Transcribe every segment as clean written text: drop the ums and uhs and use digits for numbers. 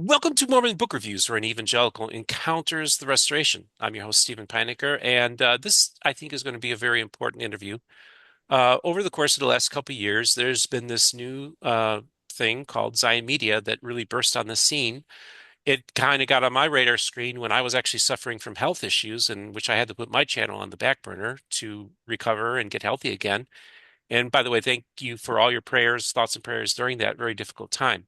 Welcome to Mormon Book Reviews, where an evangelical encounters the restoration. I'm your host, Stephen Pynakker, and this, I think, is going to be a very important interview. Over the course of the last couple of years, there's been this new thing called Zion Media that really burst on the scene. It kind of got on my radar screen when I was actually suffering from health issues, in which I had to put my channel on the back burner to recover and get healthy again. And by the way, thank you for all your prayers, thoughts, and prayers during that very difficult time.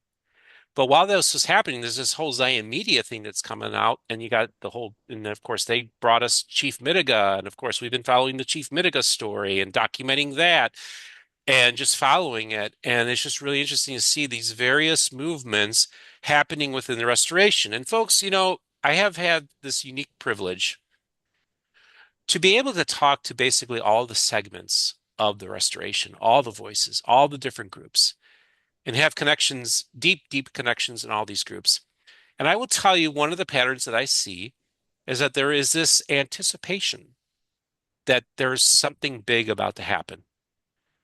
But while this was happening, there's this whole Zion Media thing that's coming out, and you got the whole, and of course they brought us Chief Mitiga, and of course we've been following the Chief Mitiga story and documenting that, and just following it, and it's just really interesting to see these various movements happening within the restoration. And folks, I have had this unique privilege to be able to talk to basically all the segments of the restoration, all the voices, all the different groups, and have connections, deep, deep connections in all these groups. And I will tell you one of the patterns that I see is that there is this anticipation that there's something big about to happen.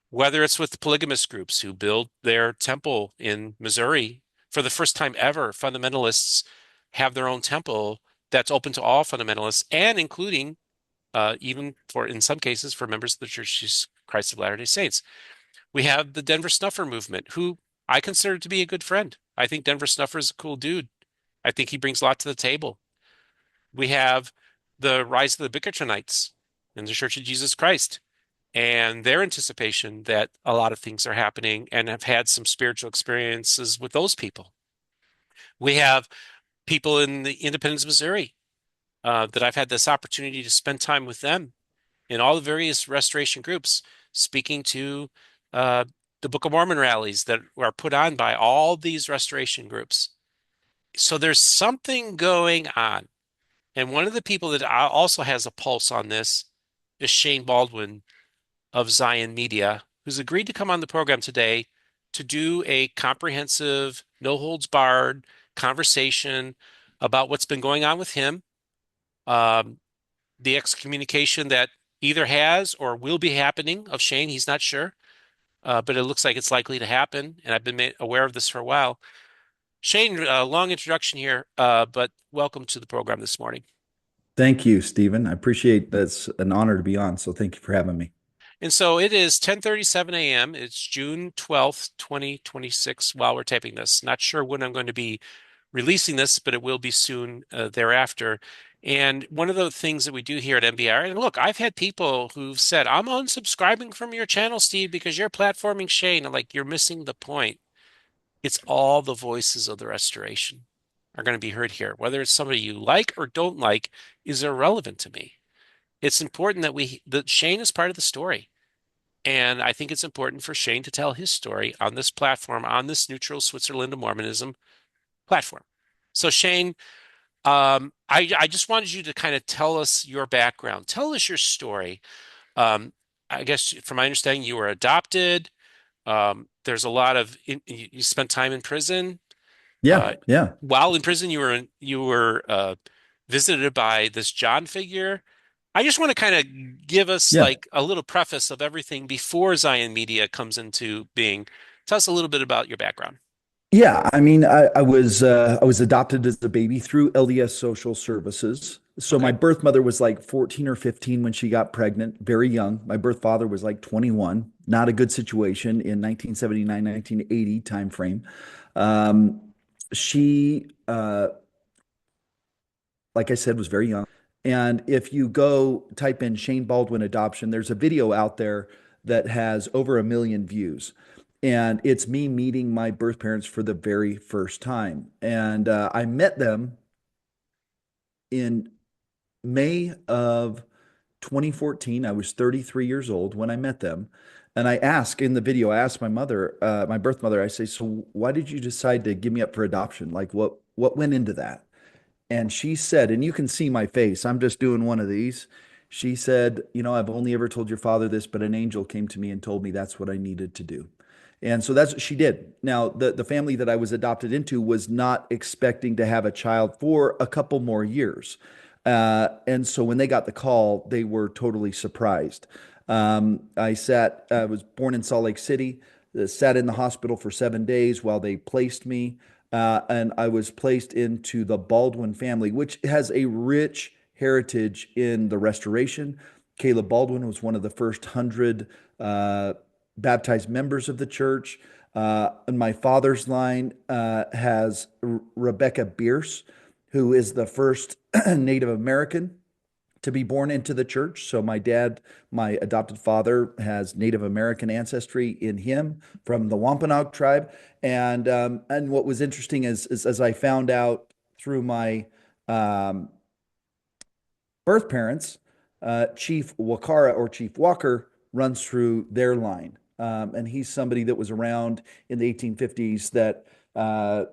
Whether it's with the polygamous groups who build their temple in Missouri for the first time ever, fundamentalists have their own temple that's open to all fundamentalists and including even for, in some cases, for members of the Church of Christ of Latter-day Saints. We have the Denver Snuffer movement, who I consider to be a good friend. I think Denver Snuffer is a cool dude. I think he brings a lot to the table. We have the rise of the Bickertonites in the Church of Jesus Christ and their anticipation that a lot of things are happening and have had some spiritual experiences with those people. We have people in the Independence, Missouri, that I've had this opportunity to spend time with them in all the various restoration groups, speaking to uh, the Book of Mormon rallies that are put on by all these restoration groups. So there's something going on. And one of the people that also has a pulse on this is Shane Baldwin of Zion Media, who's agreed to come on the program today to do a comprehensive, no holds barred conversation about what's been going on with him, um, the excommunication that either has or will be happening of Shane. He's not sure, but it looks like it's likely to happen. And I've been made aware of this for a while. Shane, long introduction here, but welcome to the program this morning. Thank you, Stephen. I appreciate that's an honor to be on. So thank you for having me. And so it is 10:37 a.m. It's June 12th, 2026 while we're taping this. Not sure when I'm going to be releasing this, but it will be soon thereafter. And one of the things that we do here at MBR, and look, I've had people who've said, I'm unsubscribing from your channel, Steve, because you're platforming Shane. I'm like, you're missing the point. It's all the voices of the restoration are going to be heard here. Whether it's somebody you like or don't like is irrelevant to me. It's important that Shane is part of the story. And I think it's important for Shane to tell his story on this platform, on this neutral Switzerland of Mormonism platform. So Shane, I just wanted you to kind of tell us your background. Tell us your story. Um, I guess from my understanding, you were adopted. There's a lot of you spent time in prison. Yeah, Uh, yeah, while in prison, you were visited by this John figure. I just want to kind of give us yeah, like a little preface of everything before Zion Media comes into being. Tell us a little bit about your background. yeah. I was adopted as a baby through LDS Social Services. So my Okay. birth mother was like 14 or 15 when she got pregnant, very young. My birth father was like 21. Not a good situation in 1979, 1980 timeframe. Um, she, like I said, was very young. And if you go type in Shane Baldwin adoption, there's a video out there that has over 1 million views. And it's me meeting my birth parents for the very first time. And I met them in May of 2014. I was 33 years old when I met them. And I asked in the video, I asked my mother, my birth mother, I say, so why did you decide to give me up for adoption? Like what went into that? And she said, and you can see my face, I'm just doing one of these. She said, I've only ever told your father this, but an angel came to me and told me that's what I needed to do. And so that's what she did. Now, the family that I was adopted into was not expecting to have a child for a couple more years. And so when they got the call, they were totally surprised. I was born in Salt Lake City, sat in the hospital for 7 days while they placed me. and I was placed into the Baldwin family, which has a rich heritage in the Restoration. Caleb Baldwin was one of the first 100 uh, baptized members of the church. And my father's line has Rebecca Bierce, who is the first Native American to be born into the church. So my dad, my adopted father, has Native American ancestry in him from the Wampanoag tribe. And what was interesting is as I found out through my um, birth parents, Chief Wakara or Chief Walker runs through their line. And he's somebody that was around in the 1850s that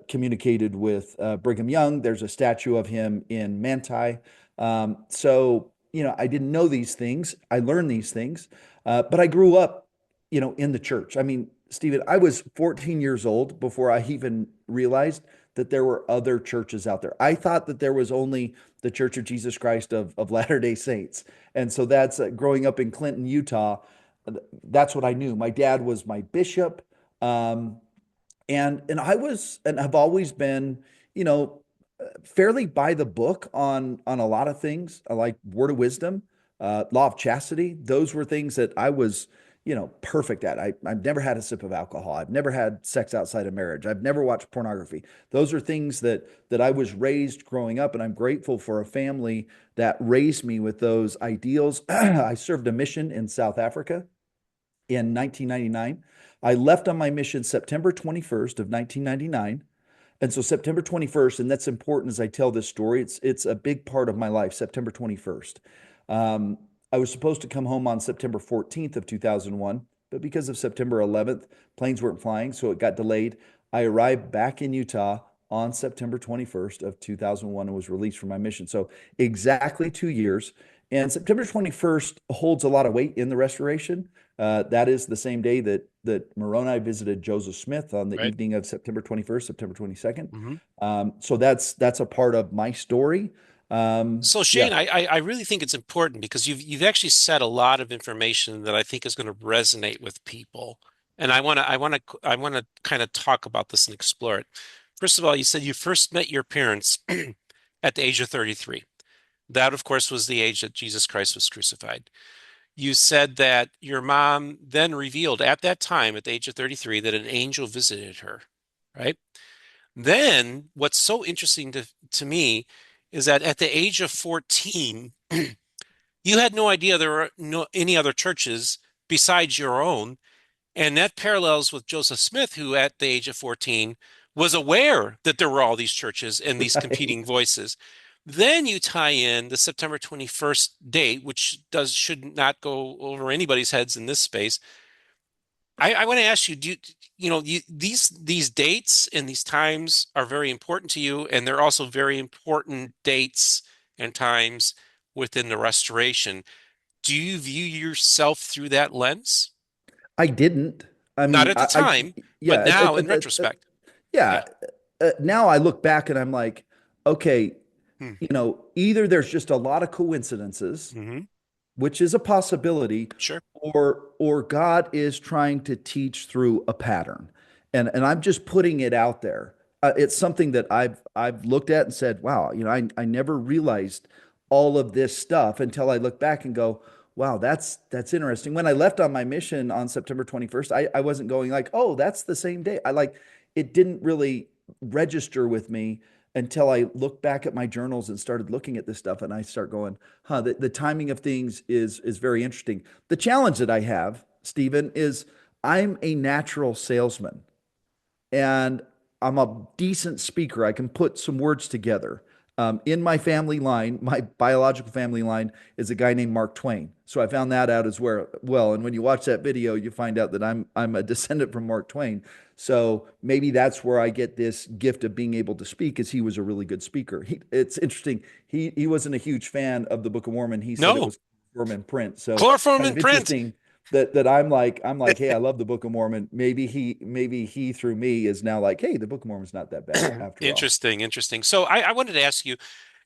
communicated with Brigham Young. There's a statue of him in Manti. I didn't know these things. I learned these things, but I grew up, in the church. I mean, Stephen, I was 14 years old before I even realized that there were other churches out there. I thought that there was only the Church of Jesus Christ of Latter-day Saints. And so that's growing up in Clinton, Utah. That's what I knew. My dad was my bishop. Um, and I was and have always been, you know, fairly by the book on a lot of things. I like word of wisdom, law of chastity. Those were things that I was, perfect at. I've never had a sip of alcohol. I've never had sex outside of marriage. I've never watched pornography. Those are things that I was raised growing up, and I'm grateful for a family that raised me with those ideals. I served a mission in South Africa in 1999. I left on my mission September 21st of 1999. And so September 21st, and that's important as I tell this story, it's a big part of my life, September 21st. Um, I was supposed to come home on September 14th of 2001, but because of September 11th, planes weren't flying, so it got delayed. I arrived back in Utah on September 21st of 2001 and was released from my mission. So exactly 2 years. And September 21st holds a lot of weight in the restoration. That is the same day that Moroni visited Joseph Smith on the Right. evening of September 21st, September 22nd. Hmm. So that's a part of my story. So Yeah, Shane, I really think it's important because you've actually said a lot of information that I think is going to resonate with people. And I want to kind of talk about this and explore it. First of all, you said you first met your parents at the age of 33. That, of course, was the age that Jesus Christ was crucified. You said that your mom then revealed at that time, at the age of 33, that an angel visited her, right? Then, what's so interesting to me is that at the age of 14, you had no idea there were no any other churches besides your own, and that parallels with Joseph Smith, who at the age of 14 was aware that there were all these churches and these right. competing voices. Then you tie in the September 21st date, which does should not go over anybody's heads in this space. I want to ask you, these dates and these times are very important to you, and they're also very important dates and times within the restoration. Do you view yourself through that lens? I didn't. I Not mean, at the time, but yeah, now in retrospect. yeah. Yeah. Now I look back and I'm like, okay, Hmm. either there's just a lot of coincidences, Hmm. which is a possibility, Sure. or God is trying to teach through a pattern. And I'm just putting it out there. It's something that I've looked at and said, wow, I never realized all of this stuff until I look back and go, wow, that's interesting. When I left on my mission on September 21st, I wasn't going like, oh, that's the same day. It didn't really register with me until I looked back at my journals and started looking at this stuff, and I start going, huh, the timing of things is very interesting. The challenge that I have, Stephen, is I'm a natural salesman and I'm a decent speaker. I can put some words together. In my family line, my biological family line is a guy named Mark Twain. So I found that out as well. And when you watch that video, you find out that I'm a descendant from Mark Twain. So maybe that's where I get this gift of being able to speak, as he was a really good speaker. It's interesting. He wasn't a huge fan of the Book of Mormon. He said it No. was Mormon print. So Chloroform kind in of print. interesting that I'm like, hey, I love the Book of Mormon. Maybe he through me is now like, hey, the Book of Mormon's not that bad after all. Interesting, interesting. So I wanted to ask you,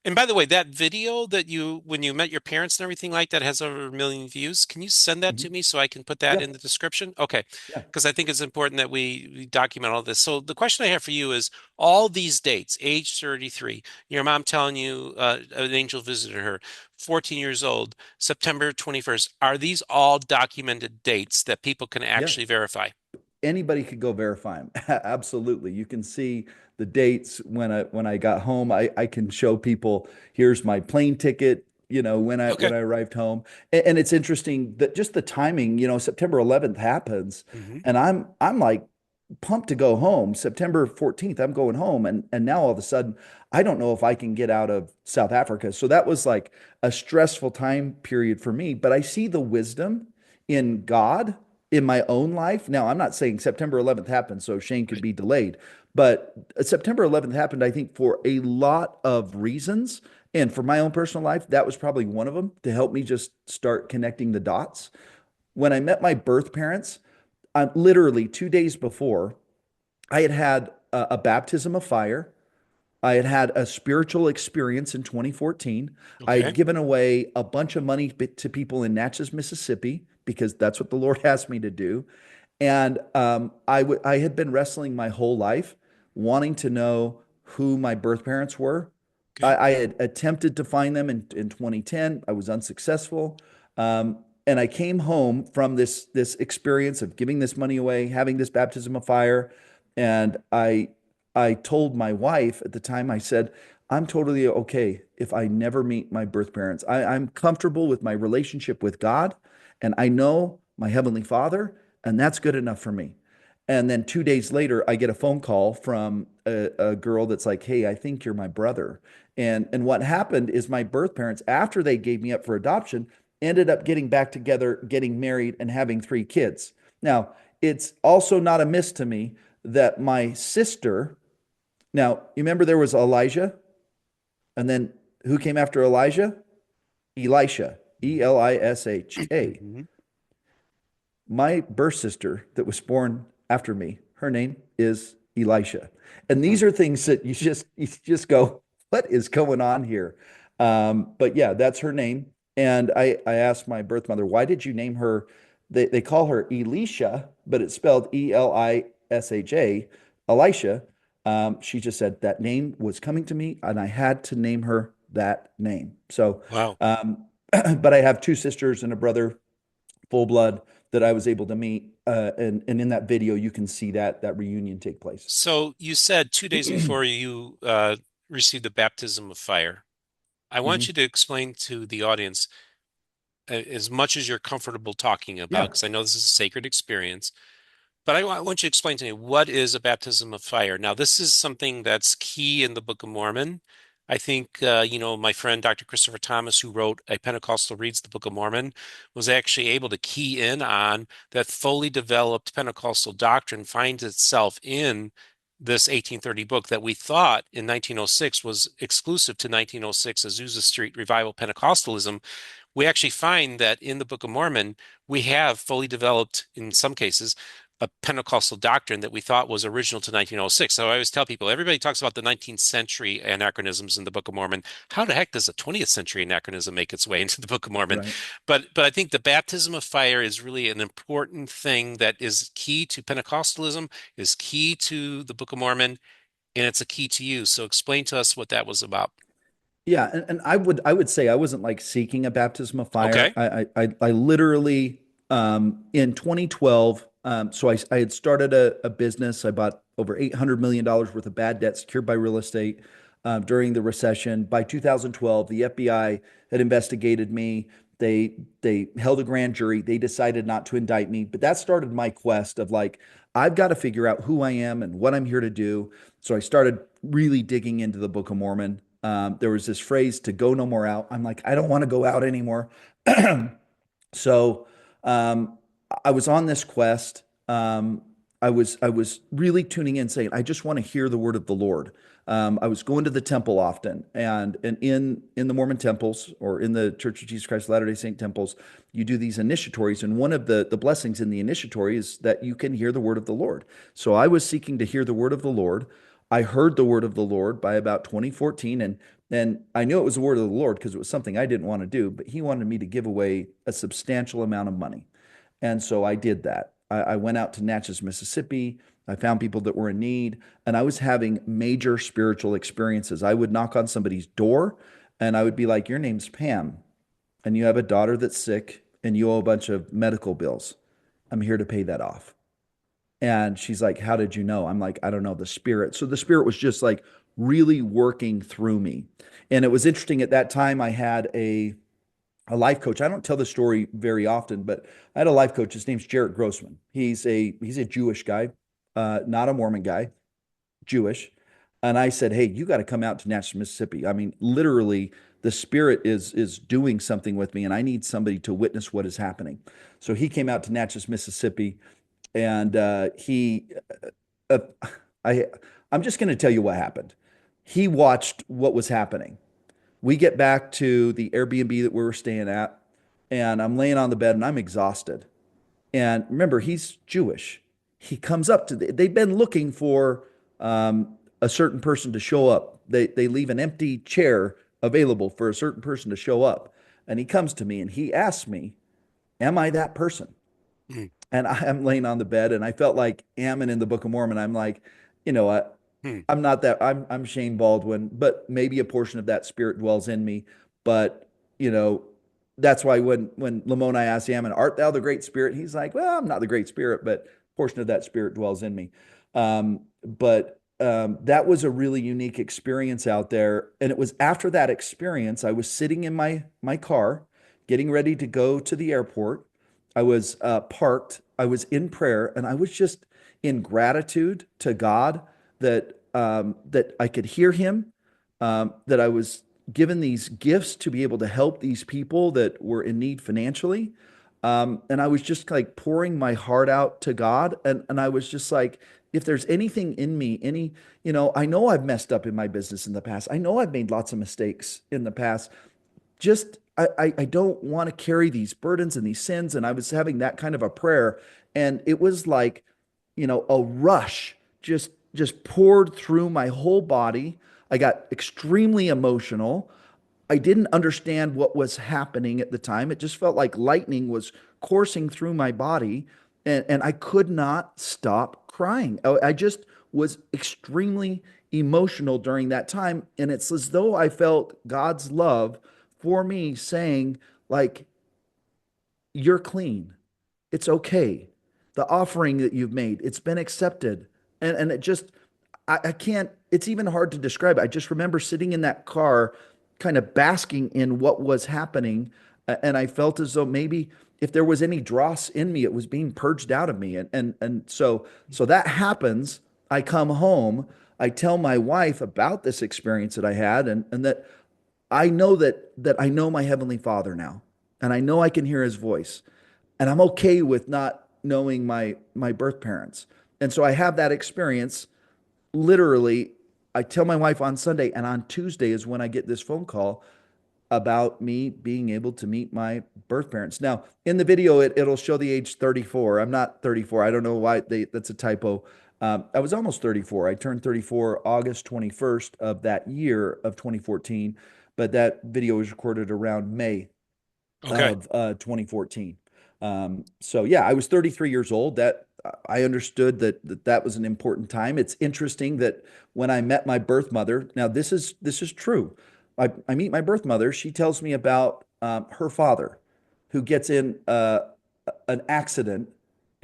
And by the way, that video that when you met your parents and everything like that has over 1 million views. Can you send that to Mhm. me so I can put that Yeah, in the description? Okay. yeah, Because I think it's important that we document all this. So the question I have for you is all these dates, age 33, your mom telling you an angel visited her, 14 years old, September 21st. Are these all documented dates that people can yeah. actually verify? Anybody could go verify them. Absolutely. You can see the dates when I got home. I can show people here's my plane ticket, when Okay. I arrived home. And it's interesting that just the timing, September 11th happens Hmm. and I'm like pumped to go home. September 14th, I'm going home. And now all of a sudden, I don't know if I can get out of South Africa. So that was like a stressful time period for me. But I see the wisdom in God in my own life. Now, I'm not saying September 11th happened so Shane could Right. be delayed, but September 11th happened, I think, for a lot of reasons. And for my own personal life, that was probably one of them to help me just start connecting the dots. When I met my birth parents, literally 2 days before, I had had a baptism of fire. I had had a spiritual experience in 2014. I had Okay. given away a bunch of money to people in Natchez, Mississippi, because that's what the Lord asked me to do. And I had been wrestling my whole life, wanting to know who my birth parents were. Okay. I had attempted to find them in 2010. I was unsuccessful. And I came home from this experience of giving this money away, having this baptism of fire. And I told my wife at the time, I said, I'm totally okay if I never meet my birth parents. I'm comfortable with my relationship with God, and I know my Heavenly Father, and that's good enough for me. And then 2 days later, I get a phone call from a girl that's like, "Hey, I think you're my brother." And what happened is my birth parents, after they gave me up for adoption, ended up getting back together, getting married, and having 3 kids. Now, it's also not amiss to me that my sister, now, you remember there was Elijah, and then who came after Elijah? Elisha, Elisha. Hmm. My birth sister that was born after me, her name is Elisha. And these are things that you just go, what is going on here? But yeah, that's her name. And I asked my birth mother, why did you name her? They call her Elisha, but it's spelled Elisha, Elisha. She just said that name was coming to me, and I had to name her that name. So, Wow. but I have two sisters and a brother, full blood, that I was able to meet. And in that video, you can see that reunion take place. So you said 2 days before you received the baptism of fire. I want Mhm. you to explain to the audience as much as you're comfortable talking about, Yeah. because I know this is a sacred experience. But I want you to explain to me what is a baptism of fire. Now, this is something that's key in the Book of Mormon. I think, my friend Dr. Christopher Thomas, who wrote A Pentecostal Reads the Book of Mormon, was actually able to key in on that fully developed Pentecostal doctrine finds itself in this 1830 book that we thought in 1906 was exclusive to 1906 Azusa Street Revival Pentecostalism. We actually find that in the Book of Mormon, we have fully developed, in some cases, a Pentecostal doctrine that we thought was original to 1906. So I always tell people, everybody talks about the 19th century anachronisms in the Book of Mormon. How the heck does a 20th century anachronism make its way into the Book of Mormon? Right. But I think the baptism of fire is really an important thing that is key to Pentecostalism, is key to the Book of Mormon, and it's a key to you. So explain to us what that was about. Yeah, and I would say I wasn't like seeking a baptism of fire. Okay. I literally in 2012, so I had started a business. I bought over $800 million worth of bad debt secured by real estate during the recession. By 2012, the FBI had investigated me. They held a grand jury. They decided not to indict me, but that started my quest of like I've got to figure out who I am and what I'm here to do. So I started really digging into the Book of Mormon. There was this phrase to go no more out. I'm like, I don't want to go out anymore. So um, I was on this quest. I was really tuning in, saying, I just want to hear the word of the Lord. I was going to the temple often, and in the Mormon temples or in the Church of Jesus Christ of Latter-day Saint temples, you do these initiatories, and one of the blessings in the initiatory is that you can hear the word of the Lord. So I was seeking to hear the word of the Lord. I heard the word of the Lord by about 2014, and And I knew it was the word of the Lord because it was something I didn't want to do, but he wanted me to give away a substantial amount of money. And so I did that. I went out to Natchez, Mississippi. I found people that were in need, and I was having major spiritual experiences. I would knock on somebody's door and I would be like, "Your name's Pam, and you have a daughter that's sick, and you owe a bunch of medical bills. I'm here to pay that off." And she's like, "How did you know?" I'm like, "I don't know, the spirit." So the spirit was just like really working through me. And it was interesting at that time, I had a life coach. I don't tell the story very often, but I had a life coach. His name's Jarrett Grossman. He's a Jewish guy, not a Mormon guy, Jewish. And I said, "Hey, you got to come out to Natchez, Mississippi. I mean, literally, the spirit is doing something with me, and I need somebody to witness what is happening." So he came out to Natchez, Mississippi, and uh, I, I'm just going to tell you what happened. He watched what was happening. We get back to the Airbnb that we were staying at, and I'm laying on the bed and I'm exhausted. And remember, he's Jewish. He comes up to they've been looking for a certain person to show up. They leave an empty chair available for a certain person to show up. And he comes to me and he asks me, "Am I that person?" Hmm. And I'm laying on the bed and I felt like Ammon in the Book of Mormon. I'm like, you know what? Hmm. I'm not that I'm Shane Baldwin, but maybe a portion of that spirit dwells in me. But you know, that's why when Lamoni asked Ammon, "Art thou the great spirit?" He's like, "Well, I'm not the great spirit, but a portion of that spirit dwells in me." But that was a really unique experience out there. And it was after that experience, I was sitting in my car, getting ready to go to the airport. I was parked. I was in prayer, and I was just in gratitude to God that I could hear Him, that I was given these gifts to be able to help these people that were in need financially. And I was just like pouring my heart out to God, and I was just like, if there's anything in me, I know I've messed up in my business in the past. I know I've made lots of mistakes in the past. Just I don't want to carry these burdens and these sins. And I was having that kind of a prayer, and it was like, a rush just poured through my whole body. I got extremely emotional. I didn't understand what was happening at the time. It just felt like lightning was coursing through my body, and I could not stop crying. I just was extremely emotional during that time. And it's as though I felt God's love for me saying, like, "You're clean. It's okay. The offering that you've made, it's been accepted." And it just, I can't, it's even hard to describe. I just remember sitting in that car, kind of basking in what was happening. And I felt as though maybe if there was any dross in me, it was being purged out of me. And so that happens. I come home, I tell my wife about this experience that I had, and that I know that I know my Heavenly Father now. And I know I can hear his voice. And I'm okay with not knowing my birth parents. And so I have that experience. Literally, I tell my wife on Sunday, and on Tuesday is when I get this phone call about me being able to meet my birth parents. Now, in the video, it'll show the age 34. I'm not 34. I don't know why that's a typo. I was almost 34. I turned 34 August 21st of that year of 2014, but that video was recorded around May Okay. of 2014. So yeah, I was 33 years old. That I understood that was an important time. It's interesting that when I met my birth mother, now this is true. I meet my birth mother. She tells me about her father, who gets in an accident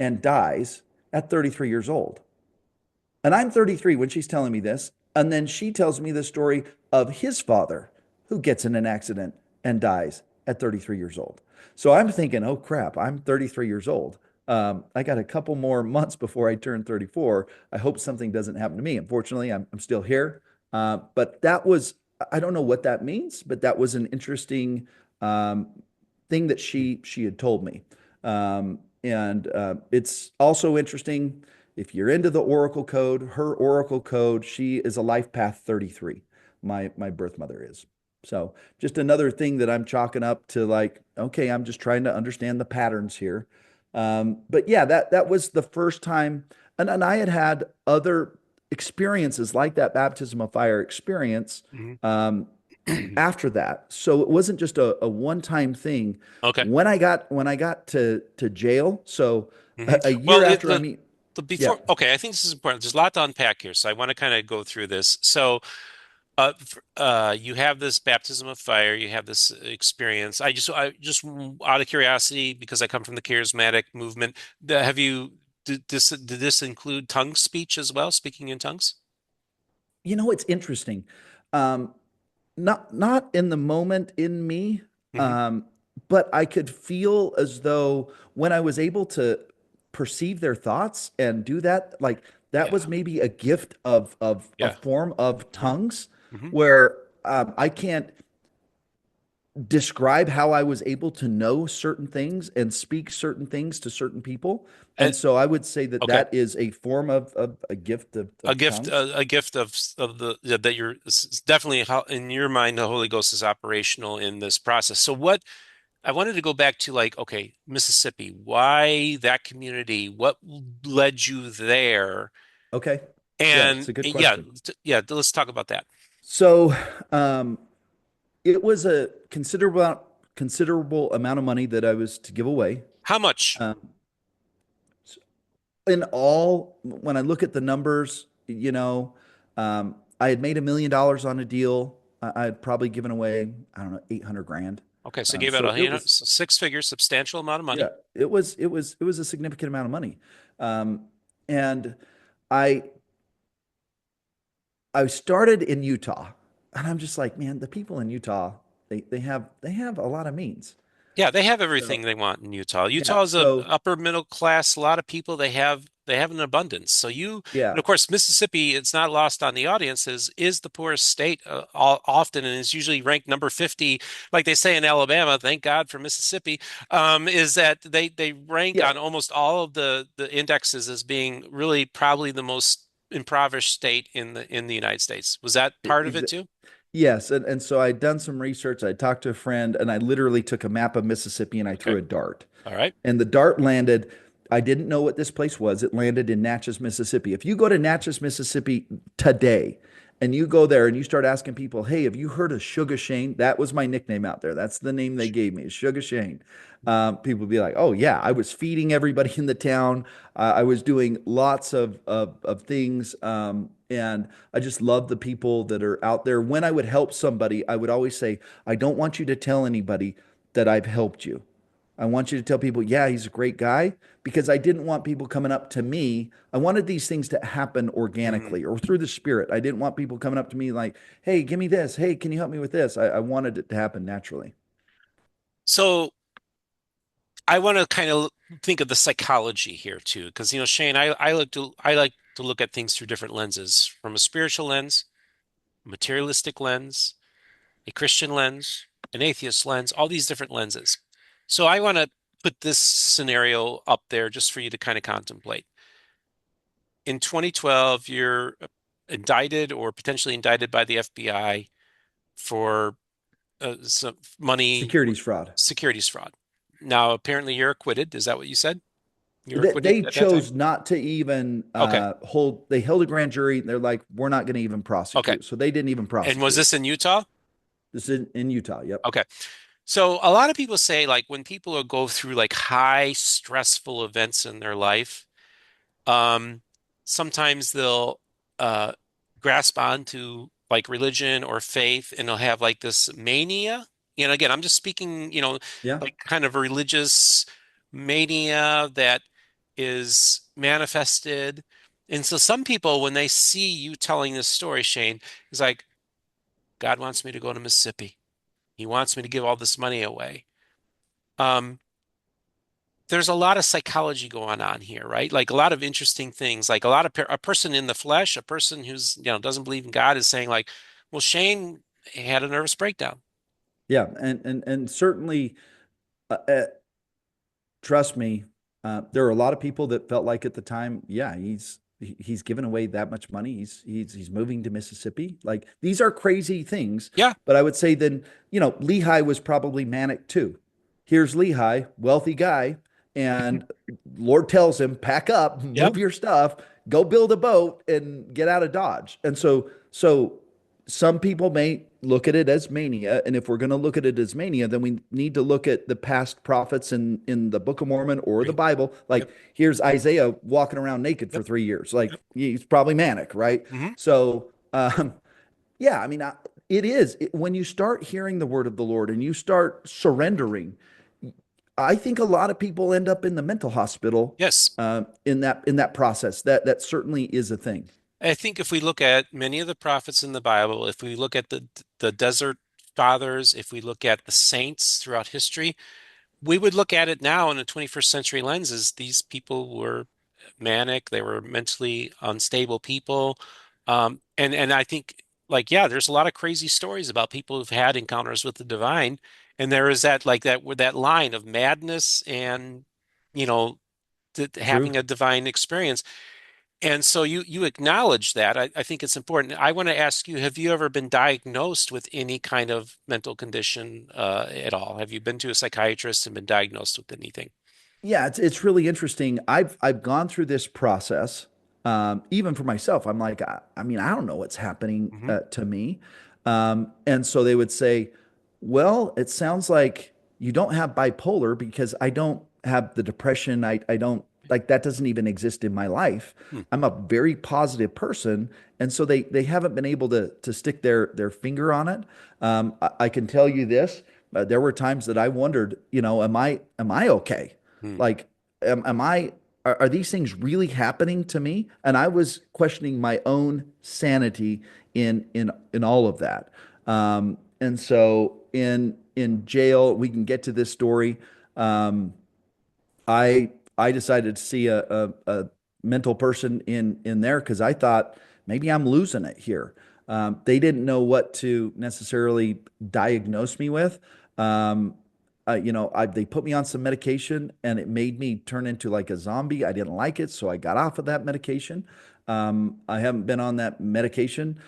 and dies at 33 years old. And I'm 33 when she's telling me this. And then she tells me the story of his father who gets in an accident and dies at 33 years old. So I'm thinking, oh crap, I'm 33 years old. I got a couple more months before I turn 34. I hope something doesn't happen to me. Unfortunately, I'm still here. But that was, I don't know what that means, but that was an interesting thing that she had told me. And it's also interesting if you're into the Oracle code, her Oracle code, she is a life path 33. My birth mother is. So just another thing that I'm chalking up to, like, okay, I'm just trying to understand the patterns here. But yeah, that was the first time, and I had other experiences like that baptism of fire experience. Mhm. after that. So it wasn't just a one-time thing. Okay. When I got to jail, so Hmm. a year Well, after I meet, the yeah, before, okay, I think this is important. There's a lot to unpack here, so I want to kind of go through this. So, you have this baptism of fire, you have this experience. I just out of curiosity, because I come from the charismatic movement, have you, did this include tongue speech as well, speaking in tongues? it's interesting. Um, not in the moment in me, Hmm. um, but I could feel as though when I was able to perceive their thoughts and do that, like that was Yeah. maybe a gift of a Yeah. form of Uh-huh. tongues Hmm. where I can't describe how I was able to know certain things and speak certain things to certain people. And And so I would say that okay. that is a form of a gift of tongues. A gift of the yeah, that you're definitely how in your mind the Holy Ghost is operational in this process. So what I wanted to go back to, like, okay, Mississippi, why that community? What led you there? Okay. Yeah, it's And a good yeah, question. yeah, let's talk about that. So, um, it was a considerable amount of money that I was to give away. How much? Um, in all, when I look at the numbers, I had made $1 million on a deal. I had probably given away, I don't know, 800 grand. Okay, so gave out So it was, six figures, substantial amount of yeah, money. it was a significant amount of money. Um, and I I started in Utah, and I'm just like, man, the people in Utah, they have a lot of means. Yeah, they have everything So they want in Utah. yeah, Utah is a so upper middle class, a lot of people they have an abundance. So and yeah, of course Mississippi, it's not lost on the audience, is the poorest state often, and is usually ranked number 50, like they say in Alabama. Thank God for Mississippi. Is that they rank yeah, on almost all of the indexes as being really probably the most impoverished state in the United States. Was that part of it exa- too? yes, and so I'd done some research. I talked to a friend, and I literally took a map of Mississippi and I Okay. threw a dart. All right. And the dart landed. I didn't know what this place was. It landed in Natchez, Mississippi. If you go to Natchez, Mississippi today, and you go there and you start asking people, "Hey, have you heard of Sugar Shane?" That was my nickname out there. That's the name they gave me, is Sugar Shane. People would be like, "Oh yeah, I was feeding everybody in the town. I was doing lots of things, and I just love the people that are out there." When I would help somebody, I would always say, "I don't want you to tell anybody that I've helped you. I want you to tell people, yeah, he's a great guy," because I didn't want people coming up to me. I wanted these things to happen Mhm. organically or through the spirit. I didn't want people coming up to me like, hey, give me this. Hey, can you help me with this? I wanted it to happen naturally. So I want to kind of think of the psychology here too, because Shane, I like to look at things through different lenses, from a spiritual lens, a materialistic lens, a Christian lens, an atheist lens, all these different lenses. So I want to put this scenario up there just for you to kind of contemplate. In 2012, you're indicted or potentially indicted by the FBI for some money Securities fraud. securities fraud. Now, apparently, you're acquitted. Is that what you said? You were They acquitted at that time? chose not to even Okay. they held a grand jury. They're like, we're not going to even Okay. prosecute. So they didn't even And was prosecute. this in Utah? This is in Utah. Yep. Okay. So a lot of people say, like, when people go through like high stressful events in their life, um, sometimes they'll uh grasp onto like religion or faith, and they'll have like this mania. Again, I'm just speaking, Yeah. like kind of a religious mania that is manifested. And so some people, when they see you telling this story, Shane, is like, God wants me to go to Mississippi. He wants me to give all this money away. Um, there's a lot of psychology going on here, right? Like a lot of interesting things. Like a person in the flesh, a person who's doesn't believe in God is saying like, well, Shane had a nervous breakdown. Yeah. And certainly, uh, uh, trust me, there are a lot of people that felt like at the time, yeah, he's given away that much money. He's moving to Mississippi. Like these are crazy things. Yeah. But I would say then, Lehigh was probably manic too. Here's Lehigh, wealthy guy, Mhm. and Lord tells him, pack up, Yep. move your stuff, go build a boat, and get out of Dodge. And so some people may look at it as mania, and if we're going to look at it as mania, then we need to look at the past prophets in the Book of Mormon or the Agree. Bible. Like Yep. here's Isaiah walking around naked for Yep. 3 years. Like Yep. he's probably manic, right? Hmm. So yeah, I mean, it is when you start hearing the word of the Lord and you start surrendering. I think a lot of people end up in the mental hospital Yes. in that process. That certainly is a thing. I think if we look at many of the prophets in the Bible, if we look at the desert fathers, if we look at the saints throughout history, we would look at it now in a 21st century lens as these people were manic, they were mentally unstable people. And I think like yeah, there's a lot of crazy stories about people who've had encounters with the divine, and there is that like that with that line of madness and you know True. having a divine experience. And so you acknowledge that. I think it's important. I want to ask you, have you ever been diagnosed with any kind of mental condition at all? Have you been to a psychiatrist and been diagnosed with anything? Yeah, it's really interesting. I've gone through this process, even for myself. I'm like, I mean, I don't know what's happening Hmm. to me, and so they would say, "Well, it sounds like you don't have bipolar because I don't have the depression. I don't like that doesn't even exist in my life. Hmm. I'm a very positive person, and so they haven't been able to stick their finger on it. I can tell you this: there were times that I wondered, am I okay? Hmm. Like, am I, are these things really happening to me? And I was questioning my own sanity in all of that. And so in jail, we can get to this story. Um, I decided to see a mental person in there because I thought maybe I'm losing it here. They didn't know what to necessarily diagnose me with. Um, they put me on some medication and it made me turn into like a zombie. I didn't like it, so I got off of that medication. I haven't been on that medication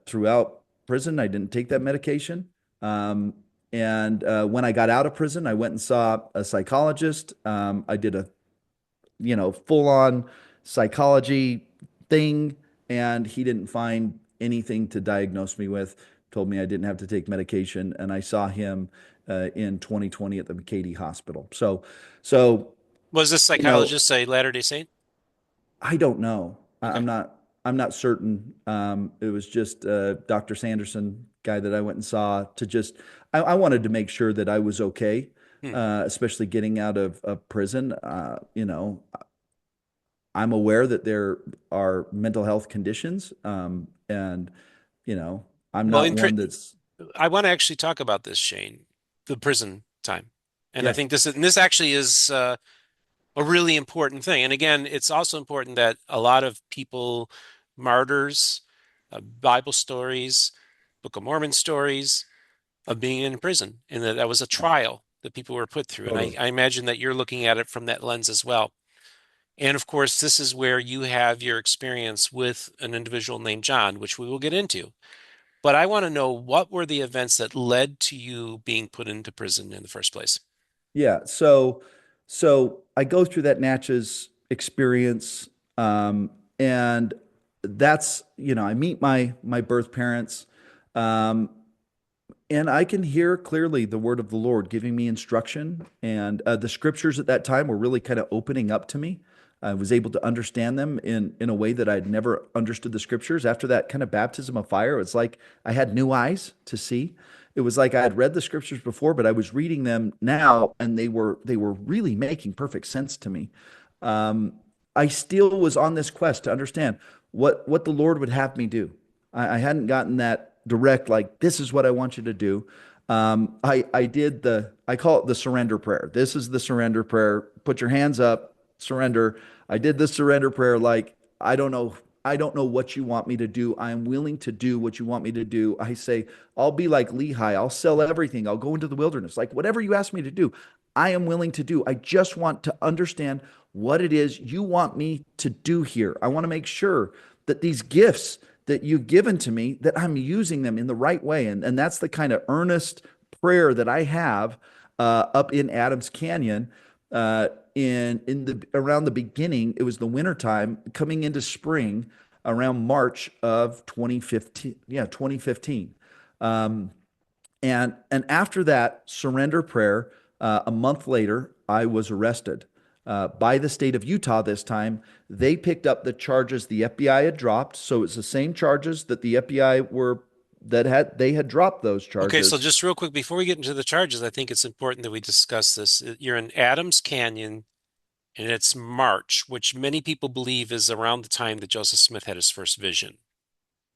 throughout prison. I didn't take that medication. Um, and when I got out of prison, I went and saw a psychologist. I did a full on psychology thing, and he didn't find anything to diagnose me with. Told me I didn't have to take medication, and I saw him in 2020 at the McCady Hospital. So Was this you know, psychologist a Latter-day Saint? I don't know. Okay. I'm not certain. It was just Dr. Sanderson guy that I went and saw to just I wanted to make sure that I was okay, Hmm. especially getting out of prison. I'm aware that there are mental health conditions, and you know, I'm Well, not one that's I want to actually talk about this, Shane, the prison time. And I yeah, think this actually is a really important thing. And again, it's also important that a lot of people, martyrs, Bible stories, Book of Mormon stories of being in prison, and that was a yeah, trial that people were put through. And totally. I imagine that you're looking at it from that lens as well. And of course, this is where you have your experience with an individual named John, which we will get into. But I want to know what were the events that led to you being put into prison in the first place? Yeah. So I go through that Natchez experience, and that's I meet my birth parents, um, and I can hear clearly the word of the Lord giving me instruction, and the scriptures at that time were really kind of opening up to me. I was able to understand them in a way that I'd never understood the scriptures. After that kind of baptism of fire, it's like I had new eyes to see. It was like I had read the scriptures before, but I was reading them now, and they were really making perfect sense to me. Um, I still was on this quest to understand what the Lord would have me do. I hadn't gotten that direct, like, this is what I want you to do. I call it the surrender prayer. This is the surrender prayer. Put your hands up, surrender. I did the surrender prayer like, I don't know what you want me to do. I am willing to do what you want me to do. I say, I'll be like Lehi. I'll sell everything. I'll go into the wilderness. Like whatever you ask me to do, I am willing to do. I just want to understand what it is you want me to do here. I want to make sure that these gifts that you've given to me, that I'm using them in the right way. And that's the kind of earnest prayer that I have up in Adams Canyon. In the around the beginning, it was the wintertime coming into spring. around March of 2015. Yeah, 2015. Um, and after that surrender prayer, a month later, I was arrested by the state of Utah. This time, they picked up the charges the FBI had dropped. So it's the same charges that the FBI were that had they had dropped those Okay, so charges. just real quick before we get into the charges, I think it's important that we discuss this. You're in Adams Canyon and it's March, which many people believe is around the time that Joseph Smith had his first vision.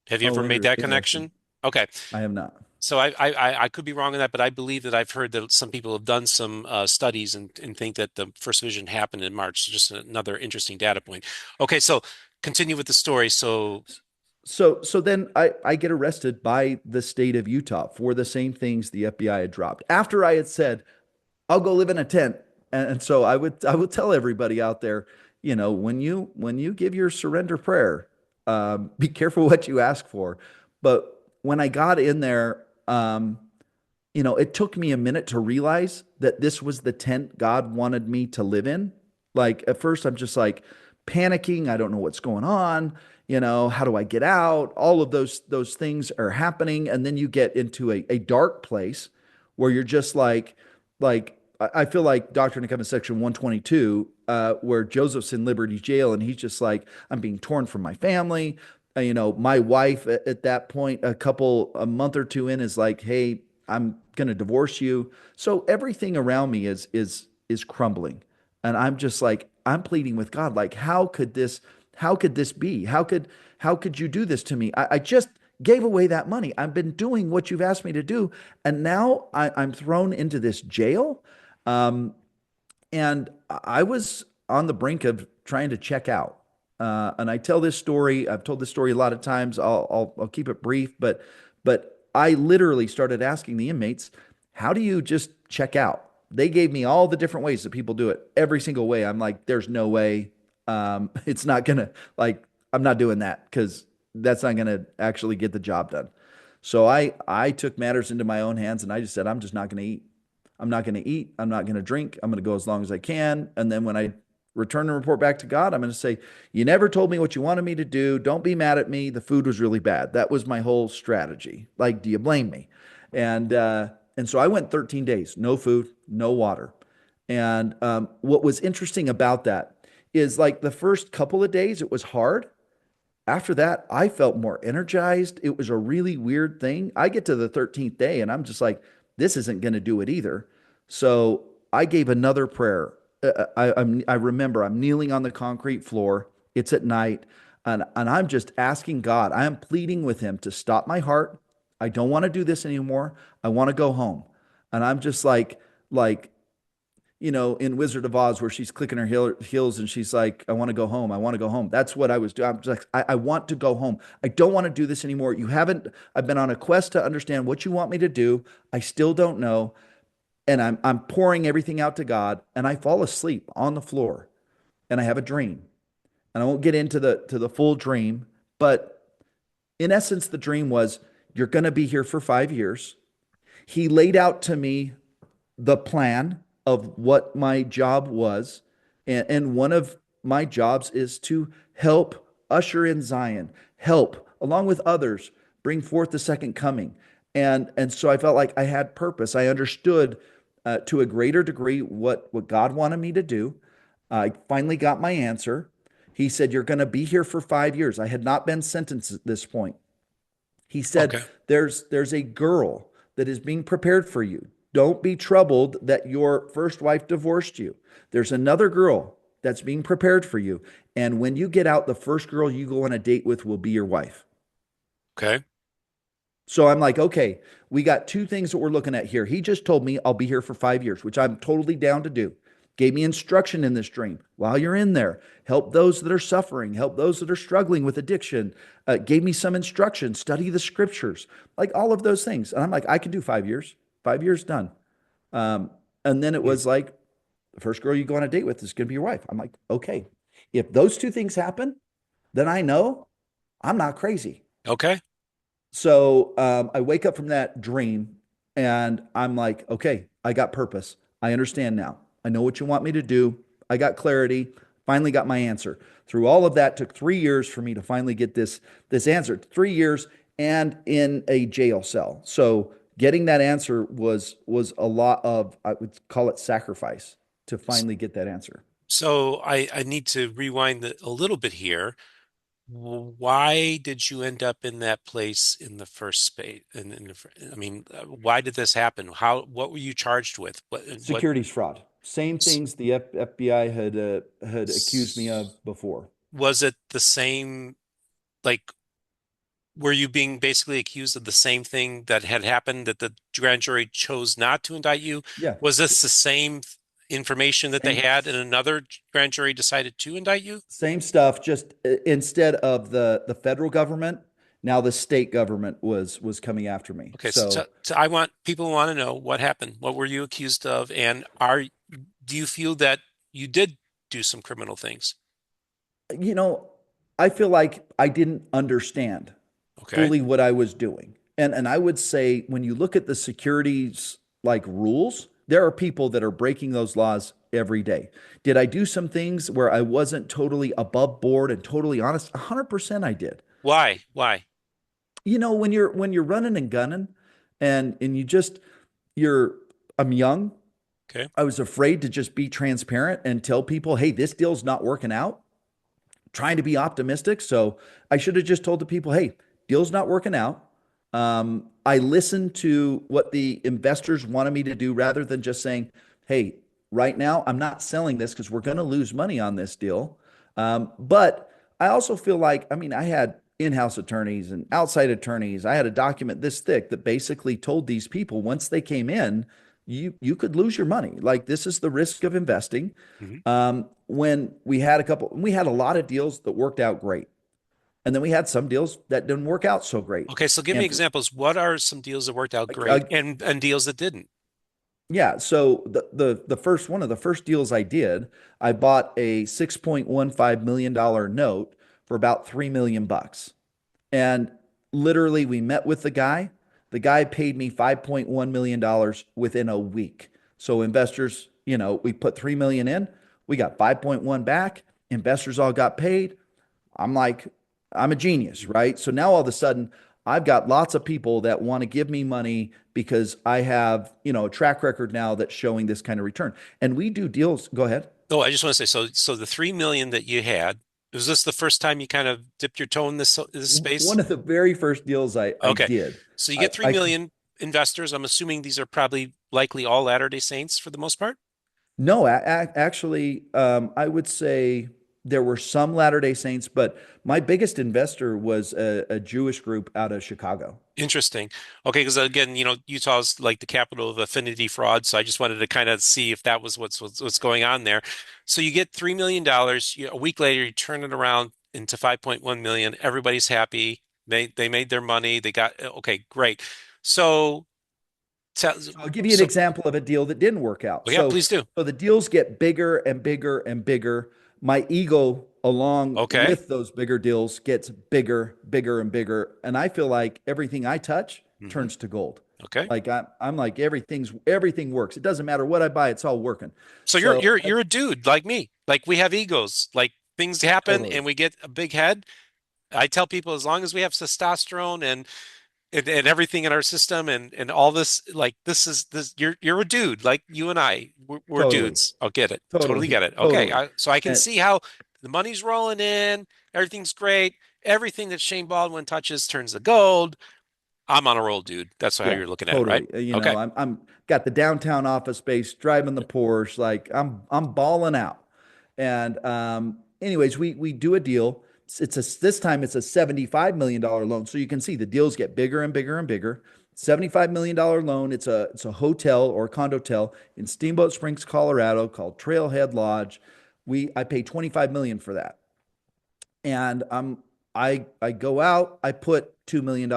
Have you ever Oh, made that interesting. connection? Okay. I have not. So I could be wrong on that, but I believe that I've heard that some people have done some studies and think that the first vision happened in March. So just another interesting data point. Okay, so continue with the story. So, So then I get arrested by the state of Utah for the same things the FBI had dropped. After I had said, I'll go live in a tent. And so I would tell everybody out there, when you give your surrender prayer, be careful what you ask for. But when I got in there, it took me a minute to realize that this was the tent God wanted me to live in. Like at first, I'm just like panicking. I don't know what's going on. How do I get out? All of those things are happening, and then you get into a dark place where you're just like I feel like Doctrine and Covenants section 122, where Joseph's in Liberty Jail, and he's just like, I'm being torn from my family. My wife at that point, a month or two in, is like, hey, I'm gonna divorce you. So everything around me is crumbling. And I'm just like, I'm pleading with God, like, how could this be? How could you do this to me? I just gave away that money. I've been doing what you've asked me to do, and now I'm thrown into this jail. Um, and I was on the brink of trying to check out. And I tell this story. I've told this story a lot of times. I'll keep it brief, but I literally started asking the inmates, "How do you just check out?" They gave me all the different ways that people do it. Every single way. I'm like, "There's no way. It's not gonna like. I'm not doing that because that's not gonna actually get the job done." So I took matters into my own hands and I just said, "I'm just not gonna eat. I'm not going to eat. I'm not going to drink. I'm going to go as long as I can. And then when I return and report back to God, I'm going to say, you never told me what you wanted me to do. Don't be mad at me. The food was really bad. That was my whole strategy. Like, do you blame me? And so I went 13 days, no food, no water. And what was interesting about that is like the first couple of days, it was hard. After that, I felt more energized. It was a really weird thing. I get to the 13th day and I'm just like, this isn't going to do it either. So I gave another prayer. I remember I'm kneeling on the concrete floor. It's at night. And I'm just asking God, I am pleading with him to stop my heart. I don't want to do this anymore. I want to go home. And I'm just like, in Wizard of Oz where she's clicking her heels and she's like, I want to go home. I want to go home. That's what I was doing. I'm just like, I want to go home. I don't want to do this anymore. I've been on a quest to understand what you want me to do. I still don't know. And I'm pouring everything out to God and I fall asleep on the floor and I have a dream. And I won't get into the full dream, but in essence, the dream was you're going to be here for 5 years. He laid out to me the plan of what my job was. And one of my jobs is to help usher in Zion, help, along with others, bring forth the second coming. And so I felt like I had purpose. I understood to a greater degree what God wanted me to do. I finally got my answer. He said, you're going to be here for 5 years. I had not been sentenced at this point. He said, okay. there's a girl that is being prepared for you. Don't be troubled that your first wife divorced you. There's another girl that's being prepared for you. And when you get out, the first girl you go on a date with will be your wife. Okay. So I'm like, okay, we got two things that we're looking at here. He just told me I'll be here for 5 years, which I'm totally down to do. Gave me instruction in this dream. While you're in there, help those that are suffering, help those that are struggling with addiction. Gave me some instruction, study the scriptures, like all of those things. And I'm like, I can do 5 years. 5 years done. Um, and then it Hmm. was like, the first girl you go on a date with is going to be your wife. I'm like, okay, if those two things happen, then I know I'm not crazy. Okay. So I wake up from that dream and I'm like, okay, I got purpose. I understand now. I know what you want me to do. I got clarity. Finally got my answer. Through all of that, took 3 years for me to finally get this answer. 3 years and in a jail cell. So getting that answer was a lot of, I would call it sacrifice to finally get that answer. So I need to rewind a little bit here. Why did you end up in that place in the first space? I mean, why did this happen? What were you charged with? What, Securities fraud. Same things the FBI had accused me of before. was it the same, like, were you being basically accused of the same thing that had happened that the grand jury chose not to indict you? Yeah, Was this the same information that they same had and another grand jury decided to indict you? same stuff. Just instead of the federal government, now the state government was coming after me. Okay, So I want people want to know what happened. What were you accused of? And do you feel that you did do some criminal things? you know, I feel like I didn't understand Okay. fully what I was doing. And I would say when you look at the securities like rules, there are people that are breaking those laws every day. Did I do some things where I wasn't totally above board and totally honest? 100% I did. Why? Why? When you're running and gunning and you just you're I'm young. Okay. I was afraid to just be transparent and tell people, "Hey, this deal's not working out." Trying to be optimistic. So I should have just told the people, hey, deal's not working out. I listened to what the investors wanted me to do rather than just saying, hey, right now I'm not selling this because we're going to lose money on this deal. But I also feel like, I mean, I had in-house attorneys and outside attorneys. I had a document this thick that basically told these people once they came in, you could lose your money. Like this is the risk of investing. Mhm. When we had a lot of deals that worked out great. And then we had some deals that didn't work out so great. Okay, so give me And examples. What are some deals that worked out uh, great and deals that didn't? yeah, so the first one of the first deals I did, I bought a $6.15 million note for about 3 million bucks. And literally, we met with the guy. The guy paid me $5.1 million within a week. So investors, we put 3 million in, we got 5.1 back. Investors all got paid. I'm like, I'm a genius, right? So now all of a sudden, I've got lots of people that want to give me money because I have, a track record now that's showing this kind of return. And we do deals. Go ahead. Oh, I just want to say, so the 3 million that you had, was this the first time you kind of dipped your toe in this space? One of the very first deals I Okay. did, So you I, get 3 I million investors. I'm assuming these are probably likely all Latter-day Saints for the most part. No, actually, I would say there were some Latter-day Saints, but my biggest investor was a Jewish group out of Chicago. Interesting. Okay, because again, Utah's like the capital of affinity fraud, so I just wanted to kind of see if that was what's going on there. So you get $3 million. A week later, you turn it around into 5.1 million. Everybody's happy. They made their money. They got okay, great. So tell, So I'll give you an so example of a deal that didn't work out. oh yeah, So please do. so the deals get bigger and bigger and bigger. My ego, along Okay. with those bigger deals, gets bigger, bigger, and bigger. And I feel like everything I touch Hmm. turns to gold. Okay. Like I'm like everything works. It doesn't matter what I buy, it's all working. So you're So you're I you're a dude like me. Like we have egos. Like things happen totally, and we get a big head. I tell people as long as we have testosterone and everything in our system and all this, like this you're a dude like you and we're totally, dudes. I'll get it. Totally totally, get it. Okay. totally. So I can And see how the money's rolling in, everything's great. Everything that Shane Baldwin touches turns to gold. I'm on a roll, dude. That's how yeah, you're looking at it, right? totally. Okay. I'm got the downtown office space, driving the Porsche, like I'm balling out. And anyways, we do a deal. This time it's a $75 million loan. So you can see the deals get bigger and bigger and bigger. $75 million loan. It's a hotel or condotel in Steamboat Springs, Colorado, called Trailhead Lodge. I pay 25 million for that. And I go out, I put $2 million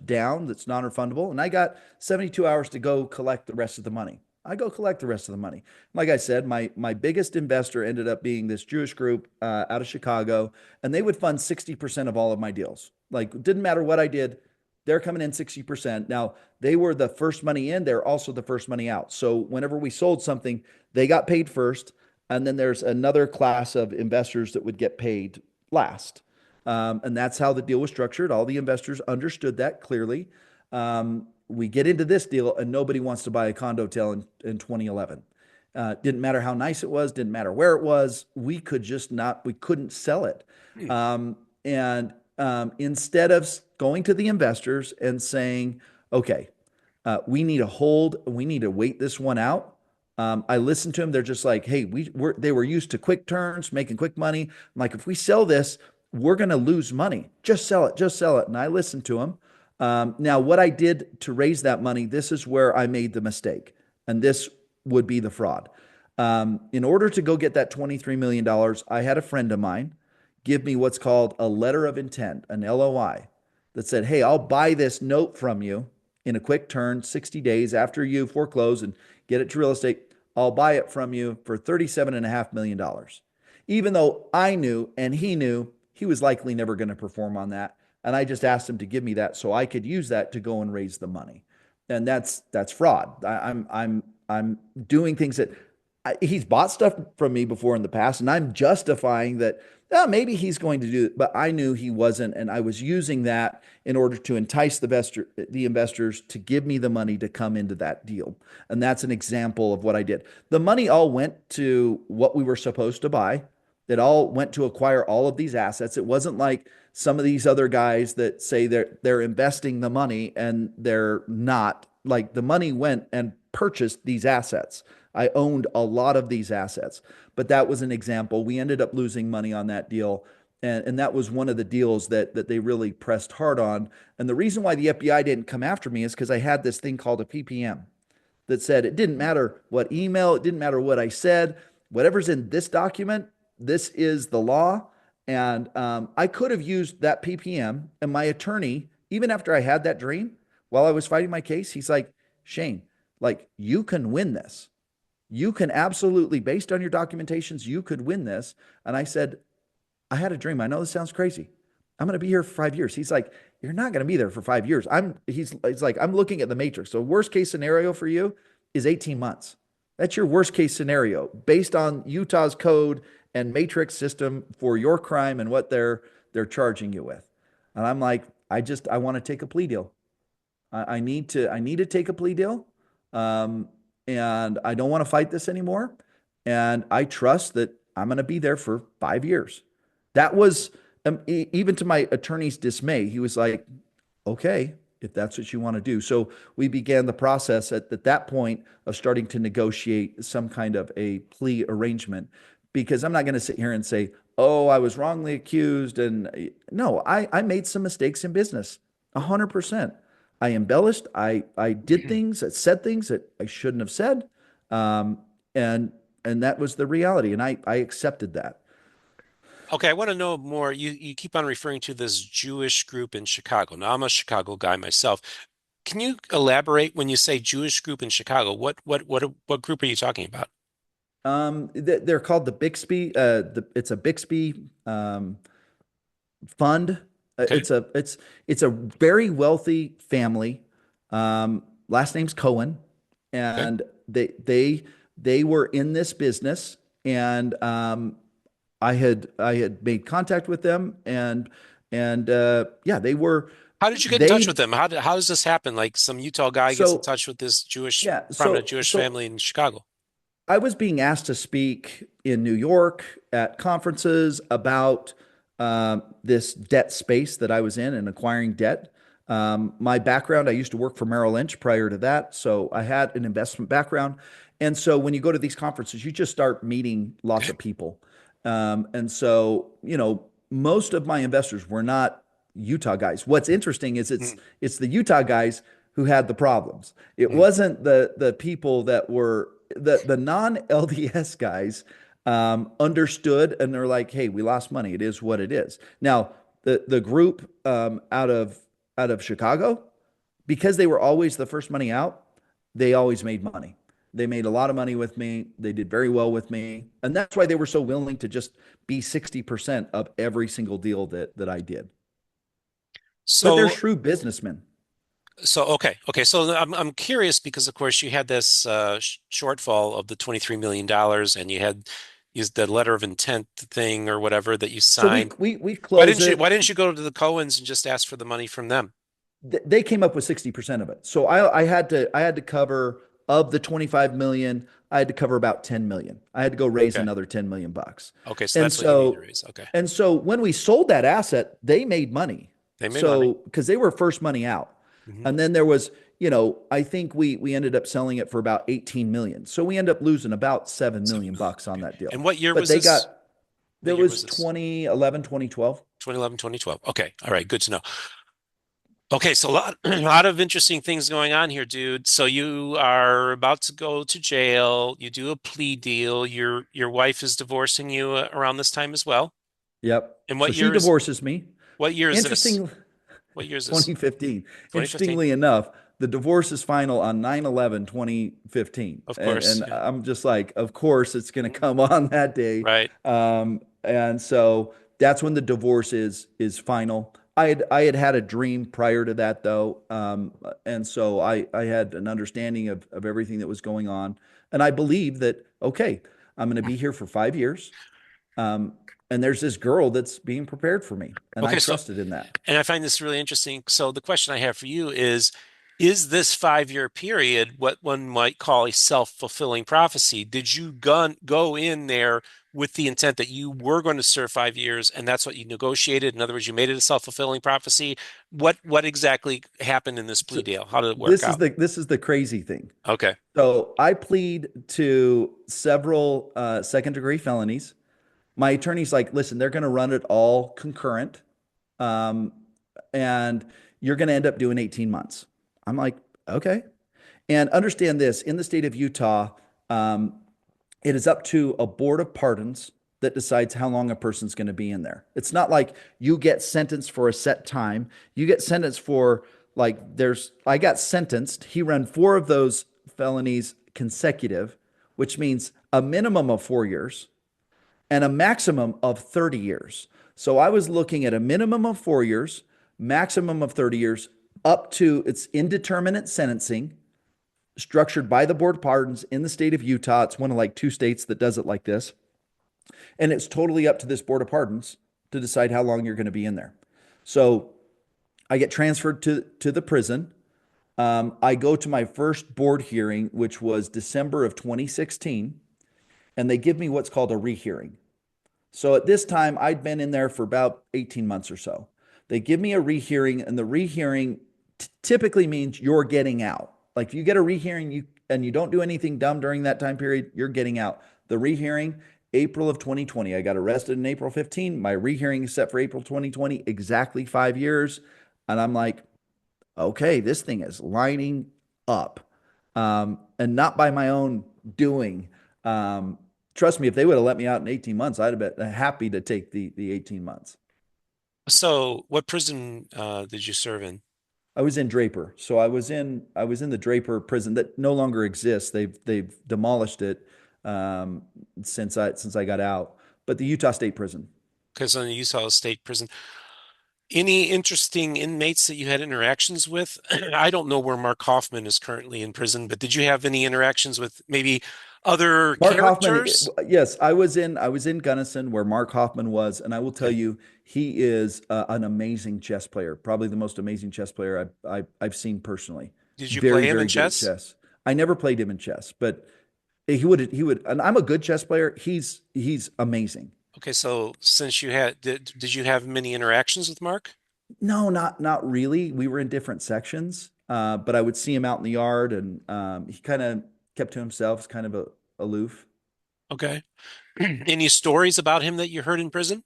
down that's non-refundable, and I got 72 hours to go collect the rest of the money. I go collect the rest of the money. Like I said, my biggest investor ended up being this Jewish group out of Chicago, and they would fund 60% of all of my deals. Like, didn't matter what I did, they're coming in 60%. Now, they were the first money in, they're also the first money out. So whenever we sold something, they got paid first. And then there's another class of investors that would get paid last. And that's how the deal was structured. All the investors understood that clearly. We get into this deal, and nobody wants to buy a condo hotel in 2011. Didn't matter how nice it was, didn't matter where it was. We could just not, we couldn't sell it. Hmm. And instead of going to the investors and saying, okay, we need to hold, we need to wait this one out. I listened to them. They're just like, hey, they were used to quick turns, making quick money. I'm like, if we sell this, we're going to lose money. Just sell it, just sell it. And I listened to them. Now, what I did to raise that money, this is where I made the mistake. And this would be the fraud. In order to go get that $23 million, I had a friend of mine give me what's called a letter of intent, an LOI, that said, hey, I'll buy this note from you in a quick turn, 60 days after you foreclose and get it to real estate. I'll buy it from you for $37.5 million. Even though I knew and he knew he was likely never going to perform on that. And I just asked him to give me that so I could use that to go and raise the money. And that's fraud. I'm doing things that he's bought stuff from me before in the past, and I'm justifying that maybe he's going to do it, but I knew he wasn't, and I was using that in order to entice the investors to give me the money to come into that deal. And that's an example of what I did. The money all went to what we were supposed to buy. It all went to acquire all of these assets. It wasn't like some of these other guys that say they're investing the money and they're not. Like the money went and purchased these assets. I owned a lot of these assets, but that was an example. We ended up losing money on that deal. And that was one of the deals that they really pressed hard on. And the reason why the FBI didn't come after me is because I had this thing called a PPM that said it didn't matter what email, it didn't matter what I said, whatever's in this document, this is the law. And I could have used that PPM, and my attorney, even after I had that dream, while I was fighting my case, he's like, Shane, like you can win this. You can absolutely, based on your documentations, you could win this. And I said, I had a dream. I know this sounds crazy. I'm going to be here for 5 years. He's like, you're not going to be there for 5 years. He's like, I'm looking at the matrix. So worst case scenario for you is 18 months. That's your worst case scenario based on Utah's code and matrix system for your crime and what they're charging you with. And I'm like, I want to take a plea deal. I need to take a plea deal. Um, and I don't want to fight this anymore. And I trust that I'm going to be there for 5 years. That was even to my attorney's dismay. He was like, okay, if that's what you want to do. So we began the process at that point of starting to negotiate some kind of a plea arrangement because I'm not going to sit here and say, oh, I was wrongly accused. And no, I made some mistakes in business, 100%. I embellished. I did things, I said things that I shouldn't have said, um, and and that was the reality, and I accepted that. Okay, I want to know more. You keep on referring to this Jewish group in Chicago. Now, I'm a Chicago guy myself. Can you elaborate when you say Jewish group in Chicago? What group are you talking about? They're called the Bixby. It's a Bixby fund. Okay. It's a very wealthy family. Last name's Cohen, Okay. and they were in this business, and I had made contact with them, and yeah, How did you get in touch with they them? How does this happen? Like some Utah guy gets in so touch with this Jewish, yeah prominent so Jewish so family in Chicago. I was being asked to speak in New York at conferences about this debt space that I was in and acquiring debt. My background, I used to work for Merrill Lynch prior to that. So I had an investment background. And so when you go to these conferences, you just start meeting lots Okay. of people. And so, most of my investors were not Utah guys. What's interesting is Mm. it's the Utah guys who had the problems. It Mm. wasn't the people that were the non LDS guys understood and they're like, hey, we lost money. It is what it is. Now, the group out of Chicago, because they were always the first money out, they always made money. They made a lot of money with me. They did very well with me. And that's why they were so willing to just be 60% of every single deal that I did. But they're So shrewd businessmen. okay. So I'm curious because of course you had this shortfall of the $23 million, and you had Is the letter of intent thing or whatever that you So we signed. we we close Why it. didn't you go to the Cohens and just ask for the money from them? They came up with 60% of it. So I had to cover of the 25 million, I had to cover about 10 million. I had to go raise Okay. another 10 million bucks. Okay, so And that's what you need to so raise. Okay. and so when we sold that asset, they made money. They made money. So because they were first money out. Hmm. And then there was, I think we ended up selling it for about 18 million. So we ended up losing about 7 7 million million. bucks on Okay. that deal. And what year But was they this? got What there year was was this? 2011, 2012. 2011, 2012. Okay. All right. Good to know. Okay, so a lot of interesting things going on here, dude. So you are about to go to jail. You do a plea deal. Your wife is divorcing you around this time as well. Yep. And So she divorces me. what year is this? Interesting. What year is this? 2015. 2015? Interestingly enough, the divorce is final on 9/11/2015. Of And course. and Yeah. I'm just like, of course it's going to come on that day. Right. And so that's when the divorce is final. I had a dream prior to that though. And so I had an understanding of everything that was going on. And I believe that, okay, I'm going to be here for 5 years. Um, and there's this girl that's being prepared for me. And I Okay, so trusted in that. and I find this really interesting. So the question I have for you is this 5 year period what one might call a self-fulfilling prophecy? Did you go in there with the intent that you were going to serve 5 years and that's what you negotiated? In other words, you made it a self-fulfilling prophecy. What exactly happened in this So plea deal? How did it work this is out? the crazy thing. Okay. So I plead to several second degree felonies. My attorney's like, listen, they're going to run it all concurrent, um, and you're going to end up doing 18 months. I'm like, okay. And understand this: in the state of Utah, um, it is up to a board of pardons that decides how long a person's going to be in there. It's not like you get sentenced for a set time. You get sentenced for I got sentenced. He ran four of those felonies consecutive, which means a minimum of 4 years and a maximum of 30 years. So I was looking at a minimum of 4 years, maximum of 30 years, up to its indeterminate sentencing structured by the board of pardons in the state of Utah. It's one of like two states that does it like this. And it's totally up to this board of pardons to decide how long you're going to be in there. So I get transferred to the prison. I go to my first board hearing, which was December of 2016, and they give me what's called a rehearing. So at this time, I'd been in there for about 18 months or so. They give me a rehearing, and the rehearing typically means you're getting out. Like if you get a rehearing and you don't do anything dumb during that time period, you're getting out. The rehearing, April of 2020. I got arrested in April 15. My rehearing is set for April 2020, exactly 5 years. And I'm like, okay, this thing is lining up. And not by my own doing. Um, Trust me, if they would have let me out in 18 months, I'd have been happy to take the 18 months. So what prison did you serve in? I was in Draper. So I was in the Draper prison that no longer exists. They've demolished it since I got out. But the Utah State Prison. Because on the Utah State Prison. Any interesting inmates that you had interactions with? I don't know where Mark Hoffman is currently in prison, but did you have any interactions with maybe other Mark Hoffman, characters? yes, I was in Gunnison where Mark Hoffman was, and I will tell Okay. you, he is an amazing chess player, probably the most amazing chess player I've seen personally. Did you Very, play him in very good at chess? chess. I never played him in chess, but he would, and I'm a good chess player. He's amazing. Okay, so since did you have many interactions with Mark? No, not really. We were in different sections, but I would see him out in the yard, and he kind of kept to himself, kind of aloof. Okay. Any stories about him that you heard in prison?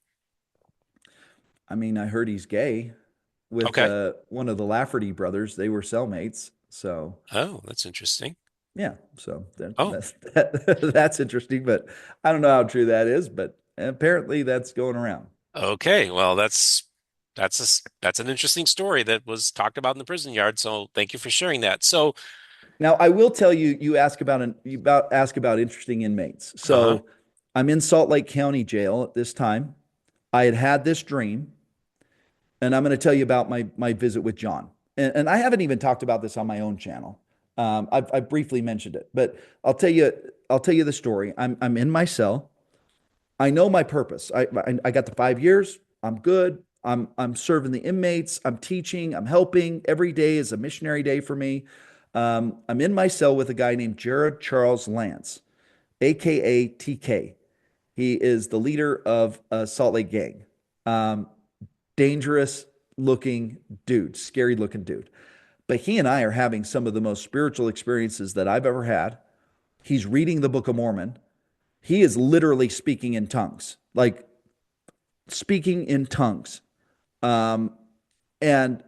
I mean, I heard he's gay with Okay. one of the Lafferty brothers. They were cellmates. So Oh, that's interesting. yeah, so Oh, that's interesting, but I don't know how true that is, but apparently that's going around. okay. Well, that's an interesting story that was talked about in the prison yard. So thank you for sharing that. So, Now, I will tell you, you ask about interesting inmates. uh-huh. So I'm in Salt Lake County Jail at this time. I had had this dream, and I'm going to tell you about my visit with John. And I haven't even talked about this on my own channel. I've briefly mentioned it, but I'll tell you the story. I'm in my cell. I know my purpose. I got the 5 years. I'm good. I'm serving the inmates. I'm teaching. I'm helping. Every day is a missionary day for me. I'm in my cell with a guy named Jared Charles Lance, aka TK. He is the leader of a Salt Lake gang. Um, Dangerous looking dude, scary looking dude. But he and I are having some of the most spiritual experiences that I've ever had. He's reading the Book of Mormon. He is literally speaking in tongues, like speaking in tongues. Um, and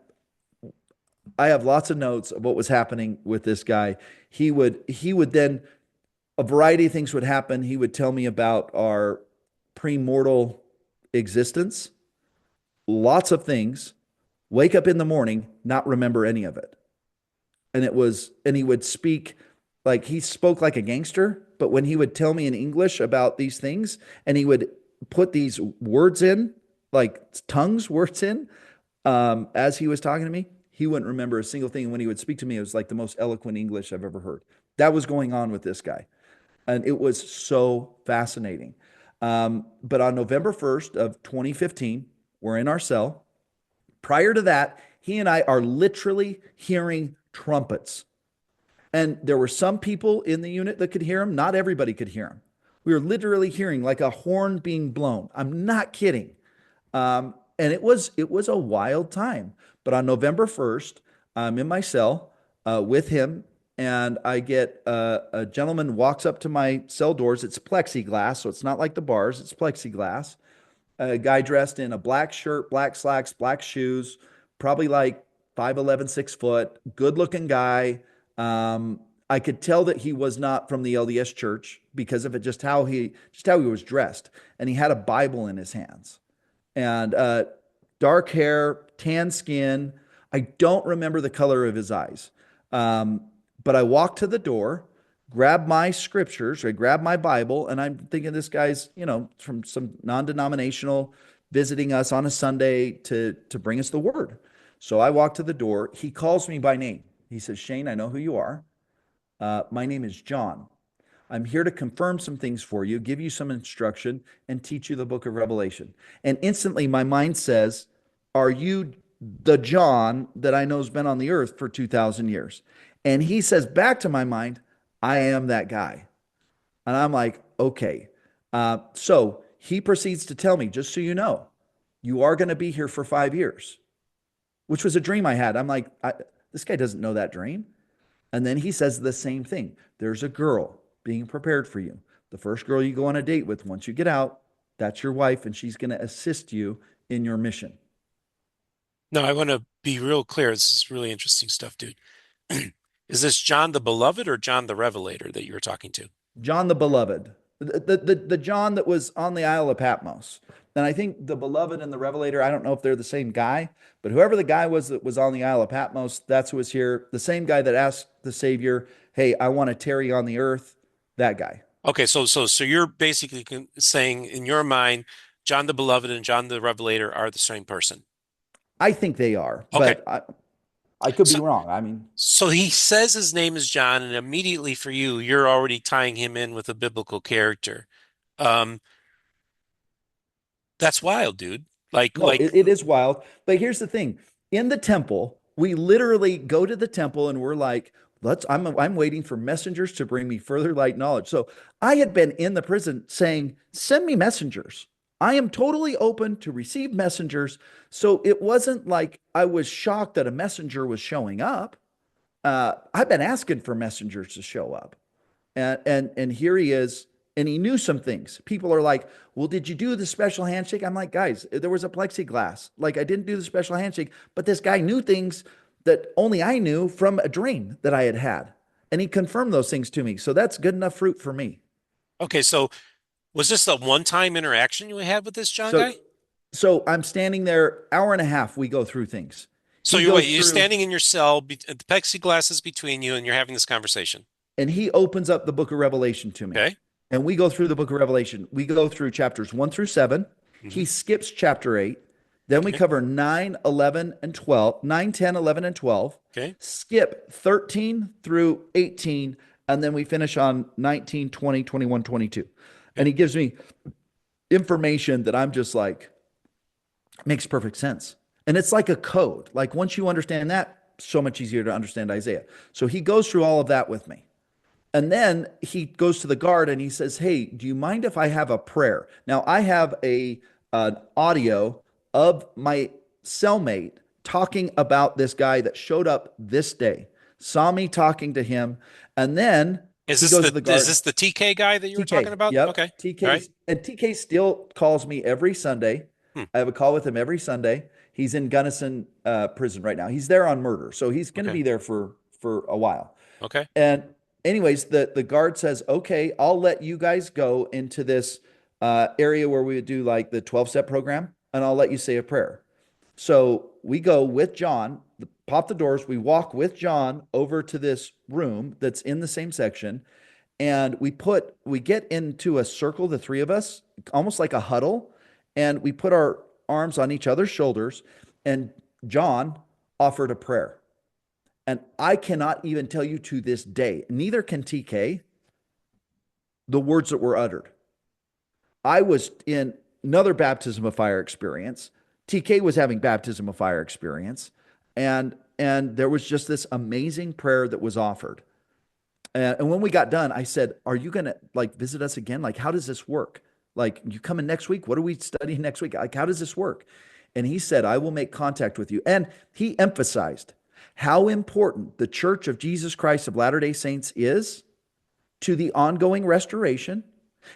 I have lots of notes of what was happening with this guy. He would then a variety of things would happen. He would tell me about our premortal existence, lots of things. Wake up in the morning, not remember any of it. And he would speak like he spoke like a gangster, but when he would tell me in English about these things and he would put these words in, like tongues words in, as he was talking to me, he wouldn't remember a single thing. And when he would speak to me, it was like the most eloquent English I've ever heard. That was going on with this guy. And it was so fascinating. But on November 1st of 2015, we're in our cell. Prior to that, he and I are literally hearing trumpets. And there were some people in the unit that could hear him. Not everybody could hear him. We were literally hearing like a horn being blown. I'm not kidding. And it was a wild time. But on November 1st, I'm in my cell with him, and I get a gentleman walks up to my cell doors. It's plexiglass, so it's not like the bars. It's plexiglass. A guy dressed in a black shirt, black slacks, black shoes, probably like 5'11", 6 foot, good looking guy. I could tell that he was not from the LDS church because of it, just how he was dressed. And he had a Bible in his hands. And dark hair, tan skin. I don't remember the color of his eyes. Um, but I walked to the door, grabbed my scriptures, I grabbed my Bible, and I'm thinking this guy's, from some non-denominational visiting us on a Sunday to bring us the word. So I walked to the door. He calls me by name. He says, Shane, I know who you are. My name is John. I'm here to confirm some things for you, give you some instruction, and teach you the book of Revelation. And instantly my mind says, are you the John that I know has been on the earth for 2,000 years? And he says back to my mind, I am that guy. And I'm like, okay. So he proceeds to tell me, just so you know, you are going to be here for 5 years, which was a dream I had. I'm like, this guy doesn't know that dream. And then he says the same thing. There's a girl being prepared for you. The first girl you go on a date with, once you get out, that's your wife, and she's going to assist you in your mission. Now, I want to be real clear. This is really interesting stuff, dude. Is this John the Beloved or John the Revelator that you were talking to? John the Beloved, the John that was on the Isle of Patmos. And I think the Beloved and the Revelator, I don't know if they're the same guy, but whoever the guy was that was on the Isle of Patmos, that's who was here. The same guy that asked the Savior, hey, I want to tarry on the earth, that guy. Okay, so you're basically saying in your mind, John the Beloved and John the Revelator are the same person. I think they are, Okay. but I could be So wrong. I mean, so he says his name is John, and immediately for you, you're already tying him in with a biblical character. Um, that's wild, dude. Like no, like it is wild. But here's the thing. In the temple, we literally go to the temple and we're like, I'm waiting for messengers to bring me further light knowledge. So I had been in the prison saying, send me messengers. I am totally open to receive messengers. So it wasn't like I was shocked that a messenger was showing up. I've been asking for messengers to show up. And here he is, and he knew some things. People are like, well, did you do the special handshake? I'm like, guys, there was a plexiglass. Like, I didn't do the special handshake, but this guy knew things that only I knew from a dream that I had had. And he confirmed those things to me. So that's good enough fruit for me. okay, so was this a one-time interaction you had with this John So guy? so I'm standing there, hour and a half, we go through things. So He you're wait, goes you're through standing in your cell, the plexiglass is between you, and you're having this conversation. and he opens up the book of Revelation to me. Okay. And we go through the book of Revelation. We go through chapters 1 through 7. Hmm. He skips chapter 8. Then we Okay. cover 9, 11, and 12, 9, 10, 11, and 12. Okay. Skip 13 through 18. And then we finish on 19, 20, 21, 22. And Okay. he gives me information that I'm just like, makes perfect sense. And it's like a code. Like once you understand that, so much easier to understand Isaiah. So he goes through all of that with me. And then he goes to the guard and he says, "Hey, do you mind if I have a prayer?" Now I have a an audio of my cellmate talking about this guy that showed up this day, saw me talking to him, and then he goes to the Is guard. this the TK guy that you were talking TK. about? Okay. Yep. All right. TK still calls me every Sunday. Hmm. I have a call with him every Sunday. He's in Gunnison prison right now. He's there on murder, so he's going to Okay. be there for a while. Okay. And anyways, the guard says, "Okay, I'll let you guys go into this area where we would do like the 12-step program, and I'll let you say a prayer." So we go with John, pop the doors, we walk with John over to this room that's in the same section, and we get into a circle, the three of us, almost like a huddle, and we put our arms on each other's shoulders, and John offered a prayer. And I cannot even tell you to this day, neither can TK, the words that were uttered. I was in another baptism of fire experience. TK was having baptism of fire experience. And there was just this amazing prayer that was offered. And when we got done, I said, "Are you going to like visit us again? Like, how does this work? Like, you coming next week? What are we studying next week? Like, how does this work?" And he said, "I will make contact with you." And he emphasized how important the Church of Jesus Christ of Latter-day Saints is to the ongoing restoration,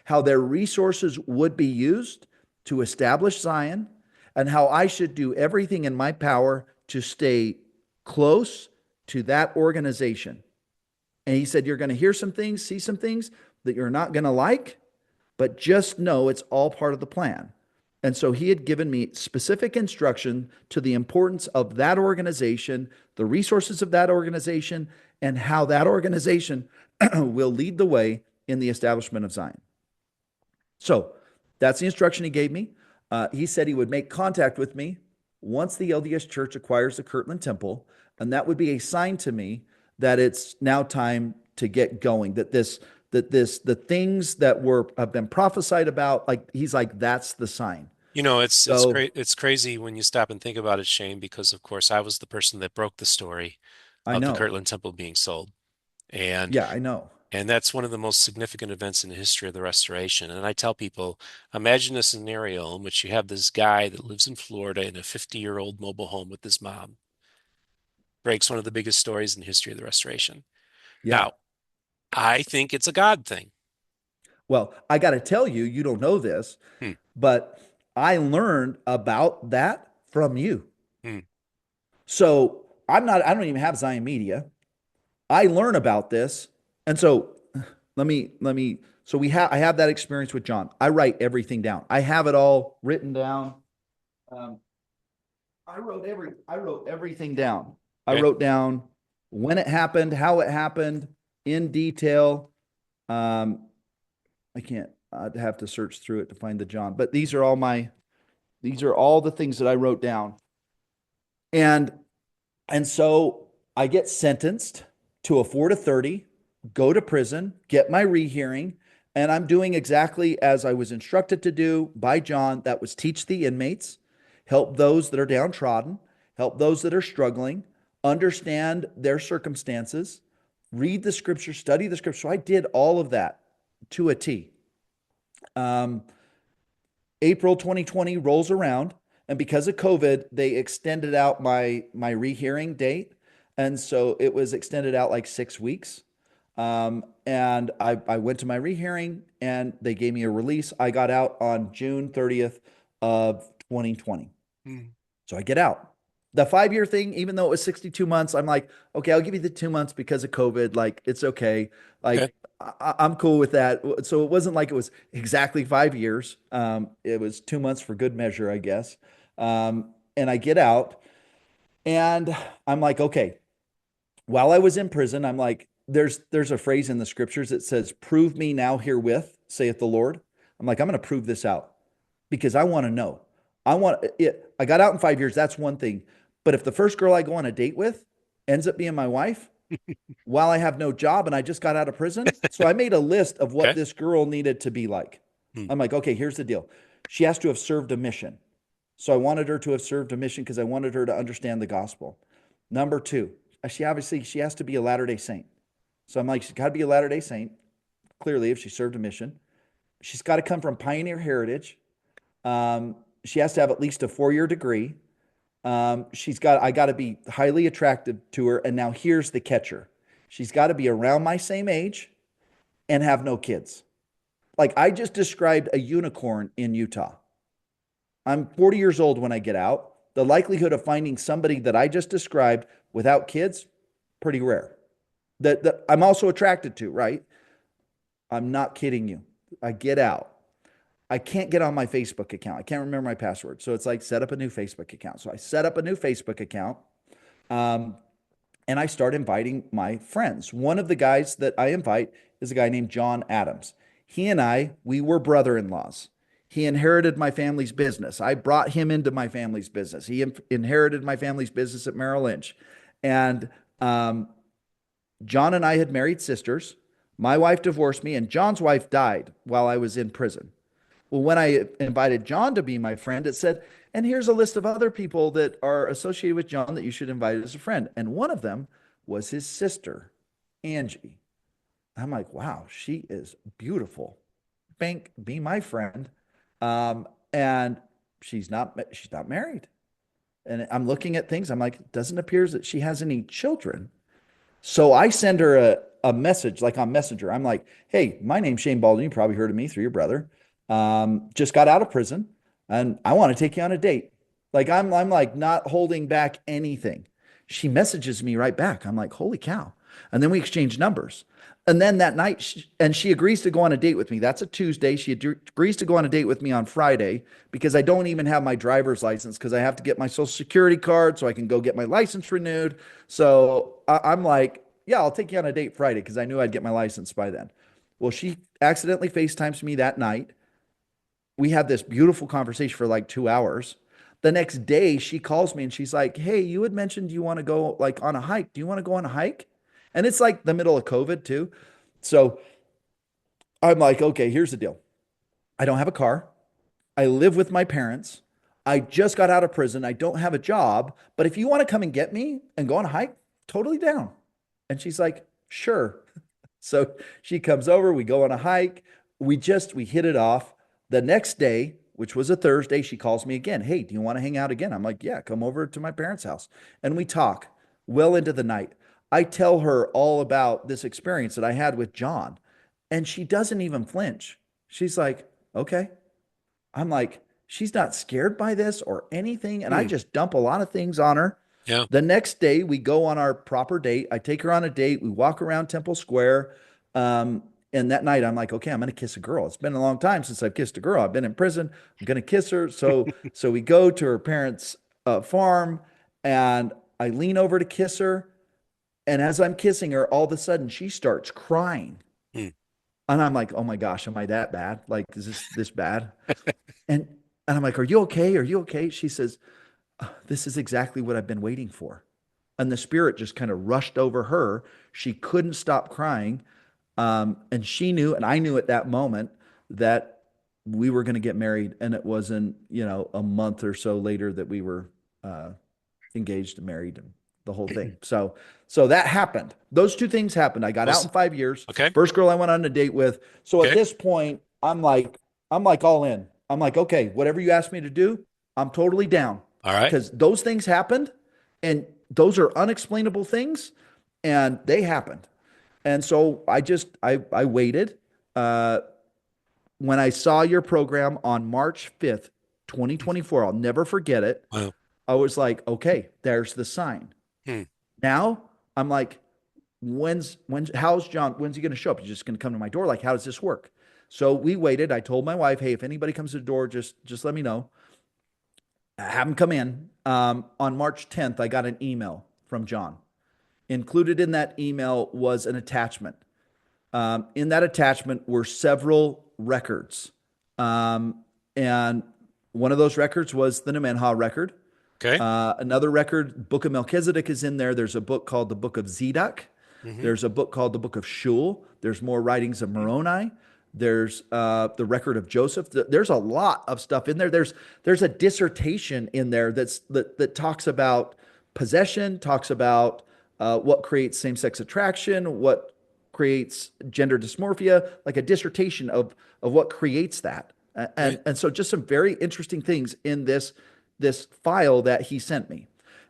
how their resources would be used to establish Zion, and how I should do everything in my power to stay close to that organization. And he said, "You're going to hear some things, see some things that you're not going to like, but just know it's all part of the plan." And so he had given me specific instruction to the importance of that organization, the resources of that organization, and how that organization will lead the way in the establishment of Zion. So that's the instruction he gave me. He said he would make contact with me once the LDS Church acquires the Kirtland Temple, and that would be a sign to me that it's now time to get going. The things that were have been prophesied about, like he's like, that's the sign. You know, it's So great. It's crazy when you stop and think about it, Shane, because of course I was the person that broke the story I of the know. Kirtland Temple being sold. And Yeah, I know. and that's one of the most significant events in the history of the restoration. And I tell people, imagine a scenario in which you have this guy that lives in Florida in a 50-year-old mobile home with his mom, breaks one of the biggest stories in the history of the restoration. Yeah. Now, I think it's a God thing. Well, I got to tell you, you don't know this, Hmm, but I learned about that from you. hmm. So I don't even have Zion Media. I learn about this. And so I have that experience with John. I write everything down. I have it all written down. Um, I wrote everything down. I Okay. wrote down when it happened, how it happened in detail. Um, I can't, I'd have to search through it to find the John, but these are all the things that I wrote down. And And so I get sentenced to a 4 to 30, go to prison, get my rehearing, and I'm doing exactly as I was instructed to do by John. That was teach the inmates, help those that are downtrodden, help those that are struggling, understand their circumstances, read the scripture, study the scripture. So I did all of that to a T. Um, April 2020 rolls around, and because of COVID, they extended out my rehearing date, and so it was extended out like 6 weeks. And I went to my rehearing, and they gave me a release. I got out on June 30th of 2020. Hmm. So I get out. The 5 year thing, even though it was 62 months, I'm like, okay, I'll give you the 2 months because of COVID. Like, it's okay. Okay. Like, I'm cool with that. So it wasn't like it was exactly 5 years. It was 2 months for good measure, I guess. And I get out, and I'm like, okay, while I was in prison, I'm like, there's a phrase in the scriptures that says, "Prove me now herewith, saith the Lord." I'm like, I'm going to prove this out because I want to know. I want it. I got out in 5 years. That's one thing. But if the first girl I go on a date with ends up being my wife while I have no job and I just got out of prison, so I made a list of what Okay. this girl needed to be like. Hmm. I'm like, okay, here's the deal. She has to have served a mission. So I wanted her to have served a mission because I wanted her to understand the gospel. Number two, she has to be a Latter-day Saint. So I'm like, she's got to be a Latter-day Saint. Clearly, if she served a mission, she's got to come from pioneer heritage. She has to have at least a 4-year degree. I got to be highly attractive to her. And now here's the catcher. She's got to be around my same age and have no kids. Like I just described a unicorn in Utah. I'm 40 years old when I get out. The likelihood of finding somebody that I just described without kids, pretty rare. That I'm also attracted to, right? I'm not kidding you. I get out. I can't get on my Facebook account. I can't remember my password. So it's like set up a new Facebook account. So I set up a new Facebook account. Um, and I start inviting my friends. One of the guys that I invite is a guy named John Adams. He and we were brother-in-laws. He inherited my family's business. I brought him into my family's business. He inherited my family's business at Merrill Lynch. And John and I had married sisters. My wife divorced me, and John's wife died while I was in prison. Well, when I invited John to be my friend, it said, and here's a list of other people that are associated with John that you should invite as a friend. And one of them was his sister, Angie. I'm like, wow, she is beautiful. Bank, be my friend. And she's not married. And I'm looking at things. I'm like, it doesn't appear that she has any children. So I send her a message like on Messenger. I'm like, hey, my name's Shane Baldwin. You probably heard of me through your brother. Just got out of prison and I want to take you on a date. Like I'm like not holding back anything. She messages me right back. I'm like, holy cow. And then we exchange numbers. And then that night, she agrees to go on a date with me. That's a Tuesday. She agrees to go on a date with me on Friday because I don't even have my driver's license because I have to get my social security card so I can go get my license renewed. So I'm like, yeah, I'll take you on a date Friday because I knew I'd get my license by then. Well, she accidentally FaceTimes me that night. We had this beautiful conversation for like 2 hours. The next day, she calls me and she's like, hey, you had mentioned you want to go like on a hike. Do you want to go on a hike? And it's like the middle of COVID too. So I'm like, okay, here's the deal. I don't have a car. I live with my parents. I just got out of prison. I don't have a job. But if you want to come and get me and go on a hike, totally down. And she's like, sure. So she comes over. We go on a hike. We hit it off. The next day, which was a Thursday, she calls me again. Hey, do you want to hang out again? I'm like, yeah, come over to my parents' house. And we talk well into the night. I tell her all about this experience that I had with John, and she doesn't even flinch. She's like, okay. I'm like, she's not scared by this or anything. And I Hmm. just dump a lot of things on her. Yeah. The next day, we go on our proper date. I take her on a date. We walk around Temple Square. Um, and that night, I'm like, okay, I'm going to kiss a girl. It's been a long time since I've kissed a girl. I've been in prison. I'm going to kiss her. So we go to her parents' farm, and I lean over to kiss her. And as I'm kissing her, all of a sudden, she starts crying. Hmm. And I'm like, oh my gosh, am I that bad? Like, is this bad? And and I'm like, are you okay? Are you okay? She says, this is exactly what I've been waiting for. And the spirit just kind of rushed over her. She couldn't stop crying. And she knew, and I knew at that moment that we were going to get married. And it wasn't, a month or so later that we were uh, engaged and married and the whole thing. So that happened. Those two things happened. I got out Was in 5 years. okay. First girl I went on a date with. So at Okay. this point, I'm like all in. I'm like, okay, whatever you ask me to do, I'm totally down All right. because those things happened and those are unexplainable things and they happened. And so I waited. Uh, when I saw your program on March 5th, 2024, I'll never forget it. Wow. I was like, okay, there's the sign. Hmm. Now I'm like, how's John? When's he going to show up? He's just going to come to my door. Like, how does this work? So we waited. I told my wife, hey, if anybody comes to the door, just let me know. I have him come in. On March 10th, I got an email from John. Included in that email was an attachment. In that attachment were several records. And one of those records was the Nemenhah record. Okay. Another record, Book of Melchizedek is in there. There's a book called the Book of Zedek. Hmm. There's a book called the Book of Shul. There's more writings of Moroni. There's the record of Joseph. There's a lot of stuff in there. There's a dissertation in there that talks about possession, talks about what creates same-sex attraction, what creates gender dysmorphia, like a dissertation of what creates that. Right. And so just some very interesting things in this file that he sent me.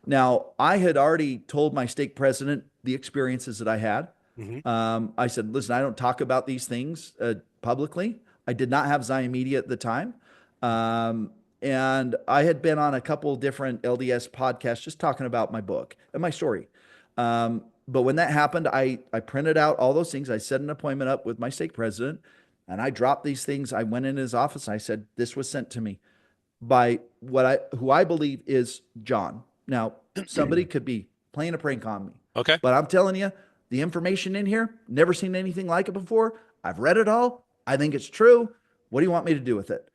Now, I had already told my stake president the experiences that I had. Hmm. I said, listen, I don't talk about these things publicly. I did not have Zion Media at the time. And I had been on a couple different LDS podcasts just talking about my book and my story. But when that happened, I printed out all those things. I set an appointment up with my stake president and I dropped these things. I went in his office. And I said, this was sent to me by who I believe is John. Now, somebody could be playing a prank on me, Okay. but I'm telling you, the information in here, never seen anything like it before. I've read it all. I think it's true. What do you want me to do with it?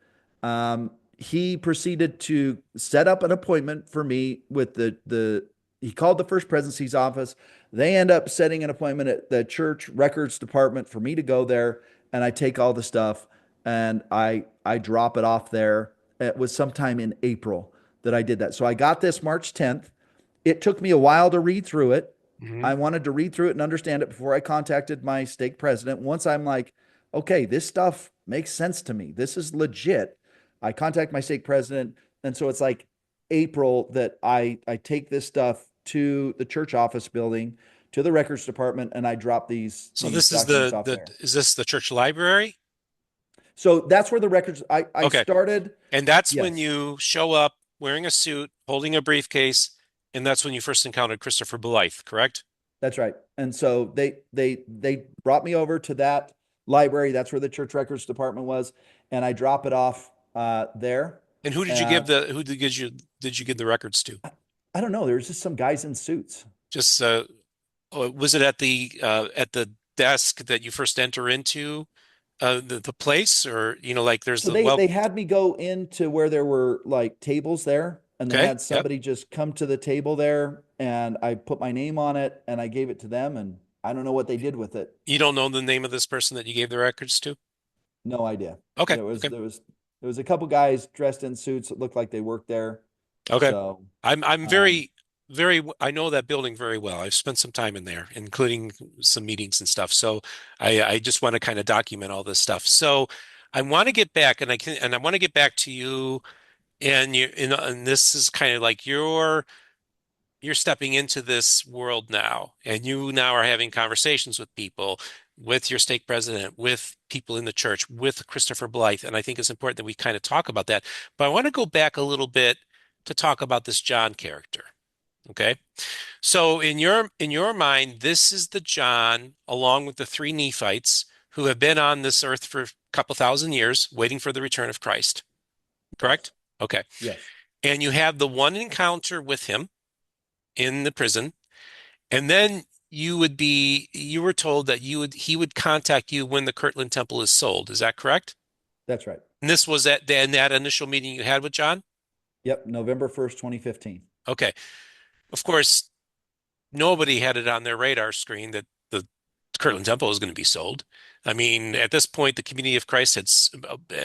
He proceeded to set up an appointment for me with the he called the First Presidency's office. They end up setting an appointment at the church records department for me to go there, and I take all the stuff and I drop it off there. It was sometime in April that I did that. So I got this March 10th. It took me a while to read through it. Hmm. I wanted to read through it and understand it before I contacted my stake president. Once I'm like, okay, this stuff makes sense to me. This is legit. I contact my stake president. And so it's like April that I take this stuff to the church office building, to the records department, and I drop So these this is documents the off the there. is this the church library? So that's where the records I Okay. started. And that's when Yes, you show up wearing a suit, holding a briefcase, and that's when you first encountered Christopher Blythe, correct? that's right. And so they brought me over to that library. That's where the church records department was, and I drop it off there. And who did you Uh, give the who did you give the records to? I don't know. There's just some guys in suits. Just was it at the desk that you first enter into the place, or like there's So the they well, had me go into where there were like tables there, and they okay, had yep. somebody just come to the table there, and I put my name on it, and I gave it to them, and I don't know what they did with it. You don't know the name of this person that you gave the records to? No idea. Okay, There was okay. there was there was a couple guys dressed in suits that looked like they worked there. Okay. So I'm um, very I know that building very well. I've spent some time in there, including some meetings and stuff. So I just want to kind of document all this stuff. So I want to get back and I want to get back to you and this is kind of like you're stepping into this world now, and you now are having conversations with people, with your stake president, with people in the church, with Christopher Blythe. And I think it's important that we kind of talk about that. But I want to go back a little bit to talk about this John character. Okay. So in your mind, this is the John, along with the three Nephites who have been on this earth for a couple thousand years, waiting for the return of Christ. yes, Correct? Okay. yes, And you have the one encounter with him in the prison. And then you were told that he would contact you when the Kirtland Temple is sold. Is that correct? that's right. And this was in that initial meeting you had with John? Yep, November 1st, 2015. Okay. Of course, nobody had it on their radar screen that the Kirtland Temple was going to be sold. I mean, at this point, the Community of Christ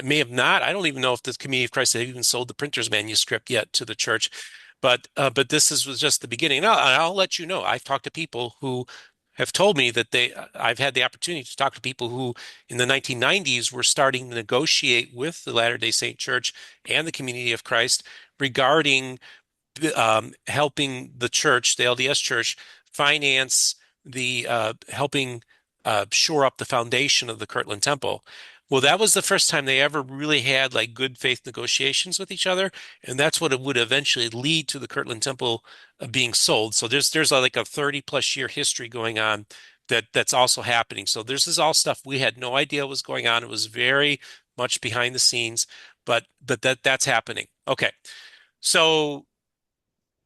may have not. I don't even know if the Community of Christ had even sold the printer's manuscript yet to the church. But was just the beginning. And I'll let you know. I've talked to people who have told me that I've had the opportunity to talk to people who in the 1990s were starting to negotiate with the Latter-day Saint Church and the Community of Christ regarding helping the church, the LDS Church, finance the helping shore up the foundation of the Kirtland Temple. Well, that was the first time they ever really had like good faith negotiations with each other, and that's what it would eventually lead to the Kirtland Temple being sold. So there's like a 30 plus year history going on that's also happening. So this is all stuff we had no idea was going on. It was very much behind the scenes, but that's happening. Okay. So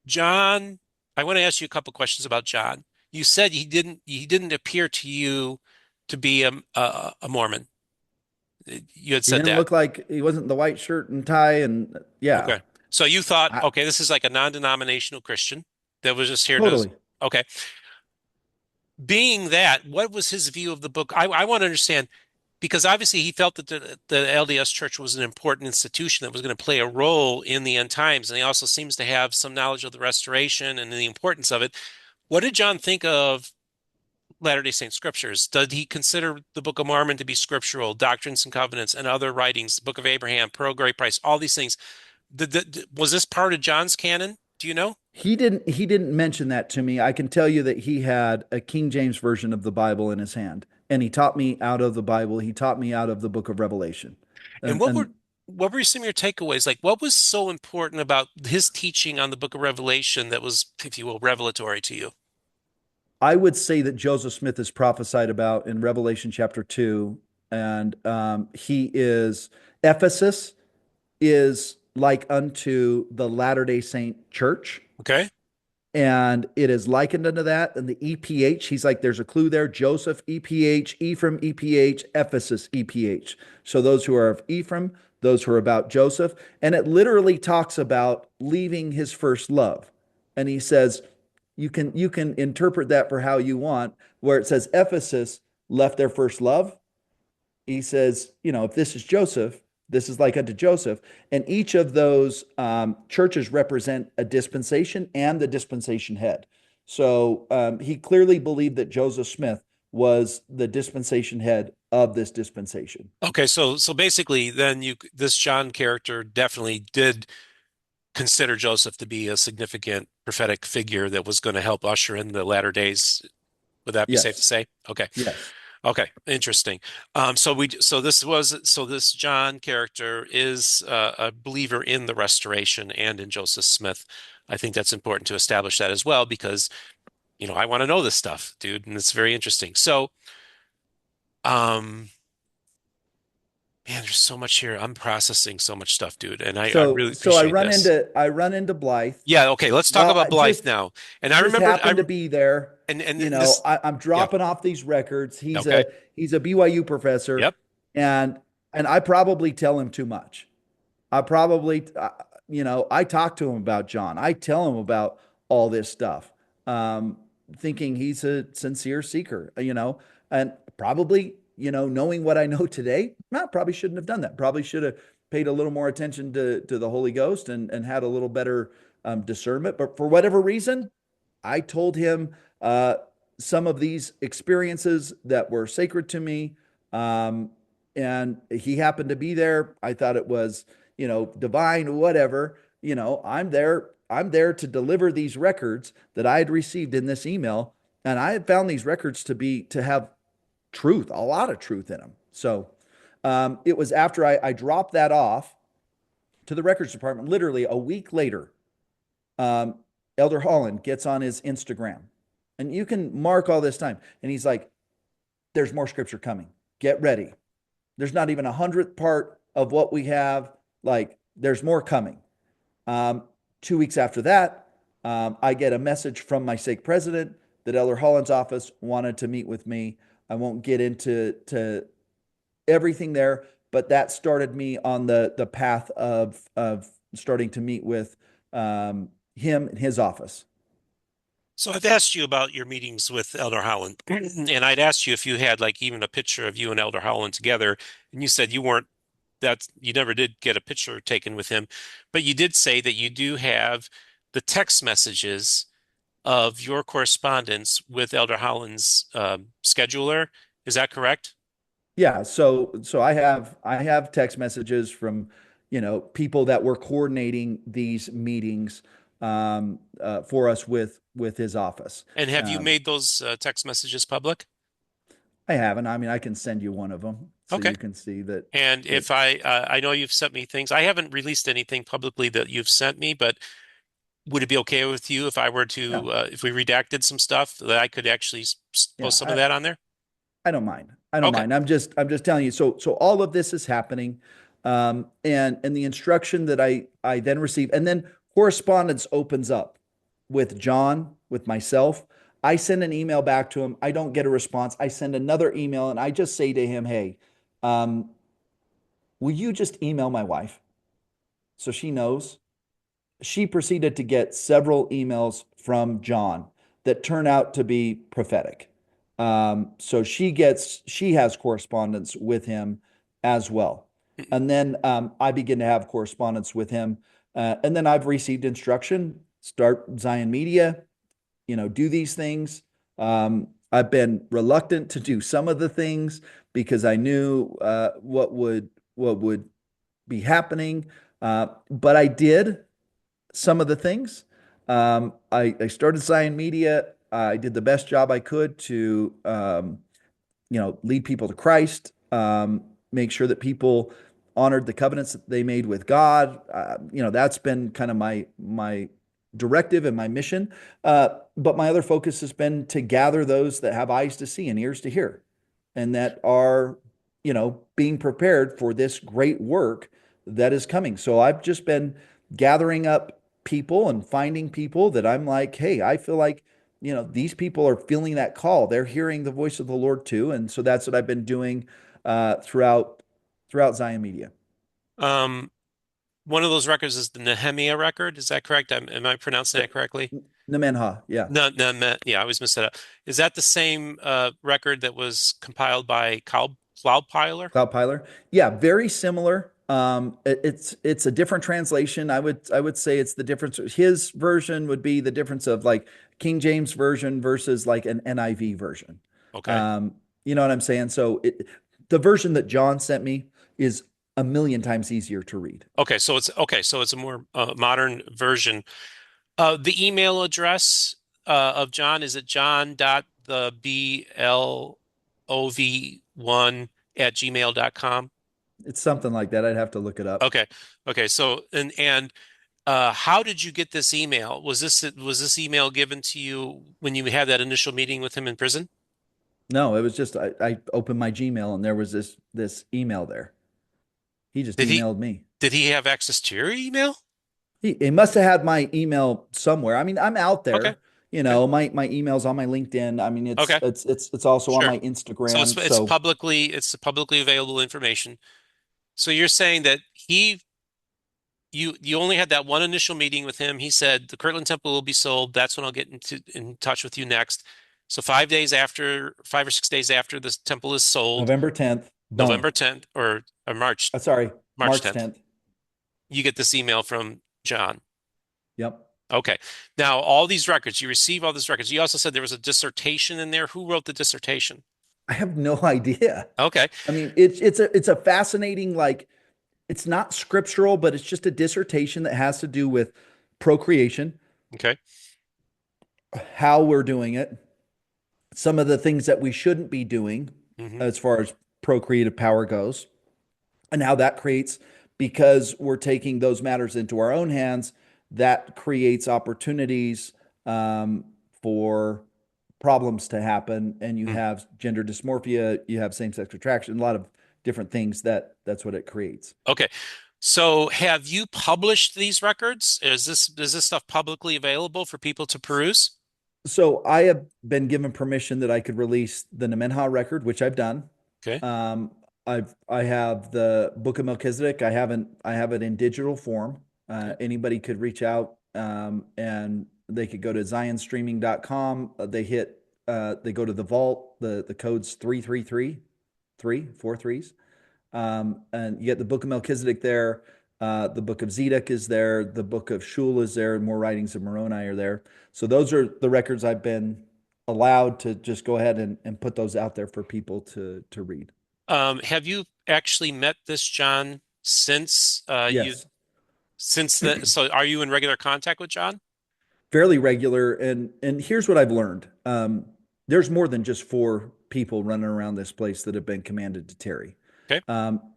John, I want to ask you a couple questions about John. You said he didn't appear to you to be a Mormon. You had He said didn't that. look like he wasn't the white shirt and tie, and yeah, Okay. So you thought, I, okay, this is like a non-denominational Christian that was just here to, totally. okay. Being that, what was his view of the book? I want to understand. because obviously he felt that the LDS Church was an important institution that was going to play a role in the end times, and he also seems to have some knowledge of the restoration and the importance of it. What did John think of Latter-day Saint scriptures? Did he consider the Book of Mormon to be scriptural, Doctrines and Covenants, and other writings, the Book of Abraham, Pearl of Great Price, all these things? Was this part of John's canon? Do you know? He didn't mention that to me. I can tell you that he had a King James version of the Bible in his hand, and he taught me out of the Bible. He taught me out of the book of Revelation. And And and what were some of your takeaways? Like, what was so important about his teaching on the Book of Revelation that was, if you will, revelatory to you? I would say that Joseph Smith is prophesied about in Revelation chapter 2, and he is Ephesus is like unto the Latter-day Saint church, Okay. and it is likened unto that. And the EPH, he's like, there's a clue there. Joseph EPH, Ephraim EPH, Ephesus EPH. So those who are of Ephraim, those who are about Joseph. And it literally talks about leaving his first love. And he says, you can interpret that for how you want, where it says Ephesus left their first love. He says, if this is Joseph, this is like unto Joseph. And each of those churches represent a dispensation and the dispensation head. So he clearly believed that Joseph Smith was the dispensation head of this dispensation. Okay, so basically, then this John character definitely did consider Joseph to be a significant prophetic figure that was going to help usher in the latter days. Would that be safe to Yes. say? Okay. Yes. Okay, interesting. So this John character is a believer in the restoration and in Joseph Smith. I think that's important to establish that as well because, I want to know this stuff, dude, and it's very interesting. So, um, man, there's so much here. I'm processing so much stuff, dude, and I So really so I appreciate run this. into I run into Blythe. Yeah, okay, let's talk Well, about I Blythe just now. And I just remember, happened to be there. and this, I'm yeah, dropping off these records. He's okay, a BYU professor, yep. and I probably tell him too much. I probably, I talk to him about John. I tell him about all this stuff, um, thinking he's a sincere seeker, and probably, knowing what I know today, I probably shouldn't have done that. Probably should have paid a little more attention to the Holy Ghost and had a little better discernment. But for whatever reason, I told him some of these experiences that were sacred to me. Um, and he happened to be there. I thought it was, divine, whatever. I'm there to deliver these records that I had received in this email. And I had found these records to have truth, a lot of truth in them. So it was after I dropped that off to the records department, literally a week later, um, Elder Holland gets on his Instagram, and you can mark all this time. And he's like, "There's more scripture coming. Get ready. There's not even 100th part of what we have. Like, there's more coming." 2 weeks after that, I get a message from my stake president that Elder Holland's office wanted to meet with me. I won't get into everything there, but that started me on the path of starting to meet with him in his office. So I've asked you about your meetings with Elder Holland, and I'd asked you if you had like even a picture of you and Elder Holland together, and you said you weren't that you never did get a picture taken with him, but you did say that you do have the text messages of your correspondence with Elder Holland's scheduler. Is that correct? Yeah, so I have text messages from people that were coordinating these meetings for us with his office. And have you Um, made those text messages public? I haven't. I mean, I can send you one of them so Okay. you can see that And if it's I know you've sent me things. I haven't released anything publicly that you've sent me, but would it be okay with you if I were yeah, to, if we redacted some stuff that I could actually yeah. post some of that on there? I don't mind. I don't Okay. mind. I'm just telling you. So all of this is happening, and the instruction that I then receive, and then correspondence opens up with John, with myself. I send an email back to him. I don't get a response. I send another email, and I just say to him, "Hey, um, will you just email my wife so she knows?" She proceeded to get several emails from John that turn out to be prophetic. So she has correspondence with him as well. Mhm. And then I begin to have correspondence with him. And then I've received instruction, start Zion Media, do these things. I've been reluctant to do some of the things because I knew what would be happening. But I did some of the things. I started Zion Media. I did the best job I could to lead people to Christ, make sure that people honored the covenants that they made with God. That's been kind of my directive and my mission. But my other focus has been to gather those that have eyes to see and ears to hear, and that are being prepared for this great work that is coming. So I've just been gathering up people and finding people that I'm like, hey, I feel like these people are feeling that call. They're hearing the voice of the Lord too. And so that's what I've been doing throughout Zion Media. Um, One of those records is the Nehemiah record. Is that correct? Am I pronouncing that correctly? Nemenha, yeah. No, no, yeah, I always mess that up. Is that the same record that was compiled by Cloudpiler? Cloud Piler. Yeah, very similar. It's a different translation. I would say it's the difference. His version would be the difference of like King James version versus like an NIV version. Okay. Um, you know what I'm saying? So the version that John sent me is a million times easier to read. So it's a more modern version. The email address of John, is it john dot the blov1 at gmail.com? It's something like that. I'd have to look it up. Okay. Okay. So and how did you get this email? Was this email given to you when you had that initial meeting with him in prison? No, it was just I opened my Gmail and there was this email there. He just Did he emailed me. did he have access to your email? He must have had my email somewhere. I mean, I'm out Okay. there. Okay. My email's on my LinkedIn. I mean, it's Okay. it's it's it's also on Sure. my So it's Instagram. it's So publicly available information. So you're saying that you only had that one initial meeting with him. He said the Kirtland Temple will be sold. That's when I'll get in touch with you next. So 5 or 6 days after the temple is sold, November 10th, boom. November 10th or Sorry, March March 10th, 10th. you get this email from John. Yep. Okay. Now, all these records, you receive all these records. You also said there was a dissertation in there. Who wrote the dissertation? I have no idea. Okay. I mean, it's a fascinating, like, it's not scriptural, but it's just a dissertation that has to do with procreation, Okay. how we're doing it, some of the things that we shouldn't be doing Hmm. as far as procreative power goes, and how that creates, because we're taking those matters into our own hands, that creates opportunities for problems to happen. And you have gender dysmorphia, you have same-sex attraction, a lot of different things that's what it creates. Okay. So have you published these records? Is this stuff publicly available for people to peruse? So I have been given permission that I could release the Nemenha record, which I've done. Okay. Um, I have the Book of Melchizedek. I have it in digital form. Okay. Anybody could reach out, and they could go to zionstreaming.com. They go to the vault. The code's 333, 4 threes. And you get the Book of Melchizedek there. The Book of Zedek is there. The Book of Shul is there. More writings of Moroni are there. So those are the records I've been allowed to just go ahead and put those out there for people to read. Have you actually met this John since Yes, so are you in regular contact with John? fairly regular. And here's what I've learned. There's more than just four people running around this place that have been commanded to tarry. Okay.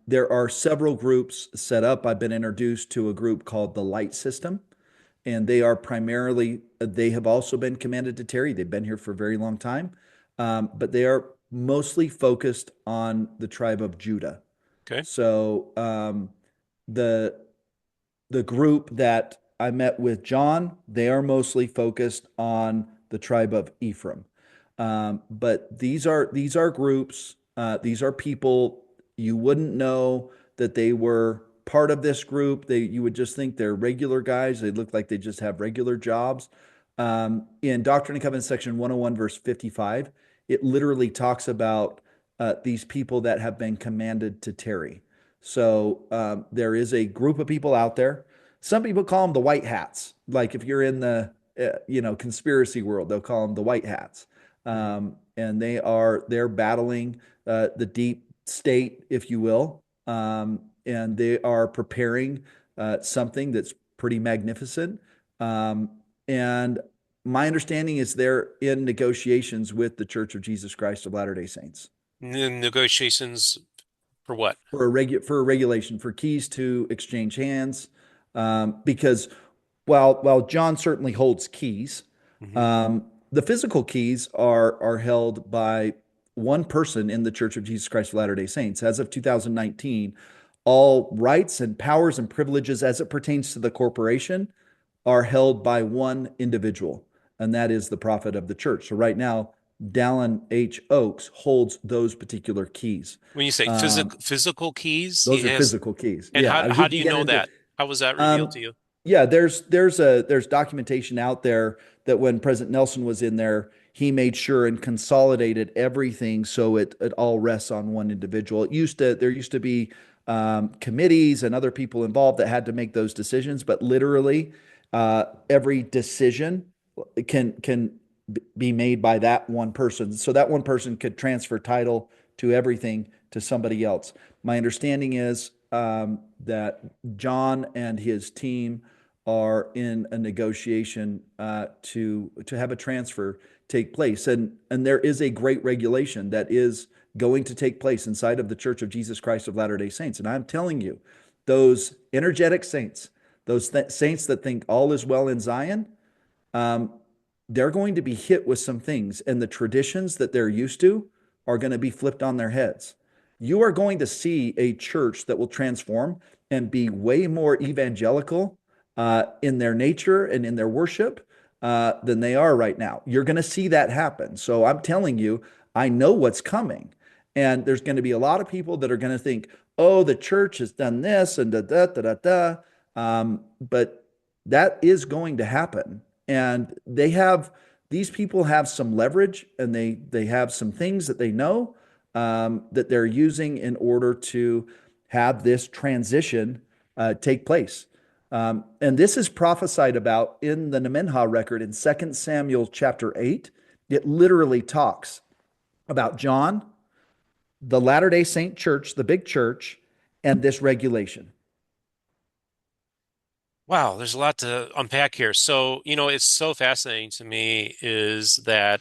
There are several groups set up. I've been introduced to a group called the Light System, and they have also been commanded to tarry. They've been here for a very long time, but they are mostly focused on the tribe of Judah. Okay. So the the group that I met with John, they are mostly focused on the tribe of Ephraim. But these are groups, these are people you wouldn't know that they were part of this group. You would just think they're regular guys. They look like they just have regular jobs. In Doctrine and Covenants section 101, verse 55, it literally talks about these people that have been commanded to tarry. So there is a group of people out there. Some people call them the white hats. Like if you're in the conspiracy world, they'll call them the white hats. Mhm. And they're battling the deep state, if you will, and they are preparing something that's pretty magnificent. Um, and my understanding is they're in negotiations with the Church of Jesus Christ of Latter-day Saints Negotiations for what? for a regulation for keys to exchange hands, because while John certainly holds keys, Hmm. the physical keys are held by one person in the Church of Jesus Christ of Latter-day Saints. As of 2019, all rights and powers and privileges as it pertains to the corporation are held by one individual, and that is the prophet of the church. So right now, Dallin H. Oaks holds those particular keys. When you say Um, physical keys, he those are has, physical keys. and Yeah, we how do can you get know into. that? How was that revealed Um, to you? yeah, there's documentation out there that when President Nelson was in there, he made sure and consolidated everything so it all rests on one individual. There used to be committees and other people involved that had to make those decisions, but literally every decision can be made by that one person. So that one person could transfer title to everything to somebody else. My understanding is that John and his team are in a negotiation to have a transfer take place, and there is a great regulation that is going to take place inside of the Church of Jesus Christ of Latter Day Saints, and I'm telling you, those energetic saints, saints that think all is well in Zion, um, they're going to be hit with some things, and the traditions that they're used to are going to be flipped on their heads. You are going to see a church that will transform and be way more evangelical in their nature and in their worship than they are right now. You're going to see that happen. So I'm telling you, I know what's coming. And there's going to be a lot of people that are going to think, oh, the church has done this and da da da da da. But that is going to happen. And these people have some leverage, and they have some things that they know that they're using in order to have this transition take place. And this is prophesied about in the Nemenhah record in 2 Samuel chapter 8. It literally talks about John, the Latter day Saint church, the big church, and this regulation. Wow, there's a lot to unpack here. So, it's so fascinating to me is that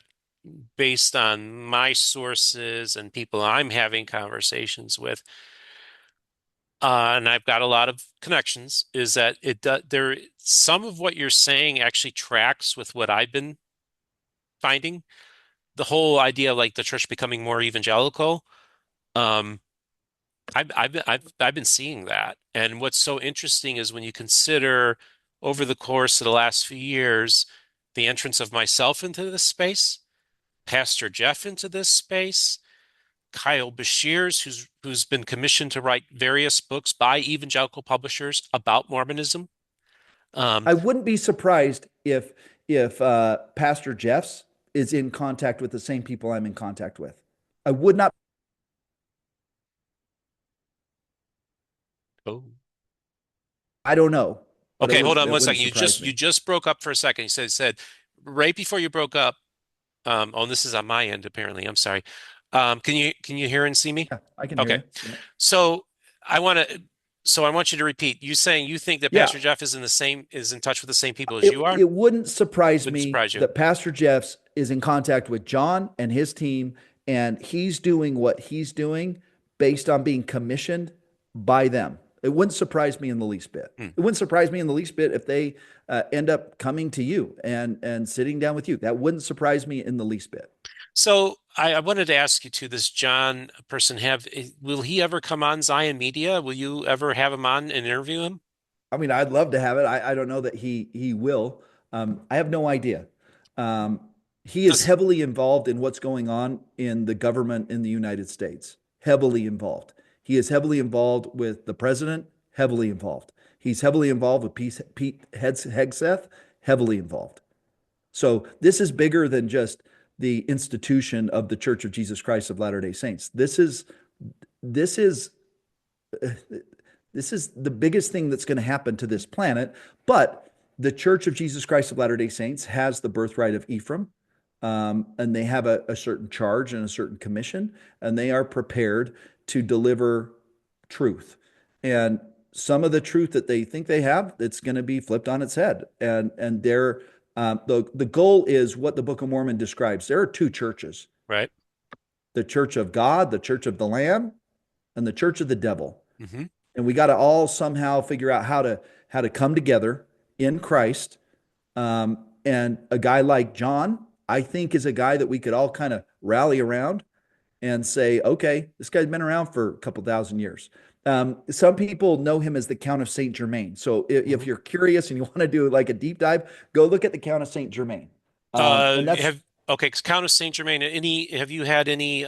based on my sources and people I'm having conversations with, and I've got a lot of connections, is that some of what you're saying actually tracks with what I've been finding. The whole idea of like the church becoming more evangelical. Um, I've been seeing that. And what's so interesting is when you consider over the course of the last few years, the entrance of myself into this space, Pastor Jeff into this space, Kyle Bashirs, who's been commissioned to write various books by evangelical publishers about Mormonism. Um, I wouldn't be surprised if Pastor Jeff's is in contact with the same people I'm in contact with. I would not. oh, I don't know, but okay, hold on it one wouldn't second. surprise You me. just broke up for a second. You said right before you broke up. Oh, this is on my end apparently. I'm sorry. Can you hear and see me? Yeah, I can hear Okay. you. Yeah. So I want to so I want you to repeat. You saying you think that Yeah. Pastor Jeff is in touch with the same people as It you are? it wouldn't surprise Wouldn't me surprise you. that Pastor Jeffs is in contact with John and his team, and he's doing what he's doing based on being commissioned by them. It wouldn't surprise me in the least bit. Hmm. It wouldn't surprise me in the least bit if they end up coming to you and sitting down with you. That wouldn't surprise me in the least bit. So I wanted to ask you too, this John person will he ever come on Zion Media? Will you ever have him on and interview him? I mean, I'd love to have it. I don't know that he will. I have no idea. Um, he is Does heavily involved in what's going on in the government in the United States. Heavily involved. He is heavily involved with the president. Heavily involved. He's heavily involved with Pete Hegseth. Heavily involved. So this is bigger than just the institution of the Church of Jesus Christ of Latter-day Saints. This is this is the biggest thing that's going to happen to this planet. But the Church of Jesus Christ of Latter-day Saints has the birthright of Ephraim, and they have a certain charge and a certain commission, and they are prepared to deliver truth. And some of the truth that they think they have, it's going to be flipped on its head. And they're the goal is what the Book of Mormon describes. There are two churches: Right. the Church of God, the Church of the Lamb, and the Church of the Devil. Hmm. And we got to all somehow figure out how to come together in Christ. And a guy like John, I think, is a guy that we could all kind of rally around and say, okay, this guy's been around for a couple thousand years. Some people know him as the Count of Saint Germain. So if Hmm. you're curious and you want to do like a deep dive, go look at the Count of Saint Germain. And that's Have okay, Count of Saint Germain. Have you had any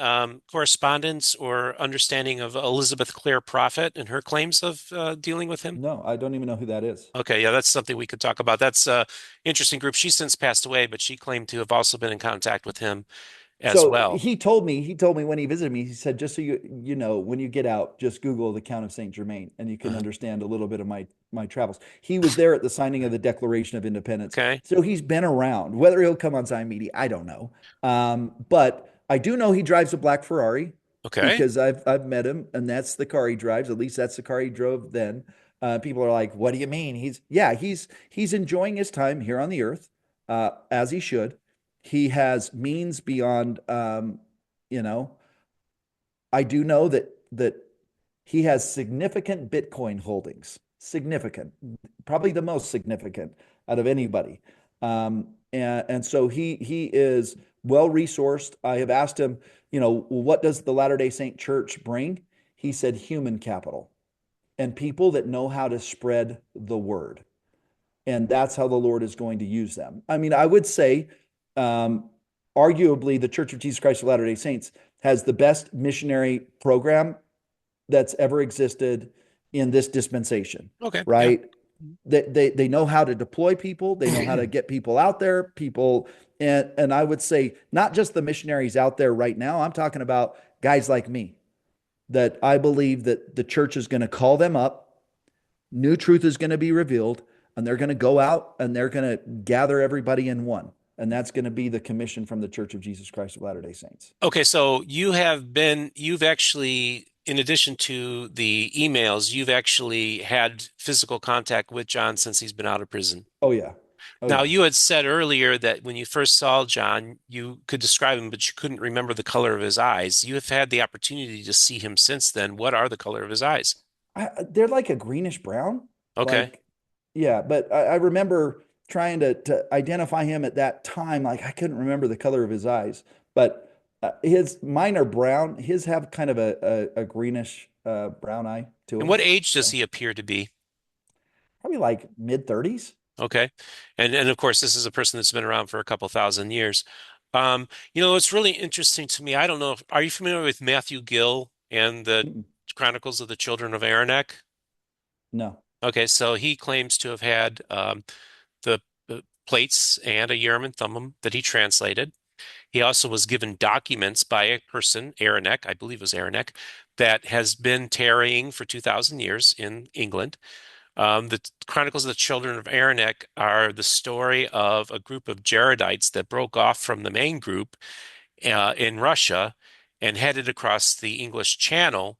correspondence or understanding of Elizabeth Clare Prophet and her claims of dealing with him? no, I don't even know who that is. Okay, yeah, that's something we could talk about. That's a interesting group. She's since passed away, but she claimed to have also been in contact with him as So well. he told me when he visited me, he said, just so you know, when you get out, just Google the Count of Saint Germain and you can Uh, understand a little bit of my travels. He was there at the signing of the Declaration of Independence. okay, So he's been around. Whether he'll come on Zion Media, I don't know. But I do know he drives a black Ferrari okay. because I've met him and that's the car he drives. At least that's the car he drove then. People are like, what do you mean? He's enjoying his time here on the earth, as he should. He has means beyond, you know, I do know that he has significant Bitcoin holdings, significant, probably the most significant out of anybody. And so he is well resourced. I have asked him, what does the Latter-day Saint Church bring? He said human capital and people that know how to spread the word, and that's how the Lord is going to use them. I mean, I would say, um, arguably, the Church of Jesus Christ of Latter-day Saints has the best missionary program that's ever existed in this dispensation, Okay, yeah. right? They know how to deploy people, they know how to get people out there, people, and I would say not just the missionaries out there right now. I'm talking about guys like me that I believe that the church is going to call them up, new truth is going to be revealed, and they're going to go out and they're going to gather everybody in one. And that's going to be the commission from the Church of Jesus Christ of Latter-day Saints. Okay, so you've actually, in addition to the emails, you've actually had physical contact with John since he's been out of prison. Oh yeah. Oh Now, yeah. you had said earlier that when you first saw John, you could describe him, but you couldn't remember the color of his eyes. You have had the opportunity to see him since then. What are the color of his eyes? They're like a greenish brown. Okay. Like, yeah, but I remember trying to identify him at that time. Like I couldn't remember the color of his eyes, but his mine are brown. His have kind of a greenish brown eye to And him. what age does So he appear to be? probably like mid 30s. Okay. And of course, this is a person that's been around for a couple thousand years. It's really interesting to me. I don't know are you familiar with Matthew Gill and the Chronicles of the Children of Aranek? No. Okay, so he claims to have had the plates and a Urim and Thummim that he translated. He also was given documents by a person, Aranek, I believe it was Aranek, that has been tarrying for 2,000 years in England. The Chronicles of the Children of Aranek are the story of a group of Jaredites that broke off from the main group in Russia and headed across the English Channel,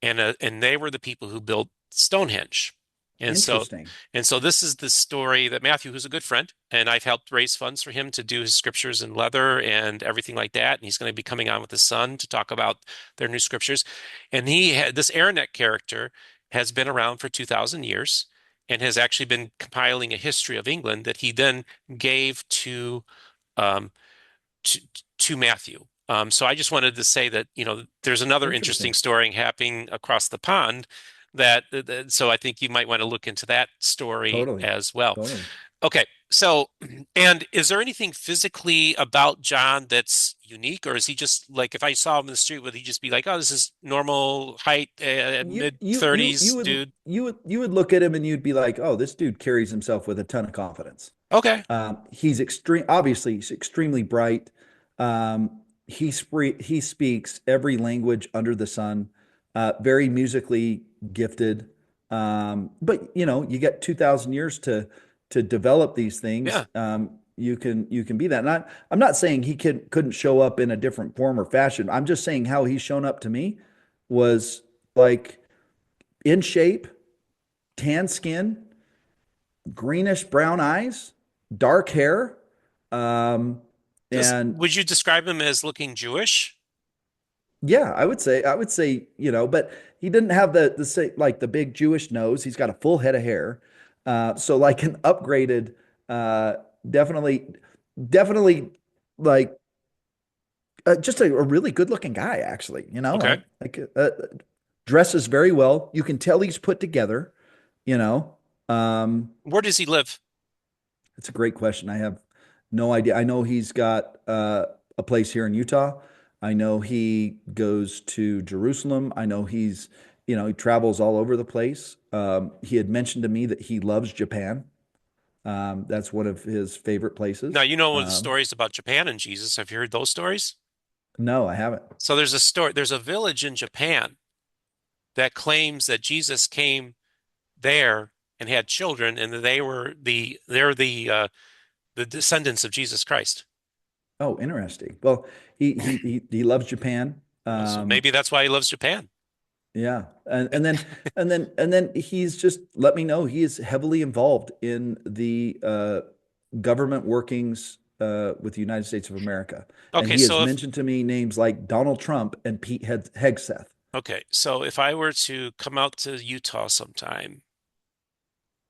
and they were the people who built Stonehenge. And so Interesting. and so this is the story that Matthew, who's a good friend, and I've helped raise funds for him to do his scriptures in leather and everything like that. And he's going to be coming on with his son to talk about their new scriptures. And he had this Aranek character has been around for 2,000 years and has actually been compiling a history of England that he then gave um, to, to Matthew. So I just wanted to say that, there's another interesting Interesting. story happening across the pond so I think you might want to look into that story Totally. as well. Totally. Okay. So, and is there anything physically about John that's unique, or is he just like if I saw him in the street, would he just be like, oh, this is normal height, You mid you you 30s you would dude? you would look at him and you'd be like, "Oh, this dude carries himself with a ton of confidence." Okay. He's extreme. Obviously, he's extremely bright. He speaks every language under the sun. Very musically gifted. But you get 2,000 years to develop these things. Yeah. You can be that. And I'm not saying he couldn't show up in a different form or fashion. I'm just saying how he's shown up to me was like in shape, tan skin, greenish brown eyes, dark hair, um, and Would you describe him as looking Jewish? yeah, I would say, but he didn't have the say like the big Jewish nose. He's got a full head of hair. So like an upgraded, uh, definitely, definitely like just a really good looking guy, actually, Okay. dresses very well. You can tell he's put together, you know. Um, Where does he live? it's a great question. I have no idea. I know he's got a place here in Utah. I know he goes to Jerusalem. I know he travels all over the place. He had mentioned to me that he loves Japan. That's one of his favorite Now, places. you know the stories about Japan and Jesus. Have you heard those stories? No, I haven't. So there's a village in Japan that claims that Jesus came there and had children, and that they're the descendants of Jesus Christ. Oh, interesting. Well, he loves Japan. So maybe that's why he loves Japan. Yeah. And then he's just let me know he is heavily involved in the government workings with the United States of America. And Okay, he has so if mentioned to me names like Donald Trump and Pete Hegseth. okay, so if I were to come out to Utah sometime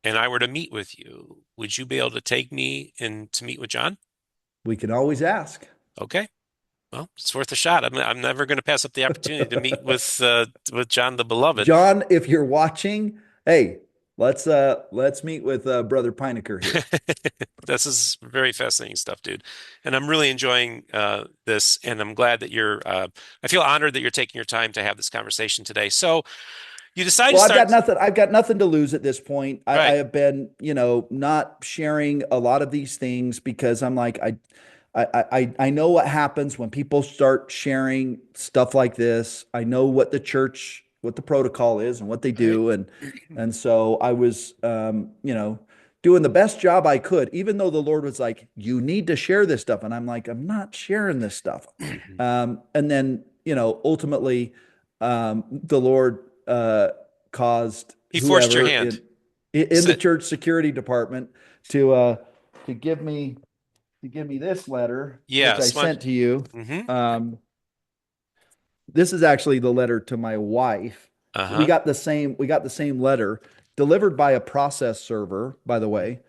and I were to meet with you, would you be able to take me in to meet with John? We can always ask. Okay. Well, it's worth a shot. I'm never going to pass up the opportunity to meet with John the Beloved. John, if you're watching, hey, let's meet with brother Pynakker here. This is very fascinating stuff, dude. And I'm really enjoying this, and I'm glad that I feel honored that you're taking your time to have this conversation today. So you decide to Well, I've got start, nothing. I've got nothing to lose at this point. I right? have been, not sharing a lot of these things because I'm like, I know what happens when people start sharing stuff like this. I know what the church, what the protocol is, and what they Right. do, and so I was, doing the best job I could, even though the Lord was like, "You need to share this stuff," and I'm like, "I'm not sharing this stuff." And then, ultimately, the Lord caused He forced your whoever hand. in the Sit. church security department to uh, to give me this letter, which Yeah, I smart. sent to you. Mm-hmm. Um, this is actually the letter to my wife. We Uh-huh. got the same. We got the same letter delivered by a process server, by the way.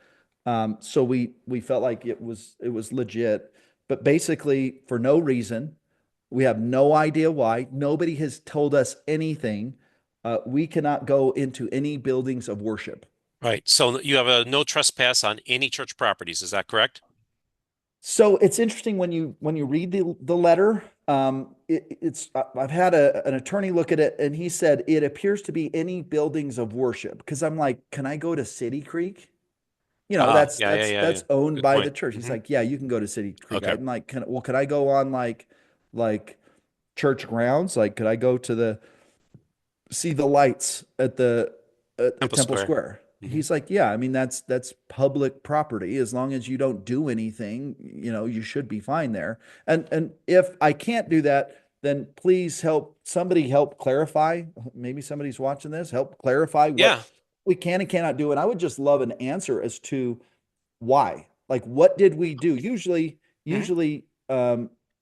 So we felt like it was legit, but basically for no reason, we have no idea why. Nobody has told us anything. We cannot go into any buildings of worship. Right. So you have a no trespass on any church properties. Is that correct? So it's interesting when you read the letter. I've had an attorney look at it, and he said it appears to be any buildings of worship. Because I'm like, can I go to City Creek? That's Yeah, yeah, that's yeah, yeah. that's owned Good by the point. church. He's Hmm. like, yeah, you can go to City Creek. Okay. I'm like, can I go on like church grounds? Like, could I go to the see the lights at Temple Temple Square. Square? Hmm. He's like, yeah, I mean that's public property. As long as you don't do anything, you should be fine there. And if I can't do that, then please help clarify. Maybe somebody's watching this, help clarify Yeah. what we can and cannot do. And I would just love an answer as to why. Like, what did we do? Usually, Hmm. usually,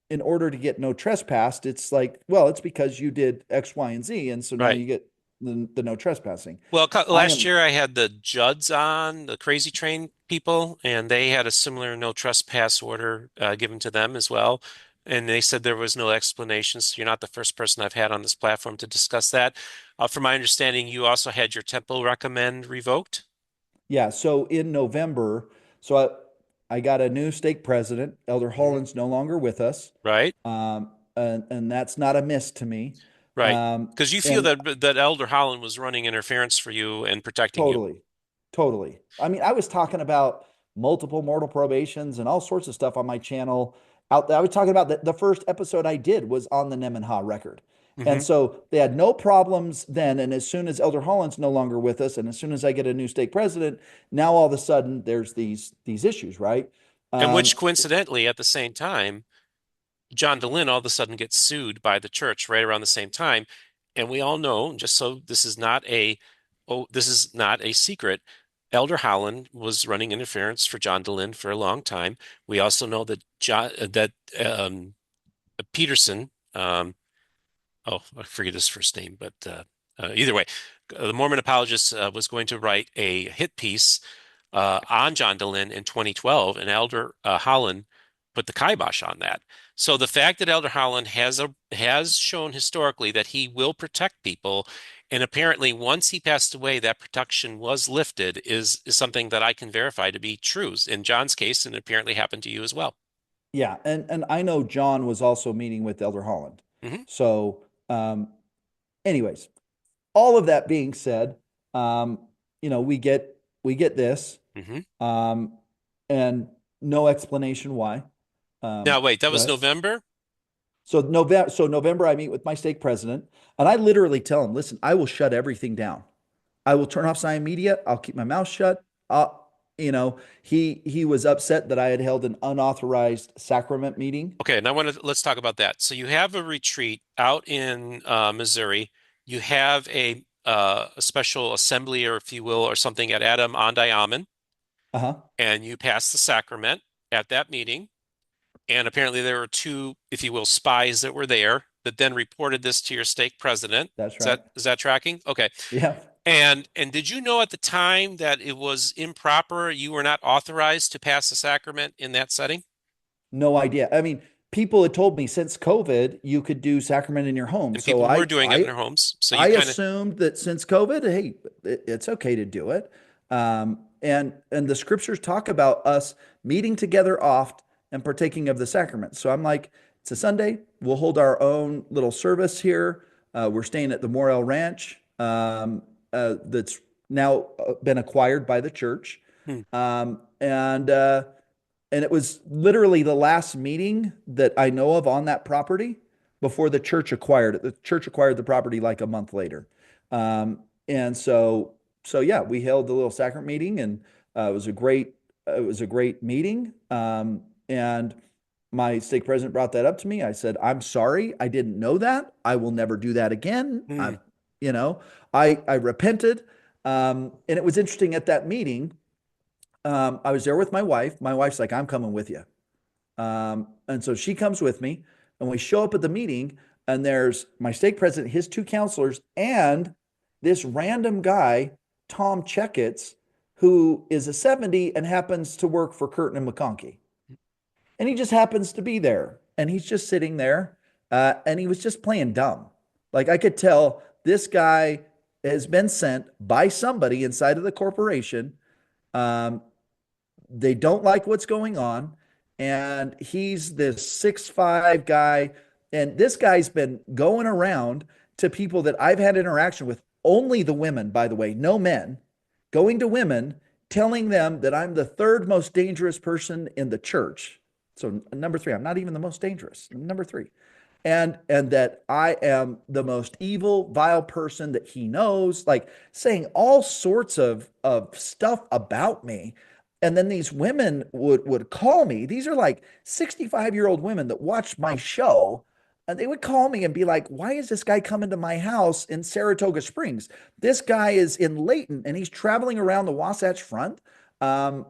in order to get no trespassed, it's like, well, it's because you did X, Y, and Z, and so now Right. you get the no trespassing. Well, I last am, year I had the Judds on, the Crazy Train people, and they had a similar no trespass order given to them as well. And they said there was no explanation. So you're not the first person I've had on this platform to discuss that. From my understanding, you also had your temple recommend revoked, yeah. So in November, so I got a new stake president. Elder hmm Holland's no longer with us, right? and that's not a miss to me. Right. Because you feel And that Elder Holland was running interference for you and protecting you. totally. Totally. I mean, I was talking about multiple mortal probations and all sorts of stuff on my channel. out there. I was talking about the first episode I did was on the Nemenhah record. And Hmm. so they had no problems then. And as soon as Elder Holland's no longer with us, and as soon as I get a new stake president, now all of a sudden there's these issues, right? And which Um, coincidentally, at the same time, John DeLynn all of a sudden gets sued by the church right around the same time. And we all know, just so this is not a secret, Elder Holland was running interference for John DeLynn for a long time. We also know that Peterson, oh, I forget his first name, but either way, the Mormon apologist was going to write a hit piece on John DeLynn in 2012, and Elder Holland put the kibosh on that. So the fact that Elder Holland has shown historically that he will protect people, and apparently once he passed away, that protection was lifted, is something that I can verify to be true in John's case, and apparently happened to you as well. yeah, and I know John was also meeting with Elder Holland. Hmm. So, anyways, all of that being said, um, we get this, Hmm. um, and no explanation why. Now, wait, that was But November? so November, I meet with my stake president, and I literally tell him, listen, I will shut everything down. I will turn off Zion Media. I'll keep my mouth shut. He was upset that I had held an unauthorized sacrament meeting. Okay, and let's talk about that. So you have a retreat out in Missouri. You have a special assembly, or if you will, or something at Adam on Diamond, Uh-huh. and you pass the sacrament at that meeting. And apparently there were two, if you will, spies that were there that then reported this to your stake president. That's Is right. that tracking? Okay. Yeah. And did you know at the time that it was improper? You were not authorized to pass the sacrament in that setting, No idea. I mean, people had told me since COVID, you could do sacrament in your home. and So people were I doing it in I their homes. So you I kind of assumed that since COVID, hey, it's okay to do it. And the scriptures talk about us meeting together oft and partaking of the sacrament. So I'm like, it's a Sunday. We'll hold our own little service here. We're staying at the Morel Ranch, that's now been acquired by the church. hmm. And it was literally the last meeting that I know of on that property before the church acquired it. The church acquired the property like a month later. And so yeah, we held the little sacrament meeting, and it was a great meeting. And my stake president brought that up to me. I said, I'm sorry, I didn't know that. I will never do that again. Hmm. You know, I repented. And it was interesting at that meeting. I was there with my wife. My wife's like, I'm coming with you. And so she comes with me, and we show up at the meeting, and there's my stake president, his two counselors, and this random guy, Tom Checketts, who is a 70 and happens to work for Curtin and McConkie. And he just happens to be there. And he's just sitting there. And he was just playing dumb. Like I could tell this guy has been sent by somebody inside of the corporation. Um, they don't like what's going on. And he's this 6'5" guy. And this guy's been going around to people that I've had interaction with, only the women, by the way, no men, going to women, telling them that I'm the third most dangerous person in the church. So number three, I'm not even the most dangerous. Number three. And that I am the most evil, vile person that he knows, like saying all sorts of stuff about me. And then these women would call me. These are like 65-year-old women that watch my show. And they would call me and be like, why is this guy coming to my house in Saratoga Springs? This guy is in Layton and he's traveling around the Wasatch Front, um,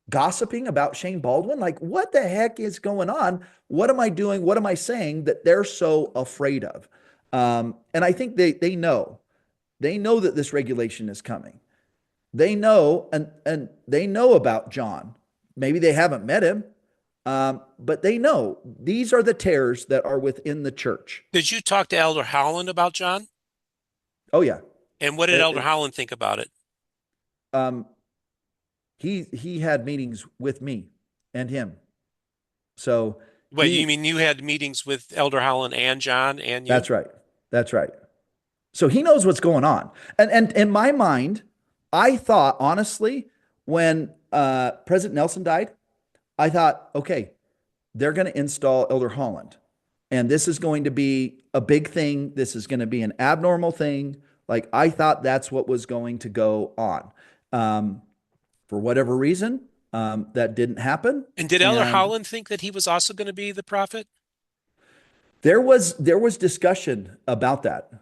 gossiping about Shane Baldwin. Like, what the heck is going on? What am I doing? What am I saying that they're so afraid of? And I think they know that this regulation is coming. They know, and they know about John. Maybe they haven't met him, but they know these are the tares that are within the church. Did you talk to Elder Holland about John? Oh yeah. And what did It- Elder it- Holland think about it? um, he had meetings with me and him. So Wait, you he mean you had meetings with Elder Holland and John and you? That's right. That's right. So he knows what's going on. And in my mind, I thought honestly, when President Nelson died, I thought, okay, they're going to install Elder Holland. And this is going to be a big thing. This is going to be an abnormal thing. Like, I thought that's what was going to go on. Um, for whatever reason, that didn't happen. And did Elder And Holland think that he was also going to be the prophet? there was discussion about that,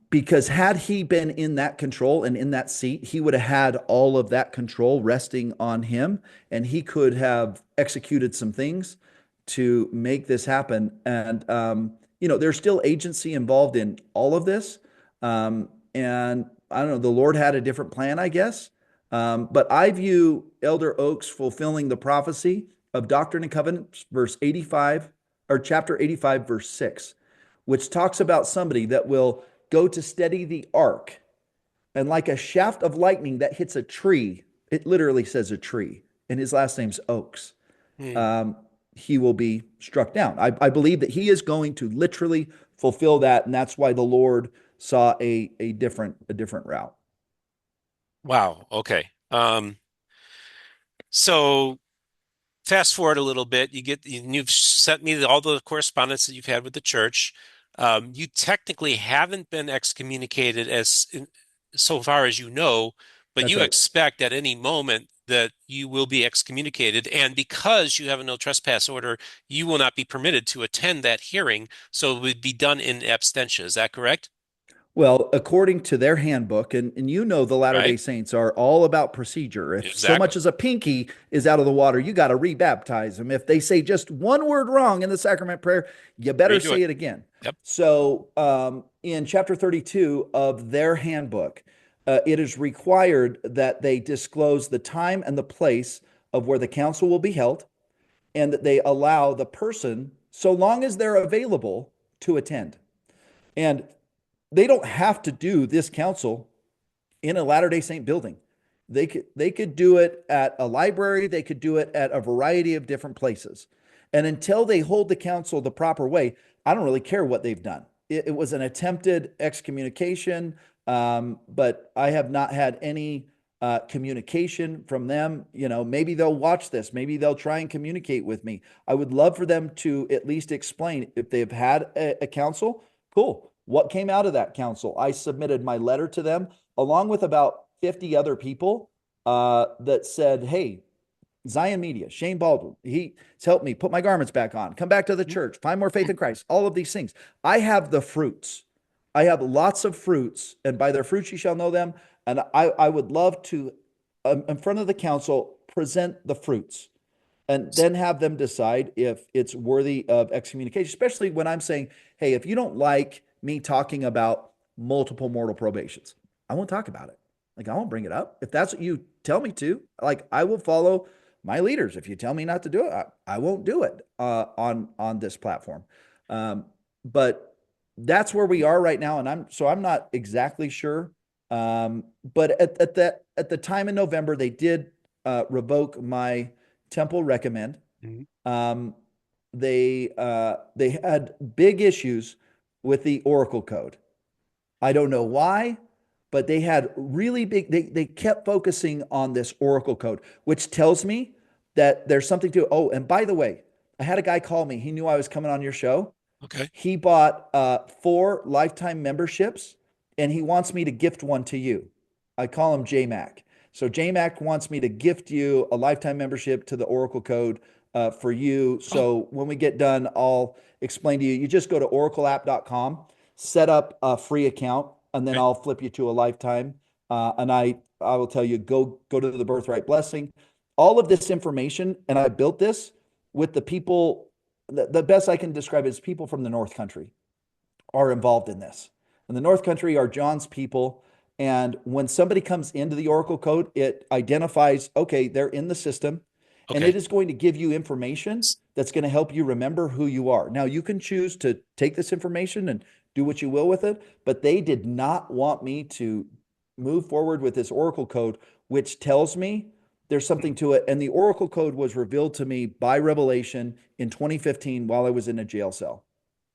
because had he been in that control and in that seat, he would have had all of that control resting on him, and he could have executed some things to make this happen. And there's still agency involved in all of this, and I don't know. The Lord had a different plan, I guess. But I view Elder Oaks fulfilling the prophecy of Doctrine and Covenants, verse 85, or chapter 85, verse 6, which talks about somebody that will go to steady the ark, and like a shaft of lightning that hits a tree, it literally says a tree, and his last name's Oaks, Hmm. um, he will be struck down. I believe that he is going to literally fulfill that, and that's why the Lord saw a different route. Wow. Okay. So fast forward a little bit, you've sent me all the correspondence that you've had with the church. You technically haven't been excommunicated so far as you know, but That's you right. expect at any moment that you will be excommunicated. And because you have a no trespass order, you will not be permitted to attend that hearing. So it would be done in absentia. Is that correct? Well, according to their handbook, and the Latter-day Right? Saints are all about procedure. If so Exactly. much as a pinky is out of the water, you got to rebaptize them. If they say just one word wrong in the sacrament prayer, you better Redo say it. it again. Yep. So, in chapter 32 of their handbook, it is required that they disclose the time and the place of where the council will be held, and that they allow the person, so long as they're available, to attend. And they don't have to do this council in a Latter-day Saint building. They could do it at a library, they could do it at a variety of different places. And until they hold the council the proper way, I don't really care what they've done. It was an attempted excommunication, but I have not had any communication from them. Maybe they'll watch this. Maybe they'll try and communicate with me. I would love for them to at least explain if they've had a council. Cool. What came out of that council? I submitted my letter to them along with about 50 other people, that said, hey, Zion Media, Shane Baldwin, he's helped me put my garments back on, come back to the church, find more faith in Christ, all of these things. I have the fruits. I have lots of fruits, and by their fruits you shall know them. And I would love to, in front of the council, present the fruits and then have them decide if it's worthy of excommunication, especially when I'm saying, hey, if you don't like me talking about multiple mortal probations, I won't talk about it. Like, I won't bring it up. If that's what you tell me to, like, I will follow my leaders. If you tell me not to do it, I won't do it, on this platform. But that's where we are right now, and I'm not exactly sure. But at the time in November, they did revoke my temple recommend. Mhm. Um, they had big issues with the Oracle code. I don't know why, but they had really big. They kept focusing on this Oracle code, which tells me that there's something to. Oh, and by the way, I had a guy call me. He knew I was coming on your show. Okay. He bought 4 lifetime memberships, and he wants me to gift one to you. I call him JMac. So JMac wants me to gift you a lifetime membership to the Oracle code, for you. Oh, So when we get done, I'll explain to you. You just go to oracleapp.com, set up a free account, and then okay. I'll flip you to a lifetime. And I will tell you, go to the birthright blessing. All of this information, and I built this with the people. The best I can describe is people from the North Country are involved in this. And the North Country are John's people. And when somebody comes into the Oracle code, it identifies, okay, they're in the system, and it Okay. is going to give you information that's going to help you remember who you are. Now, you can choose to take this information and do what you will with it, but they did not want me to move forward with this Oracle code, which tells me there's something to it. And the Oracle code was revealed to me by revelation in 2015 while I was in a jail cell.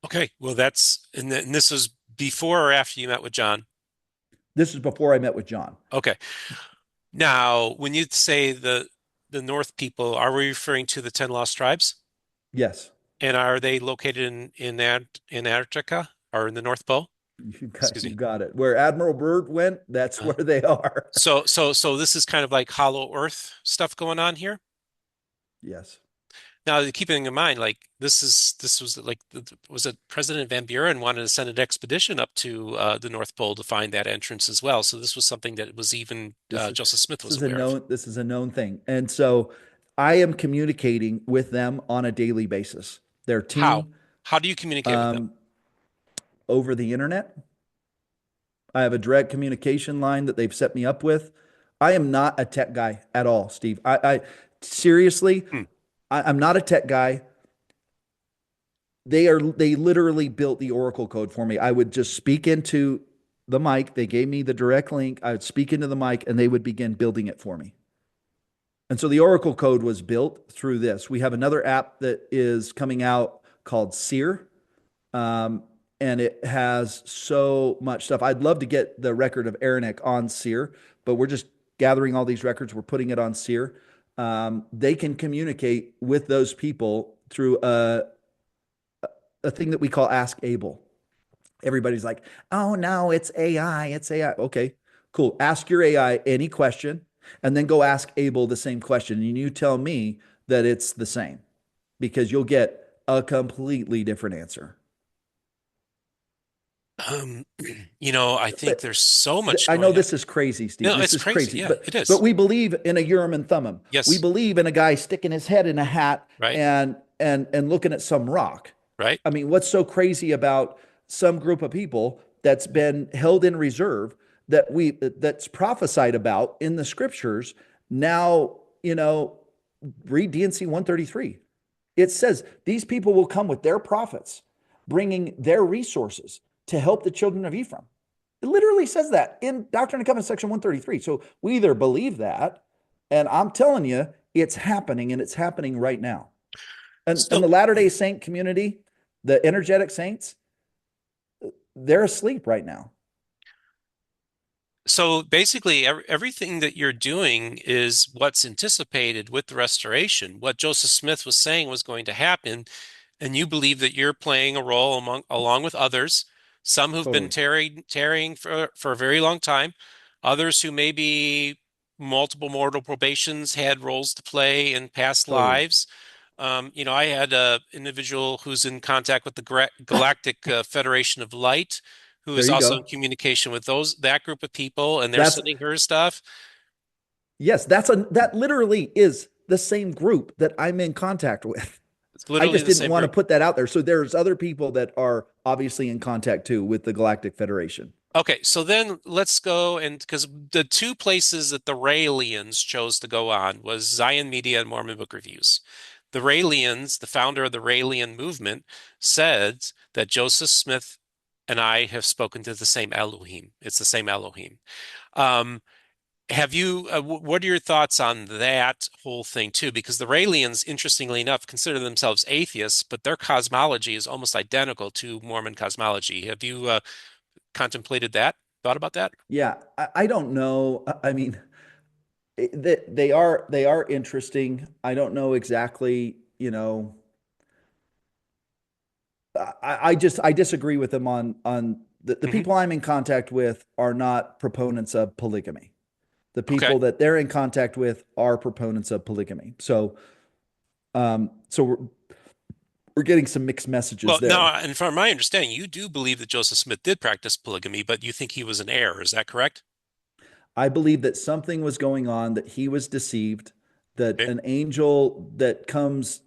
Okay. Well, and this was before or after you met with John? This is before I met with John. Okay. Now, when you say the North people, are we referring to the 10 lost tribes? Yes, And are they located in Antarctica or in the North Pole? Excuse you me. got it. Where Admiral Byrd went, that's Uh, where they are. so this is kind of like Hollow Earth stuff going on here. Yes, Now, keeping in mind, like this was like was it President Van Buren wanted to send an expedition up to the North Pole to find that entrance as well. So this was something that was even this is Joseph Smith this was is a aware of. known thing, and so I am communicating with them on a daily basis. Their How? team, How do you communicate with them? um, over the internet. I have a direct communication line that they've set me up with. I am not a tech guy at all, Steve. I seriously, Hmm. I'm not a tech guy. They literally built the Oracle code for me. I would just speak into the mic. They gave me the direct link. I would speak into the mic and they would begin building it for me. And so the Oracle code was built through this. We have another app that is coming out called Seer. Um, and it has so much stuff. I'd love to get the record of Aronik on Seer, but we're just gathering all these records. We're putting it on Seer. They can communicate with those people through a thing that we call Ask Able. Everybody's like, oh no, it's AI. It's AI. Okay, cool. Ask your AI any question and then go ask Able the same question. And you tell me that it's the same because you'll get a completely different answer. Um, I think there's so much I know going on. this is crazy, Steve. No, This it's is crazy. crazy, Yeah, but it but is. we believe in a Urim and Thummim. We Yes. believe in a guy sticking his head in a hat Right. and looking at some rock. Right. I mean, what's so crazy about some group of people that's been held in reserve that's prophesied about in the scriptures? Now, read DNC 133. It says these people will come with their prophets, bringing their resources to help the children of Ephraim. It literally says that in Doctrine and Covenants, section 133. So we either believe that, and I'm telling you, it's happening, and it's happening right now. And So the Latter day Saint community, the energetic saints, they're asleep right now. So basically, everything that you're doing is what's anticipated with the restoration. What Joseph Smith was saying was going to happen, and you believe that you're playing a role along with others, some who've been Totally. tarrying for a very long time, others who maybe multiple mortal probations had roles to play in past Totally. lives. I had a individual who's in contact with the Galactic Federation of Light, who There is you also in go. communication with that group of people, and they're That's sending her stuff. yes, that literally is the same group that I'm in contact with. It's I literally just the didn't same want to group. put that out there. So there's other people that are obviously in contact too with the Galactic Federation. Okay, so then let's go and because the two places that the Raelians chose to go on was Zion Media and Mormon Book Reviews. The Raelians, the founder of the Raelian movement, said that Joseph Smith and I have spoken to the same Elohim. It's the same Elohim. Um, what are your thoughts on that whole thing too? Because the Raelians, interestingly enough, consider themselves atheists, but their cosmology is almost identical to Mormon cosmology. Have you contemplated that? Thought about that? Yeah, I don't know. I mean, they are interesting. I don't know exactly. I disagree with them on the Hmm. people I'm in contact with are not proponents of polygamy. The Okay. people that they're in contact with are proponents of polygamy. So we're getting some mixed messages Well, now, there. and from my understanding, you do believe that Joseph Smith did practice polygamy, but you think he was an error. Is that correct? I believe that something was going on, that he was deceived, that Okay. an angel that comes,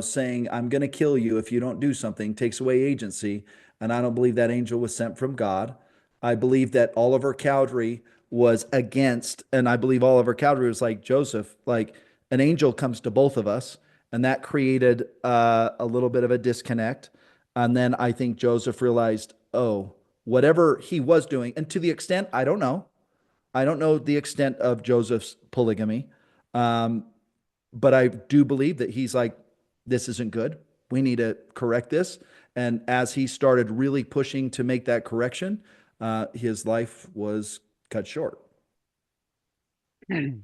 saying, I'm going to kill you if you don't do something, takes away agency. And I don't believe that angel was sent from God. I believe that Oliver Cowdery was against, and I believe Oliver Cowdery was like Joseph, like an angel comes to both of us. And that created a little bit of a disconnect. And then I think Joseph realized, oh, whatever he was doing, and to the extent, I don't know the extent of Joseph's polygamy, um, but I do believe that he's like, this isn't good. We need to correct this. And as he started really pushing to make that correction, his life was cut short.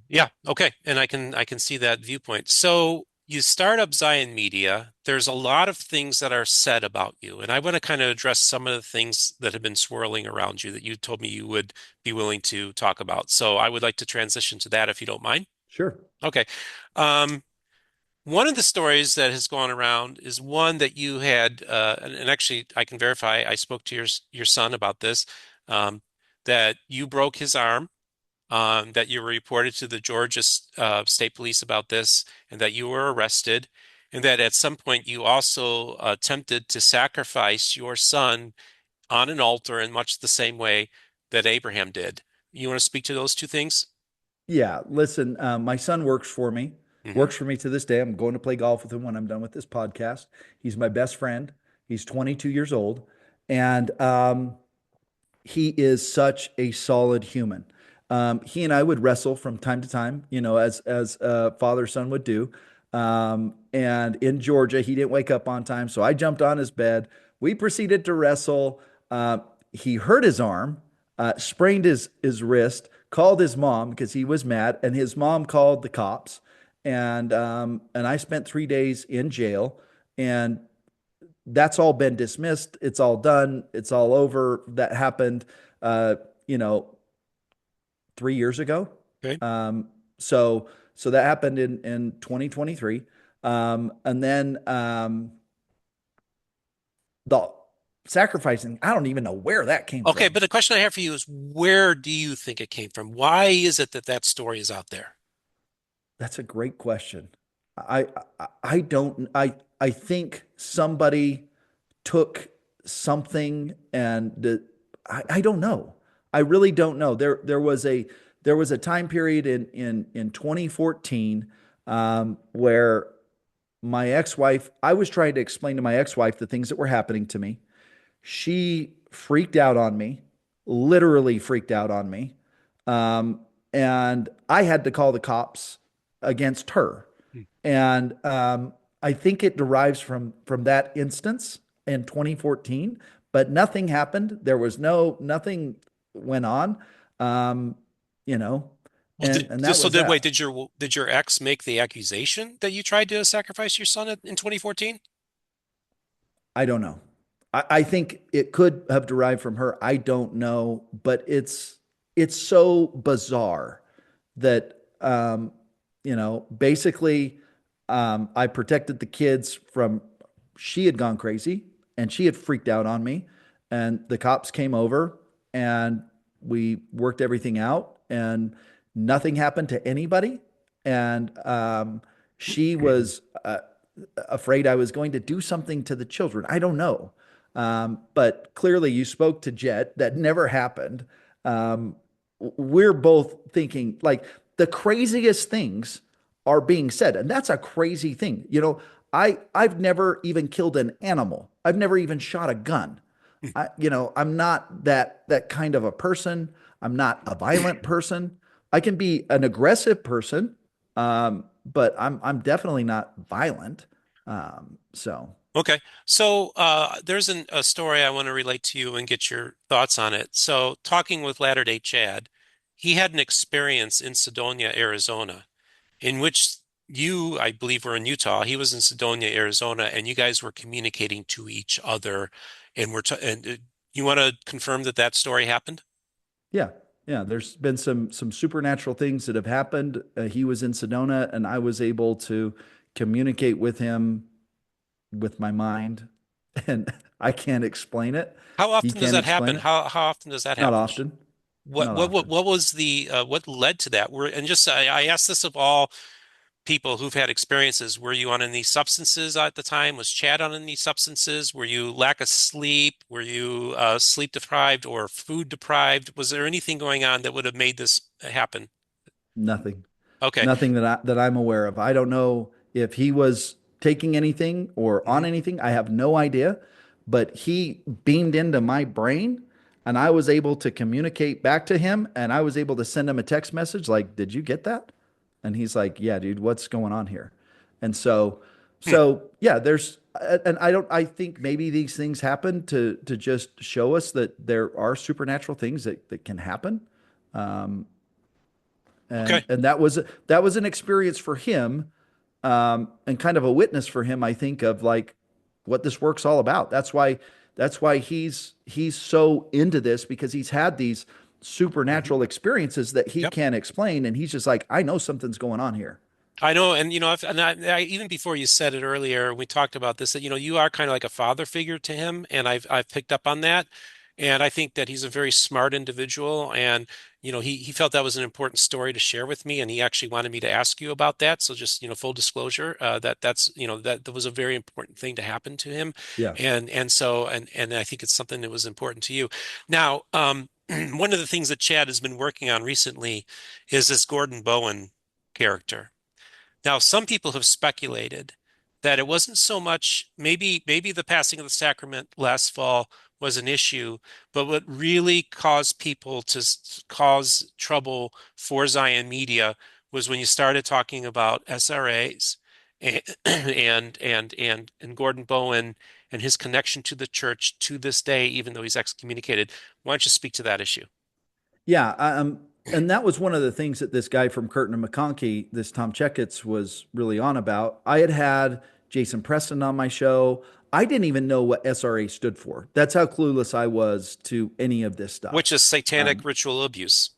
Yeah. Okay. And I can see that viewpoint. So you start up Zion Media, there's a lot of things that are said about you. And I want to kind of address some of the things that have been swirling around you that you told me you would be willing to talk about. So I would like to transition to that if you don't mind. Sure. Okay. Um, One of the stories that has gone around is one that you had, and actually I can verify, I spoke to your son about this, um, that you broke his arm, that you were reported to the Georgia State Police about this, and that you were arrested, and that at some point you also attempted to sacrifice your son on an altar in much the same way that Abraham did. You want to speak to those two things? Yeah, listen, my son Hmm. works for me to this day. I'm going to play golf with him when I'm done with this podcast. He's my best friend. He's 22 years old, and he is such a solid human. He and I would wrestle from time to time, as father son would do. And in Georgia, he didn't wake up on time, so I jumped on his bed. We proceeded to wrestle. Uh, he hurt his arm, sprained his wrist, called his mom because he was mad, and his mom called the cops. And I spent 3 days in jail, and that's all been dismissed. It's all done. It's all over. That happened, uh, you know, 3 years ago. Okay. Um, so that happened in 2023. And then the sacrificing, I don't even know where that came Okay, from. but the question I have for you is where do you think it came from? Why is it that that story is out there? That's a great question. I don't I think somebody took something and I don't know. I really don't know. There was a time period in 2014 where my ex-wife, I was trying to explain to my ex-wife the things that were happening to me. She freaked out on me, literally freaked out on me. Um, and I had to call the cops against her. Hmm. And I think it derives from that instance in 2014, but nothing happened. There was nothing went on, um, you know, Well, and that was wait, that. did your ex make the accusation that you tried to sacrifice your son in 2014? I don't know. I think it could have derived from her. I don't know, but it's so bizarre that basically I protected the kids from she had gone crazy and she had freaked out on me and the cops came over and we worked everything out and nothing happened to anybody and she was afraid I was going to do something to the children. I don't know. But clearly, you spoke to Jet. That never happened. Um, we're both thinking like the craziest things are being said, and that's a crazy thing. I've never even killed an animal. I've never even shot a gun. I'm not that kind of a person. I'm not a violent person. I can be an aggressive person, but I'm definitely not violent. So Okay. So there's a story I want to relate to you and get your thoughts on it. So, talking with Latter-day Chad, he had an experience in Sedonia, Arizona, in which you, I believe, were in Utah. He was in Sedonia, Arizona, and you guys were communicating to each other. And you want to confirm that that story happened? yeah, yeah. There's been some supernatural things that have happened. He was in Sedona, and I was able to communicate with him with my mind, and I can't explain it. How He often does can't that explain happen? it. How often does that Not happen? often. Not often. What was the what led to that? And just I asked this of all people who've had experiences. Were you on any substances at the time? Was Chad on any substances? Were you lack of sleep? Were you sleep deprived or food deprived? Was there anything going on that would have made this happen? Nothing. Okay. Nothing that I'm aware of. I don't know if he was taking anything or on Hmm. anything. I have no idea, but he beamed into my brain and I was able to communicate back to him and I was able to send him a text message like, "Did you get that?" And he's like, "Yeah, dude, what's going on here?" And so Hmm. so yeah, and I think maybe these things happen to just show us that there are supernatural things that can happen. Um, Okay. and that was an experience for him, and kind of a witness for him, I think, of like what this work's all about. That's why he's so into this, because he's had these Mhm. supernatural experiences that he Yep. can't explain, and he's just like, I know something's going on here. I know, and even before you said it earlier, we talked about this, that you are kind of like a father figure to him, and I've picked up on that, and I think that he's a very smart individual, and he felt that was an important story to share with me, and he actually wanted me to ask you about that. So just full disclosure, that was a very important thing to happen to him, Yeah. and I think it's something that was important to you. Now, one of the things that Chad has been working on recently is this Gordon Bowen character. Now, some people have speculated that it wasn't so much, maybe the passing of the sacrament last fall was an issue, but what really caused people to cause trouble for Zion Media was when you started talking about SRAs and and Gordon Bowen and his connection to the church to this day, even though he's excommunicated. Why don't you speak to that issue? Yeah, and that was one of the things that this guy from Curtin and McConkie, this Tom Checketts, was really on about. I had Jason Preston on my show. I didn't even know what SRA stood for. That's how clueless I was to any of this Which stuff. is satanic Um, ritual abuse.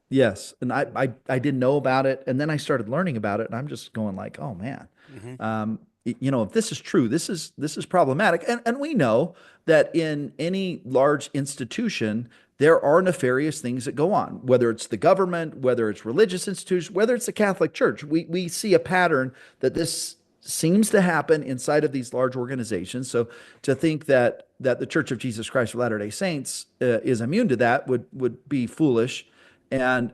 yes, and I didn't know about it, and then I started learning about it, and I'm just going like, oh man, Hmm. if this is true, this is problematic, and we know that in any large institution there are nefarious things that go on, whether it's the government, whether it's religious institutions, whether it's the Catholic Church. We see a pattern that this seems to happen inside of these large organizations. So to think that the Church of Jesus Christ of Latter-day Saints is immune to that would be foolish. And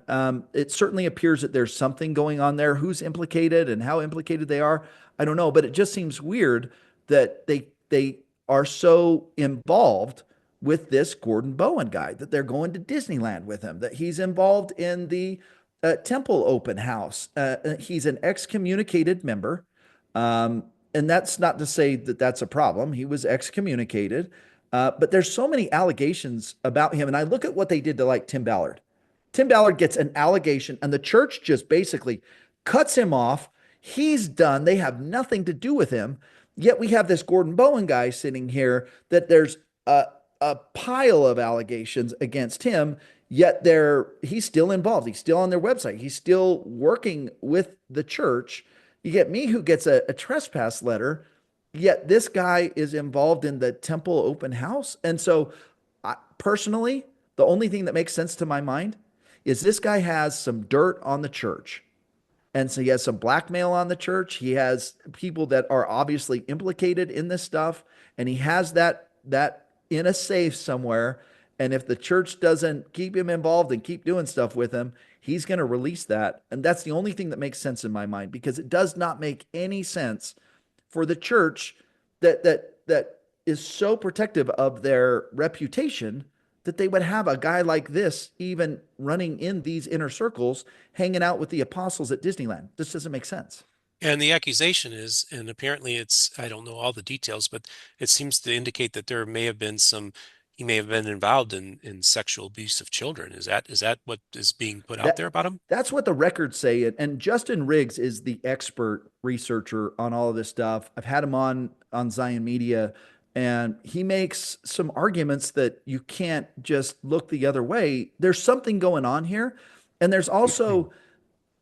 it certainly appears that there's something going on there. Who's implicated and how implicated they are, I don't know. But it just seems weird that they are so involved with this Gordon Bowen guy, that they're going to Disneyland with him, that he's involved in the temple open house. He's an excommunicated member. Um, and that's not to say that that's a problem. He was excommunicated. But there's so many allegations about him. And I look at what they did to like Tim Ballard. Tim Ballard gets an allegation, and the church just basically cuts him off. He's done. They have nothing to do with him. Yet we have this Gordon Bowen guy sitting here that there's a pile of allegations against him. Yet he's still involved. He's still on their website. He's still working with the church. You get me, who gets a trespass letter, yet this guy is involved in the temple open house. And so, personally, the only thing that makes sense to my mind is this guy has some dirt on the church. And so he has some blackmail on the church. He has people that are obviously implicated in this stuff, and he has that in a safe somewhere. And if the church doesn't keep him involved and keep doing stuff with him, he's going to release that. And that's the only thing that makes sense in my mind, because it does not make any sense for the church that is so protective of their reputation, that they would have a guy like this even running in these inner circles, hanging out with the apostles at Disneyland. This doesn't make sense. And the accusation is, and apparently I don't know all the details, but it seems to indicate that he may have been involved in sexual abuse of children. Is that what is being put out there That about him? that's what the records say. And Justin Riggs is the expert researcher on all of this stuff. I've had him on Zion Media, and he makes some arguments that you can't just look the other way. There's something going on here. And there's also,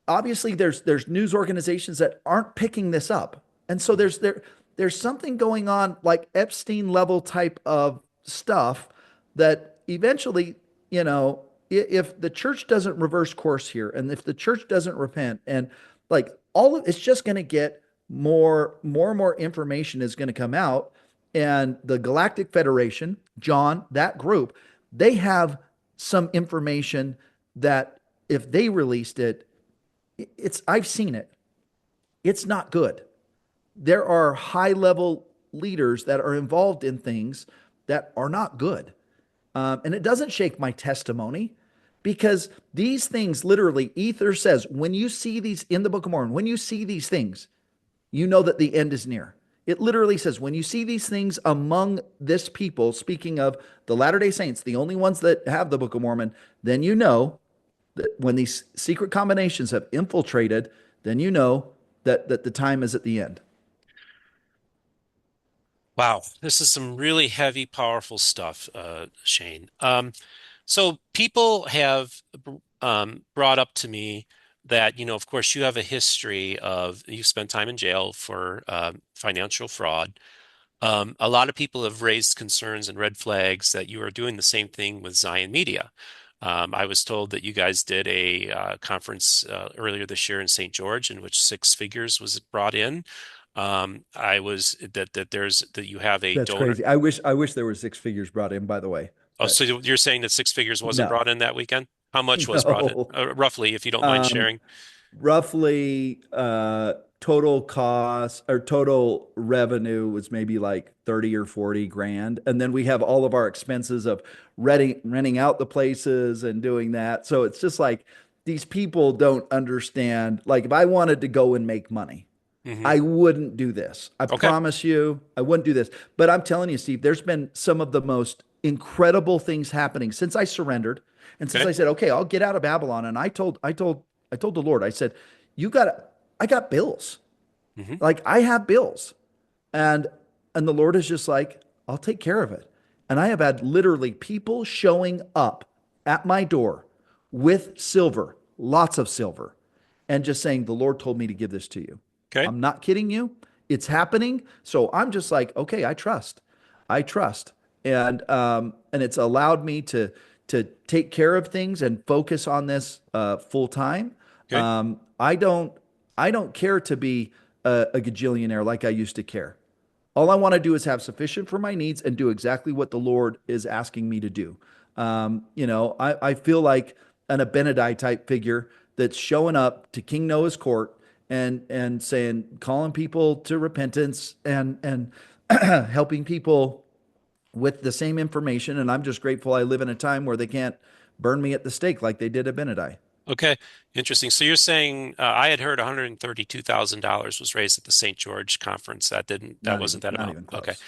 obviously, there's news organizations that aren't picking this up. And so there's something going on, like Epstein level type of stuff, that eventually, if the church doesn't reverse course here, and if the church doesn't repent, and like all of it's just going to get more and more information is going to come out. And the Galactic Federation, John, that group, they have some information that if they released it, it's I've seen it. It's not good. There are high level leaders that are involved in things that are not good. And it doesn't shake my testimony, because these things, literally, Ether says, when you see these in the Book of Mormon, when you see these things, you know that the end is near. It literally says, when you see these things among this people, speaking of the Latter day Saints, the only ones that have the Book of Mormon, then you know that when these secret combinations have infiltrated, then you know that the time is at the end. Wow, this is some really heavy, powerful stuff, Shane. So people have brought up to me that, of course, you have a history of you've spent time in jail for financial fraud. A lot of people have raised concerns and red flags that you are doing the same thing with Zion Media. I was told that you guys did a conference earlier this year in St. George in which six figures was brought in. I was that there's that you have a That's donor. crazy. I wish there were six figures brought in, by the way. Oh, so But you're saying that six figures wasn't no, brought in that weekend? How much was brought in, no. roughly, if you don't mind Um, sharing? roughly total cost or total revenue was maybe like 30 or 40 grand. And then we have all of our expenses of renting out the places and doing that. So it's just like these people don't understand. Like if I wanted to go and make money, Hmm. I wouldn't do this. I Okay. promise you, I wouldn't do this. But I'm telling you, Steve, there's been some of the most incredible things happening since I surrendered and since Okay. I said, okay, I'll get out of Babylon. And I told the Lord, I said, you got, I got bills. Hmm. Like I have bills. And and the Lord is just like, I'll take care of it. And I have had literally people showing up at my door with silver, lots of silver, and just saying, the Lord told me to give this to you. Okay. I'm not kidding you. It's happening. So I'm just like, okay, I trust. I trust. And it's allowed me to take care of things and focus on this full time. Okay. I don't care to be a gajillionaire like I used to care. All I want to do is have sufficient for my needs and do exactly what the Lord is asking me to do. I feel like an Abinadi type figure that's showing up to King Noah's court and saying, calling people to repentance and helping people with the same information. And I'm just grateful I live in a time where they can't burn me at the stake like they did Abinadi. Okay. Interesting. So you're saying I had heard $132,000 was raised at the St. George conference. That wasn't that Not amount. even Okay. close.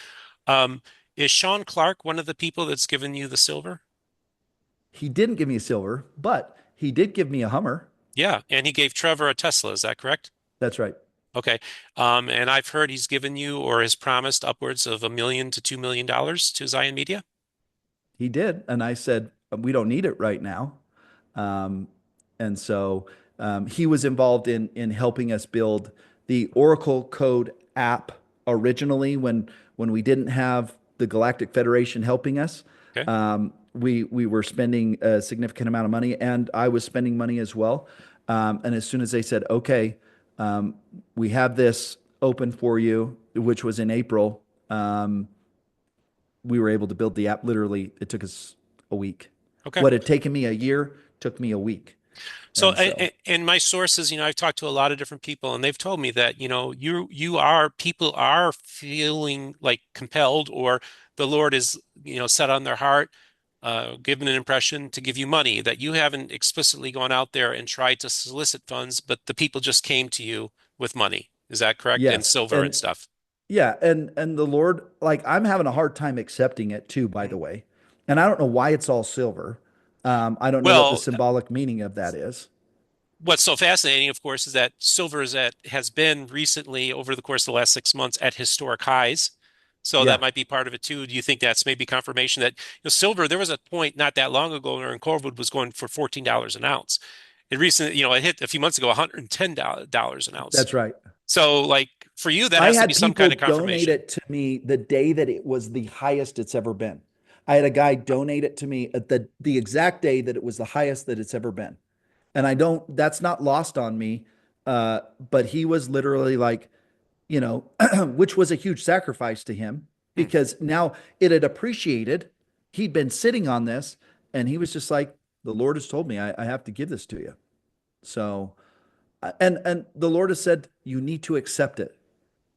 Um, is Sean Clark one of the people that's given you the silver? He didn't give me a silver, but he did give me a Hummer. Yeah, and he gave Trevor a Tesla. Is that correct? That's right. Okay. And I've heard he's given you or has promised upwards of $1 million to $2 million to Zion Media. He did. And I said, we don't need it right now. Um, and so he was involved in helping us build the Oracle Code app originally when we didn't have the Galactic Federation helping us. Okay. We were spending a significant amount of money, and I was spending money as well. And as soon as they said, okay, we have this open for you, which was in April, we were able to build the app. Literally, it took us a week. Okay. What had taken me a year took me a week. So, And so, and my sources, I've talked to a lot of different people, and they've told me that, you are people are feeling like compelled, or the Lord is, set on their heart, given an impression to give you money that you haven't explicitly gone out there and tried to solicit funds, but the people just came to you with money. Is that correct? And yes. silver and And stuff. yeah, and the Lord, like I'm having a hard time accepting it too, by Mhm. the way. And I don't know why it's all silver. I don't know what the Well, symbolic meaning of that is. what's so fascinating, of course, is that silver has been recently over the course of the last 6 months at historic highs. So that Yeah. might be part of it too. Do you think that's maybe confirmation that silver? There was a point not that long ago when Corwood was going for $14 an ounce. It recently, it hit a few months ago $110 an ounce. That's right. So like for you, that I has to be had some people kind of donate confirmation. it to me the day that it was the highest it's ever been. I had a guy donate it to me at the exact day that it was the highest that it's ever been. And I don't, that's not lost on me. But he was literally like, which was a huge sacrifice to him Hmm. because now it had appreciated. He'd been sitting on this and he was just like, the Lord has told me I have to give this to you. So, and the Lord has said, you need to accept it.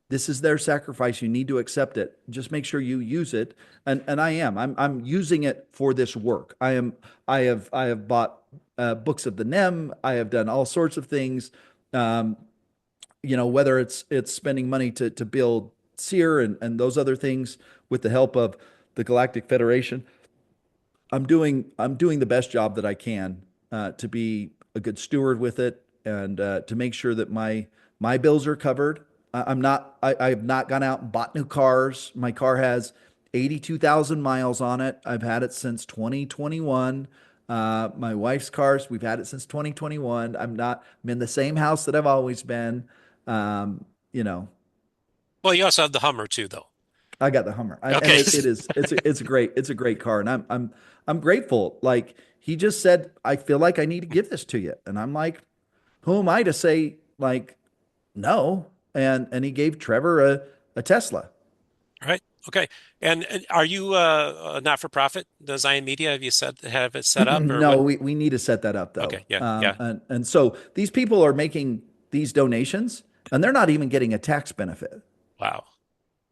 This is their sacrifice. You need to accept it. Just make sure you use it. And I am. I'm using it for this work. I have bought books of the NEM. I have done all sorts of things. Um, whether it's spending money to build Seer and those other things with the help of the Galactic Federation. I'm doing the best job that I can to be a good steward with it and to make sure that My bills are covered. I have not gone out and bought new cars. My car has 82,000 miles on it. I've had it since 2021. My wife's cars, we've had it since 2021. I'm in the same house that I've always been. Um, you know, Well, you also have the Hummer too, though. I got the Hummer, and Okay. it's a great car, and I'm grateful. Like he just said, I feel like I need to give this to you, and I'm like, who am I to say like no? And he gave Trevor a Tesla. Right. Okay. And are you a not-for-profit? Does Iron Media have it set up or No, what? we need to set that up though. Okay. Yeah. Yeah. And so these people are making these donations, and they're not even getting a tax benefit. Wow.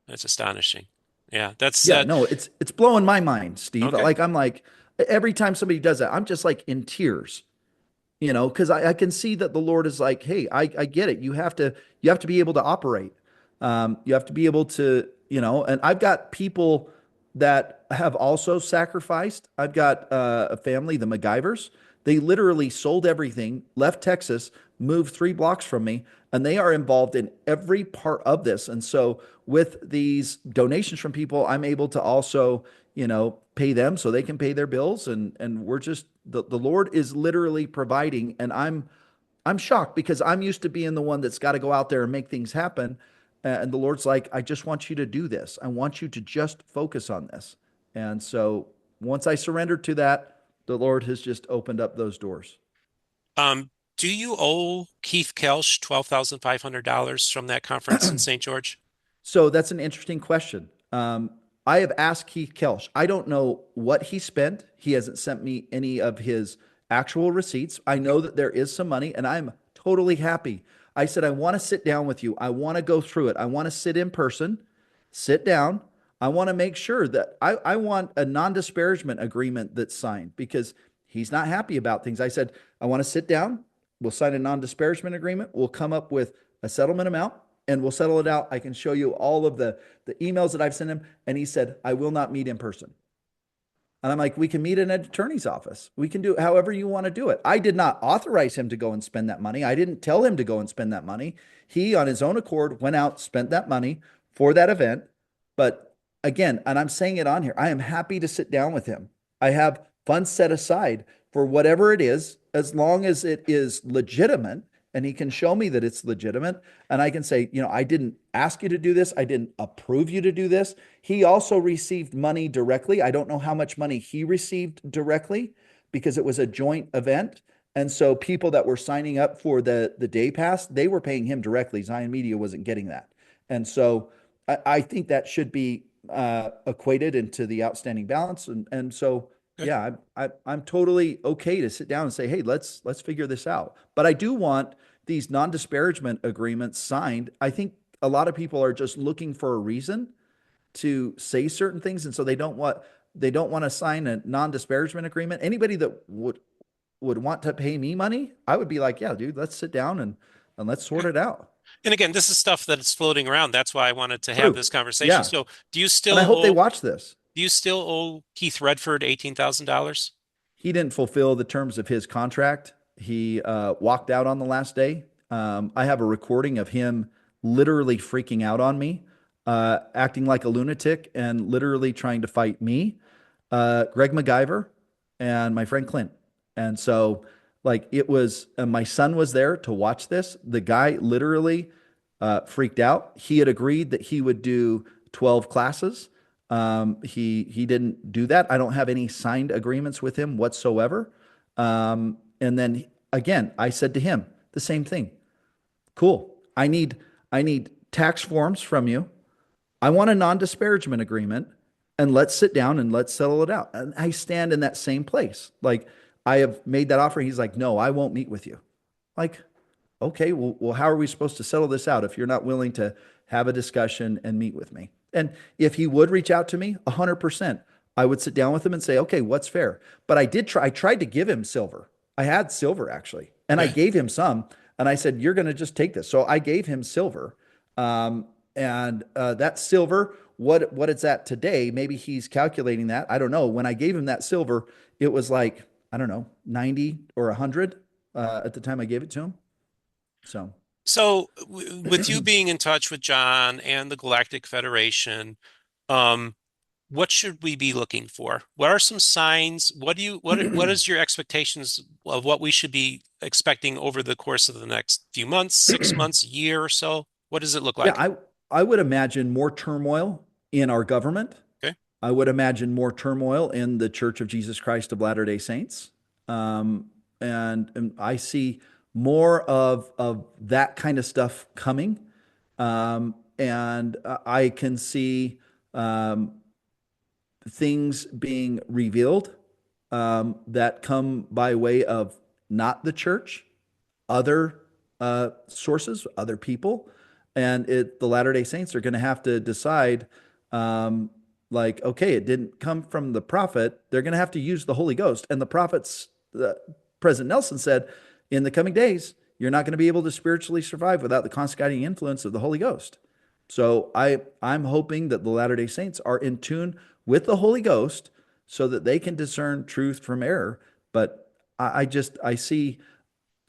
That's astonishing. Yeah. That's Yeah, no, it's blowing my mind, Steve. okay. Like I'm like every time somebody does that, I'm just like in tears, because I can see that the Lord is like, hey, I get it. You have to be able to operate. You have to be able to, and I've got people that have also sacrificed. I've got a family, the MacGyvers. They literally sold everything, left Texas, moved 3 blocks from me, and they are involved in every part of this. And so with these donations from people, I'm able to also, pay them so they can pay their bills. And we're just the Lord is literally providing. And I'm shocked because I'm used to being the one that's got to go out there and make things happen. And the Lord's like, I just want you to do this. I want you to just focus on this. And so once I surrendered to that, the Lord has just opened up those doors. Do you owe Keith Kelsch $12,500 from that conference in St. George? So that's an interesting question. I have asked Keith Kelsch. I don't know what he spent. He hasn't sent me any of his actual receipts. I know that there is some money, and I'm totally happy. I said, I want to sit down with you. I want to go through it. I want to sit in person, sit down. I want to make sure that I want a non disparagement agreement that's signed because he's not happy about things. I said, I want to sit down. We'll sign a non disparagement agreement. We'll come up with a settlement amount and we'll settle it out. I can show you all of the emails that I've sent him. And he said, I will not meet in person. And I'm like, we can meet in an attorney's office. We can do it however you want to do it. I did not authorize him to go and spend that money. I didn't tell him to go and spend that money. He, on his own accord, went out, spent that money for that event. But again, and I'm saying it on here, I am happy to sit down with him. I have funds set aside for whatever it is, as long as it is legitimate and he can show me that it's legitimate. And I can say, I didn't ask you to do this. I didn't approve you to do this. He also received money directly. I don't know how much money he received directly because it was a joint event. And so people that were signing up for the day pass, they were paying him directly. Zion Media wasn't getting that. And so I think that should be equated into the outstanding balance. And so Okay. yeah, I'm totally okay to sit down and say, hey, let's figure this out. But I do want these non-disparagement agreements signed. I think a lot of people are just looking for a reason to say certain things, and so they don't want to sign a non-disparagement agreement. Anybody that would want to pay me money, I would be like, yeah, dude, let's sit down and let's sort Okay. it out. And again, this is stuff that is floating around. That's why I wanted to have True. this conversation. Yeah. So, And I hope they watch this. do you still owe Keith Redford $18,000? He didn't fulfill the terms of his contract. He walked out on the last day. I have a recording of him literally freaking out on me, acting like a lunatic, and literally trying to fight me, Greg MacGyver, and my friend Clint. And so, like, it was, my son was there to watch this. The guy literally freaked out. He had agreed that he would do 12 classes. He didn't do that. I don't have any signed agreements with him whatsoever. And then again, I said to him the same thing. Cool. I need tax forms from you. I want a non-disparagement agreement, and let's sit down and let's settle it out. And I stand in that same place. Like I have made that offer. He's like, no, I won't meet with you. Like, okay, well, how are we supposed to settle this out if you're not willing to have a discussion and meet with me? And if he would reach out to me, 100%, I would sit down with him and say, okay, what's fair? But I tried to give him silver. I had silver actually, and I Okay. gave him some, and I said, you're going to just take this. So I gave him silver. And that silver, what it's at today, maybe he's calculating that. I don't know. When I gave him that silver, it was like, I don't know, 90 or 100 at the time I gave it to him. So So, with you being in touch with John and the Galactic Federation, um, what should we be looking for? What are some signs? What is your expectations of what we should be expecting over the course of the next few months, 6 months, a year or so? What does it look Yeah, like? I would imagine more turmoil in our government. Okay. I would imagine more turmoil in the Church of Jesus Christ of Latter-day Saints. Um, and I see more of that kind of stuff coming. And I can see um, things being revealed that come by way of not the church, other sources, other people, and the Latter Day Saints are going to have to decide, um, like, okay, it didn't come from the prophet. They're going to have to use the Holy Ghost, and the prophets. President Nelson said, in the coming days, you're not going to be able to spiritually survive without the consecrating influence of the Holy Ghost. So I'm hoping that the Latter Day Saints are in tune with the Holy Ghost so that they can discern truth from error. But I see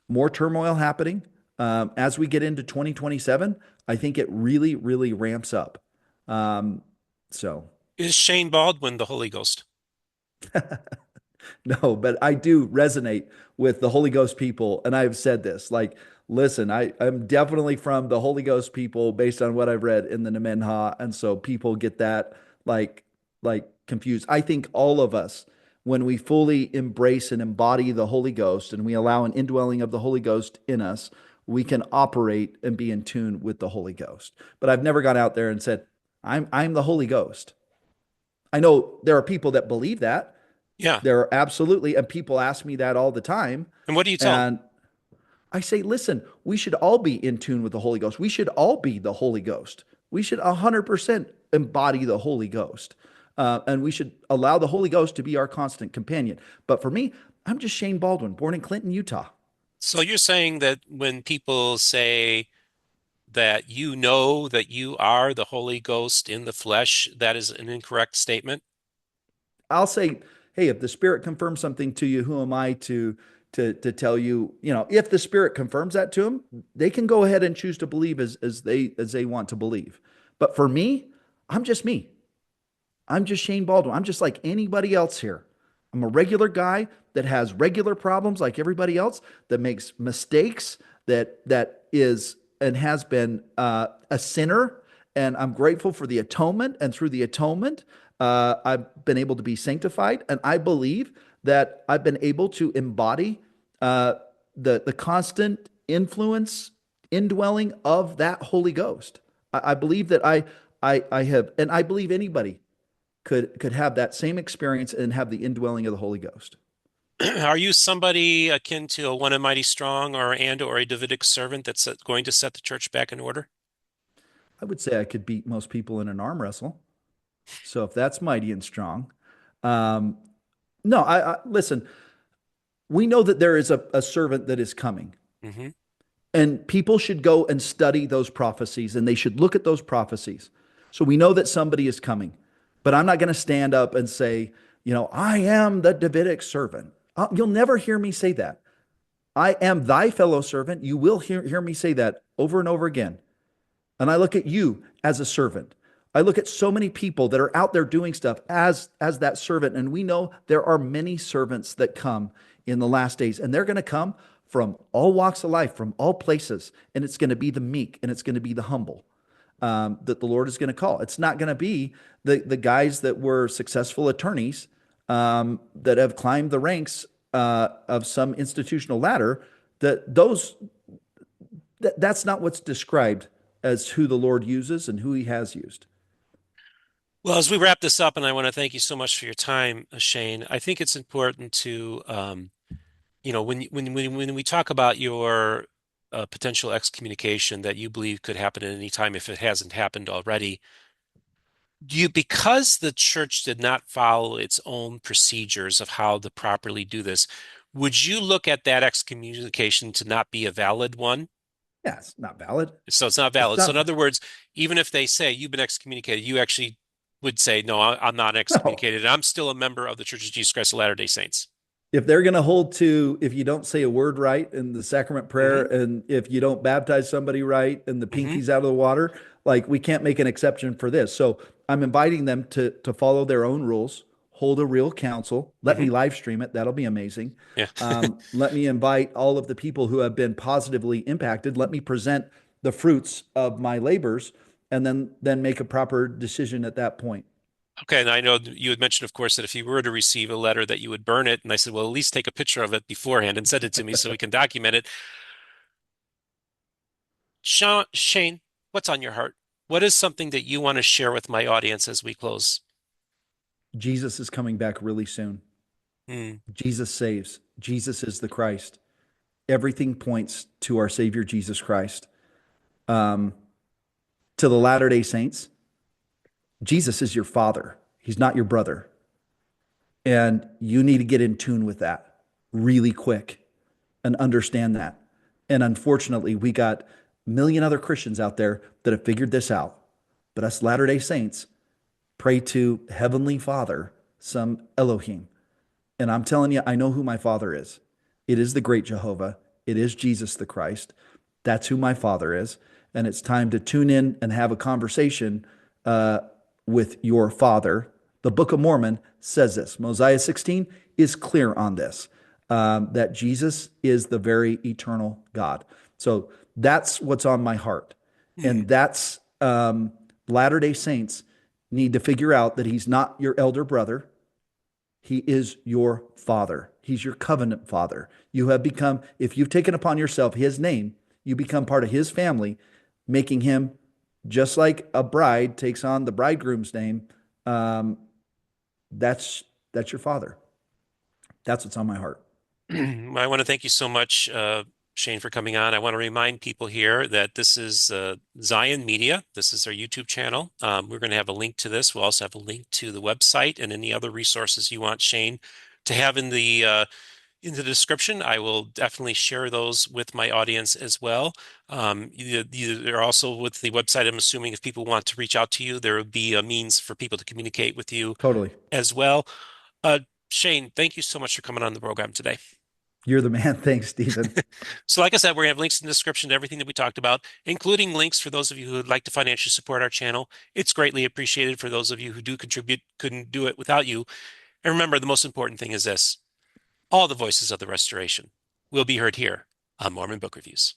more turmoil happening as we get into 2027. I think it really, really ramps up. Um, so Is Shane Baldwin the Holy Ghost? no, but I do resonate with the Holy Ghost people. And I've said this, like, listen, I'm definitely from the Holy Ghost people based on what I've read in the Nemenha. And so people get that like, like confused. I think all of us, when we fully embrace and embody the Holy Ghost and we allow an indwelling of the Holy Ghost in us, we can operate and be in tune with the Holy Ghost. But I've never gone out there and said, I'm the Holy Ghost. I know there are people that believe that. Yeah. There are absolutely, and people ask me that all the time. And what do you tell him? And I say, listen, we should all be in tune with the Holy Ghost. We should all be the Holy Ghost. We should 100% embody the Holy Ghost. And we should allow the Holy Ghost to be our constant companion. But for me, I'm just Shane Baldwin, born in Clinton, Utah. So you're saying that when people say that you know that you are the Holy Ghost in the flesh, that is an incorrect statement? I'll say, hey, if the Spirit confirms something to you, who am I to tell you? You know, if the Spirit confirms that to them, they can go ahead and choose to believe as they want to believe. But for me, I'm just me. I'm just Shane Baldwin. I'm just like anybody else here. I'm a regular guy that has regular problems like everybody else, that makes mistakes, that is and has been a sinner. And I'm grateful for the atonement. And through the atonement, I've been able to be sanctified. And I believe that I've been able to embody uh, the constant influence, indwelling of that Holy Ghost. I believe that I have, and I believe anybody could have that same experience and have the indwelling of the Holy Ghost. Are you somebody akin to a one and mighty strong or a Davidic servant that's going to set the church back in order? I would say I could beat most people in an arm wrestle. So if that's mighty and strong, um, no, I listen. We know that there is a servant that is coming, Hmm. and people should go and study those prophecies, and they should look at those prophecies. So we know that somebody is coming, but I'm not going to stand up and say, I am the Davidic servant. You'll never hear me say that. I am thy fellow servant. You will hear me say that over and over again. And I look at you as a servant. I look at so many people that are out there doing stuff as that servant. And we know there are many servants that come in the last days, and they're going to come from all walks of life, from all places. And it's going to be the meek and it's going to be the humble that the Lord is going to call. It's not going to be the guys that were successful attorneys that have climbed the ranks of some institutional ladder. That's not what's described as who the Lord uses and who he has used. Well, as we wrap this up, and I want to thank you so much for your time, Shane, I think it's important to, when we talk about your potential excommunication that you believe could happen at any time if it hasn't happened already, because the church did not follow its own procedures of how to properly do this, would you look at that excommunication to not be a valid one? Yeah, it's not valid. So it's not It's valid. So in not, other words, even if they say you've been excommunicated, you actually would say, no, I'm not no, excommunicated. I'm still a member of the Church of Jesus Christ of Latter-day Saints. If they're going to hold to, if you don't say a word right in the sacrament prayer, Hmm. and if you don't baptize somebody right and the Hmm. pinky's out of the water, like we can't make an exception for this. So I'm inviting them to follow their own rules, hold a real council. Let Hmm. me live stream it. That'll be amazing. Yeah. Let me invite all of the people who have been positively impacted. Let me present the fruits of my labors, and then make a proper decision at that point. Okay, and I know you had mentioned, of course, that if you were to receive a letter that you would burn it. And I said, well, at least take a picture of it beforehand and send it to me so we can document it. Shane, what's on your heart? What is something that you want to share with my audience as we close? Jesus is coming back really soon. Hmm. Jesus saves. Jesus is the Christ. Everything points to our Savior Jesus Christ. Um, to the Latter day Saints, Jesus is your father. He's not your brother. And you need to get in tune with that really quick and understand that. And unfortunately, we got a million other Christians out there that have figured this out. But us Latter day Saints pray to Heavenly Father, some Elohim. And I'm telling you, I know who my father is. It is the great Jehovah. It is Jesus the Christ. That's who my father is. And it's time to tune in and have a conversation uh, with your father. The Book of Mormon says this. Mosiah 16 is clear on this, that Jesus is the very eternal God. So that's what's on my heart. Hmm. And that's Latter day Saints need to figure out that he's not your elder brother. He is your father. He's your covenant father. You have become, if you've taken upon yourself his name, you become part of his family, making him just like a bride takes on the bridegroom's name. Um, that's your father. That's what's on my heart. I want to thank you so much, Shane, for coming on. I want to remind people here that this is Zion Media. This is our YouTube channel. We're going to have a link to this. We'll also have a link to the website and any other resources you want Shane to have in the description. I will definitely share those with my audience as well. They're also with the website. I'm assuming if people want to reach out to you, there will be a means for people to communicate with you Totally. as well. Uh, Shane, thank you so much for coming on the program today. You're the man. Thanks, Stephen. So, like I said, we're going to have links in the description to everything that we talked about, including links for those of you who would like to financially support our channel. It's greatly appreciated for those of you who do contribute, couldn't do it without you. And remember, the most important thing is this: all the voices of the restoration will be heard here on Mormon Book Reviews.